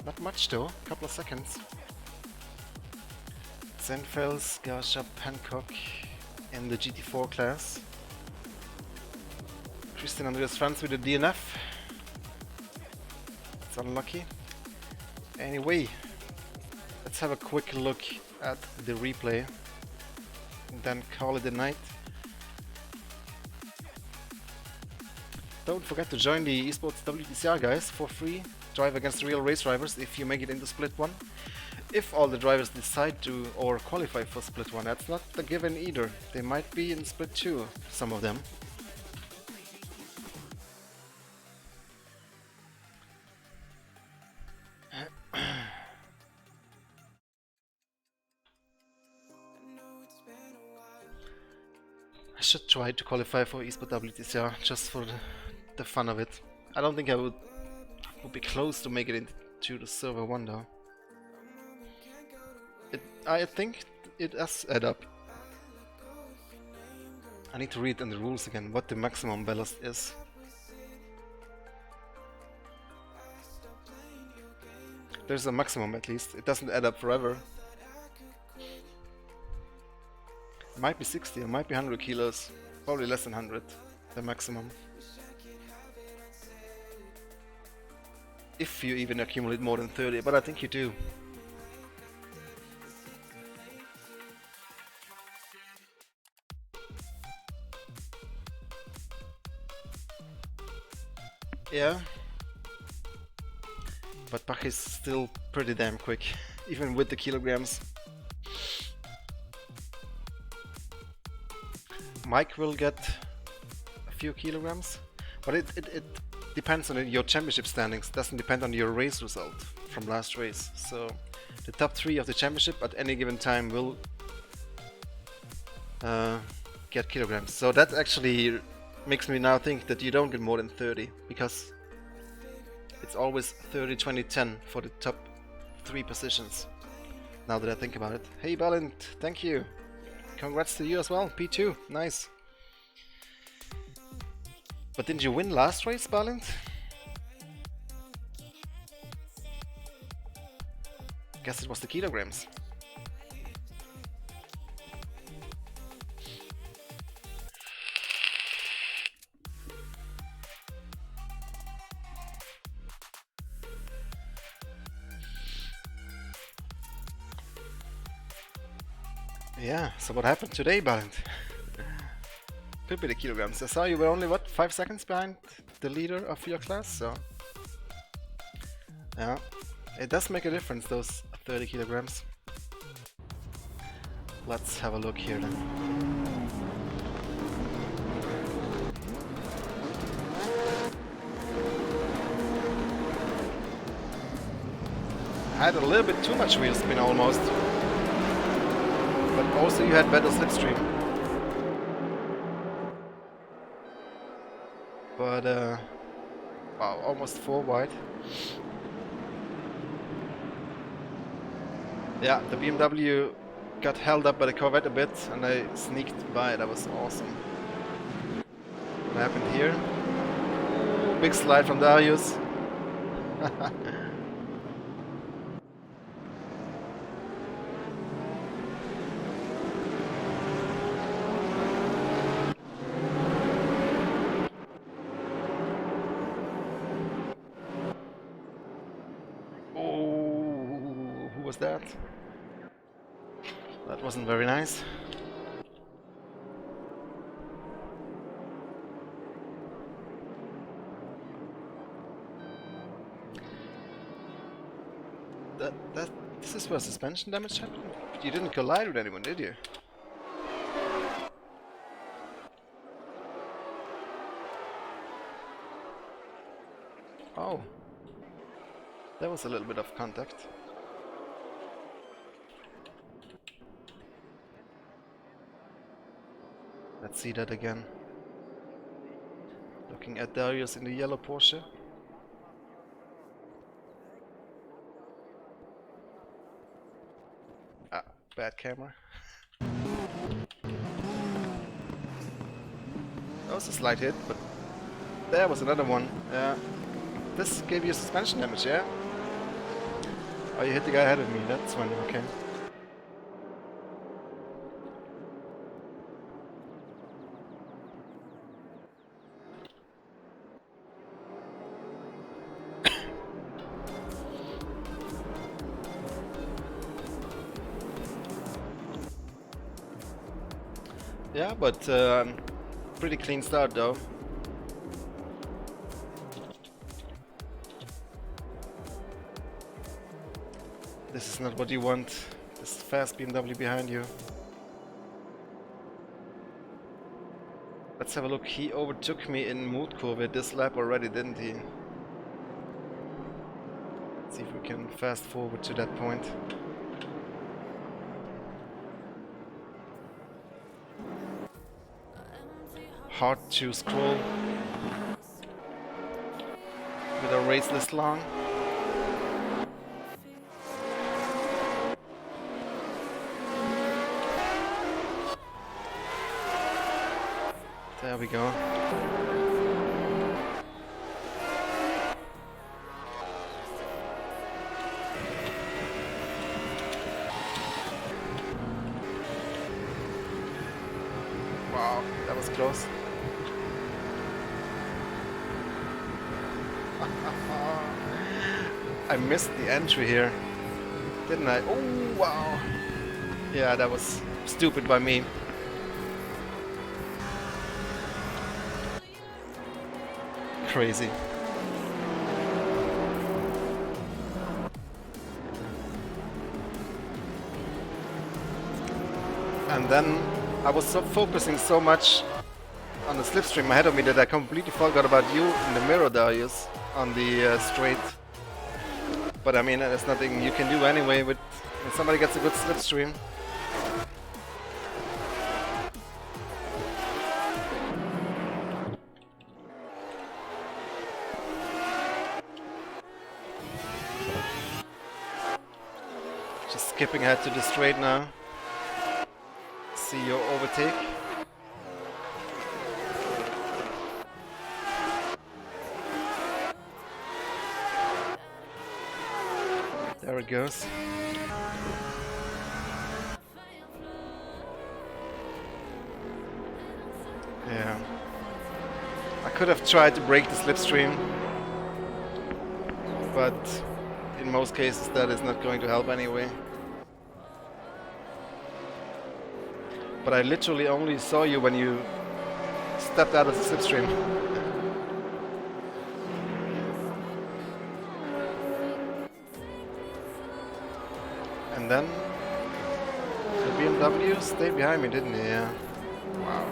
Not much though, a couple of seconds. Zenfels, Garshap, Hancock in the GT4 class. Christian Andreas Franz with the DNF. It's unlucky. Anyway, let's have a quick look at the replay and then call it a night. Don't forget to join the Esports WTCR, guys, for free. Drive against real race drivers if you make it into Split 1. If all the drivers decide to or qualify for Split 1, that's not a given either. They might be in Split 2, some of them. I should try to qualify for Esports WTCR just for the fun of it. I don't think I would be close to make it into the server 1 though. I think it does add up. I need to read in the rules again what the maximum ballast is. There's a maximum at least. It doesn't add up forever. It might be 60, it might be 100 kilos. Probably less than 100, the maximum. If you even accumulate more than 30, but I think you do. Yeah. But Bach is still pretty damn quick, even with the kilograms. Mike will get a few kilograms. But it depends on your championship standings, doesn't depend on your race result from last race. So the top 3 of the championship at any given time will get kilograms. So that actually makes me now think that you don't get more than 30, because it's always 30, 20, 10 for the top 3 positions. Now that I think about it. Hey Balint, thank you. Congrats to you as well, P2, nice. But didn't you win last race, Balint? Guess it was the kilograms. Yeah, so what happened today, Balint? Could be the kilograms. I saw you were only, what, 5 seconds behind the leader of your class, so... Yeah, it does make a difference, those 30 kilograms. Let's have a look here then. I had a little bit too much wheel spin almost. But also you had better slipstream. But wow, almost 4 wide. Yeah, the BMW got held up by the Corvette a bit and I sneaked by. That was awesome. What happened here? Ooh, big slide from Darius. That? That wasn't very nice. This is where suspension damage happened? You didn't collide with anyone, did you? Oh. There was a little bit of contact. Let's see that again. Looking at Darius in the yellow Porsche. Ah, bad camera. That was a slight hit, but there was another one. Yeah. This gave you suspension damage, yeah? Oh, you hit the guy ahead of me, that's one, okay. Yeah, but pretty clean start though. This is not what you want. This fast BMW behind you. Let's have a look. He overtook me in mood curve this lap already, didn't he? Let's see if we can fast forward to that point. Hard to scroll with a race this long. There we go. Wow, that was close. I missed the entry here, didn't I? Oh, wow. Yeah, that was stupid by me. Crazy. And then I was focusing so much on the slipstream ahead of me that I completely forgot about you in the mirror, Darius, on the straight. But I mean, there's nothing you can do anyway when somebody gets a good slipstream. Just skipping ahead to the straight now. See your overtake. There it goes. Yeah. I could have tried to break the slipstream, but in most cases that is not going to help anyway. But I literally only saw you when you stepped out of the slipstream. And then the BMW stayed behind me, didn't he? Yeah. Wow.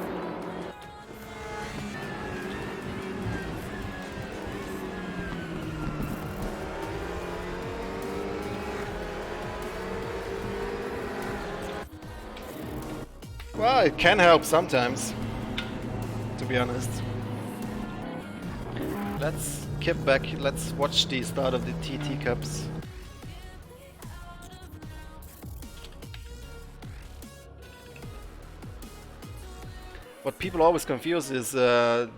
Well, it can help sometimes, to be honest. Let's keep back, let's watch the start of the TT Cups. What people always confuse is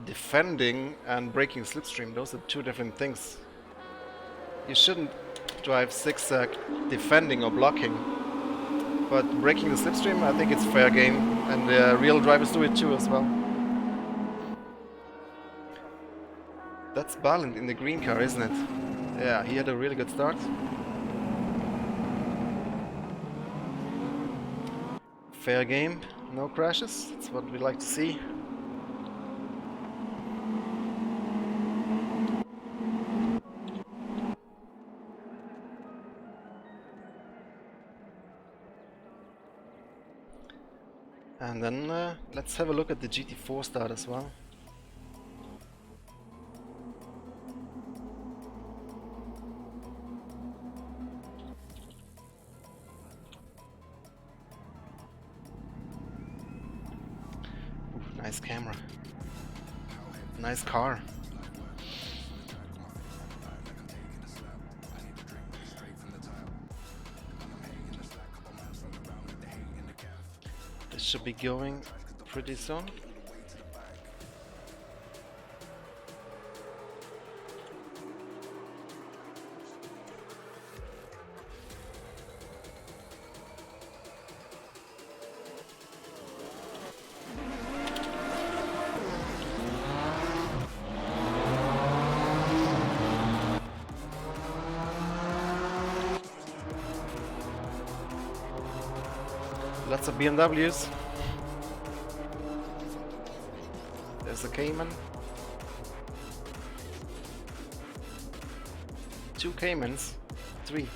defending and breaking slipstream. Those are two different things. You shouldn't drive zigzag defending or blocking. But breaking the slipstream, I think it's fair game, and real drivers do it too as well. That's Balint in the green car, isn't it? Yeah, he had a really good start. Fair game, no crashes, that's what we like to see. And then let's have a look at the GT4 start as well. Ooh, nice camera. Nice car. This should be going pretty soon. Lots of BMWs. There's a Cayman. 2 Caymans. 3.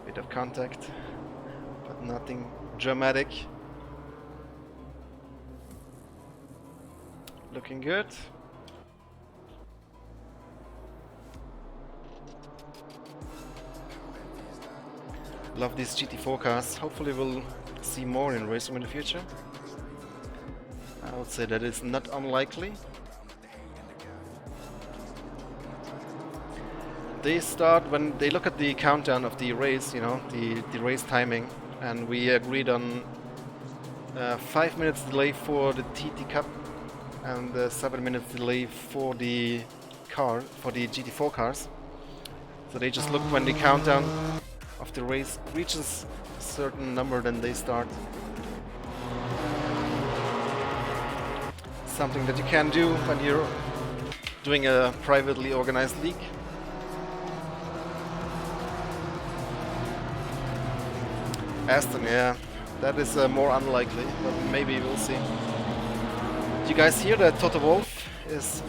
Bit of contact, but nothing dramatic. Looking good. Love these GT4 cars. Hopefully we'll see more in racing in the future. I would say that is not unlikely. They start when they look at the countdown of the race, you know, the race timing, and we agreed on 5 minutes delay for the TT Cup and 7 minutes delay for the GT4 cars. So they just look when the countdown of the race reaches a certain number, then they start. Something that you can do when you're doing a privately organized league. Aston, yeah, that is more unlikely, but maybe we'll see. Do you guys hear that Toto Wolff is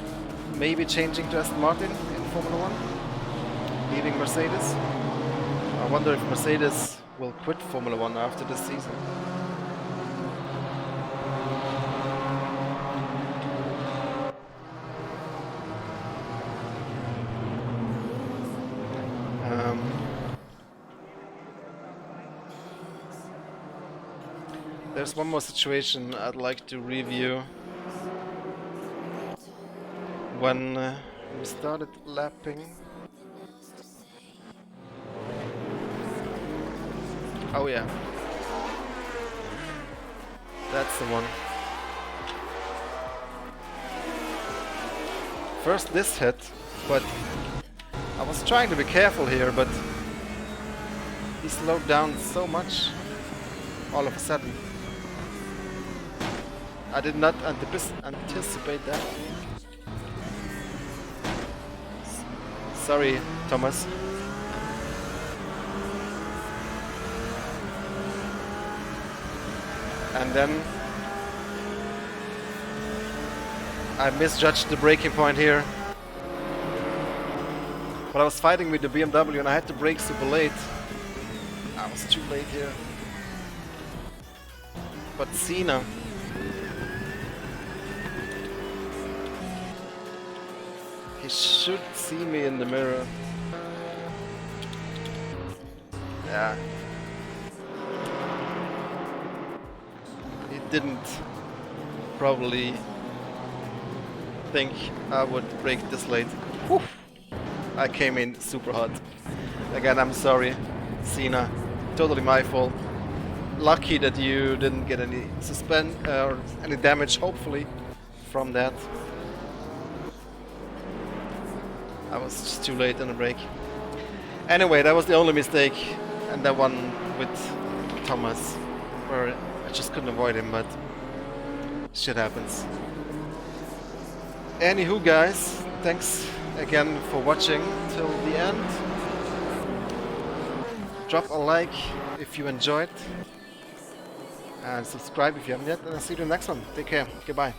maybe changing to Aston Martin in Formula 1? leading Mercedes. I wonder if Mercedes will quit Formula 1 after this season. There's one more situation I'd like to review. When we started lapping. Oh yeah. That's the one. First this hit, but I was trying to be careful here, but he slowed down so much all of a sudden. I did not anticipate that. Sorry, Thomas. And then I misjudged the braking point here. But I was fighting with the BMW and I had to brake super late. I was too late here. But Cena, he should see me in the mirror. Yeah. He didn't probably think I would brake this late. Whew. I came in super hot. Again, I'm sorry, Cena. Totally my fault. Lucky that you didn't get any or any damage, hopefully, from that. I was just too late on the brake. Anyway, that was the only mistake, and that one with Thomas, where I just couldn't avoid him, but shit happens. Anywho, guys, thanks again for watching till the end. Drop a like if you enjoyed, and subscribe if you haven't yet, and I'll see you in the next one. Take care. Goodbye.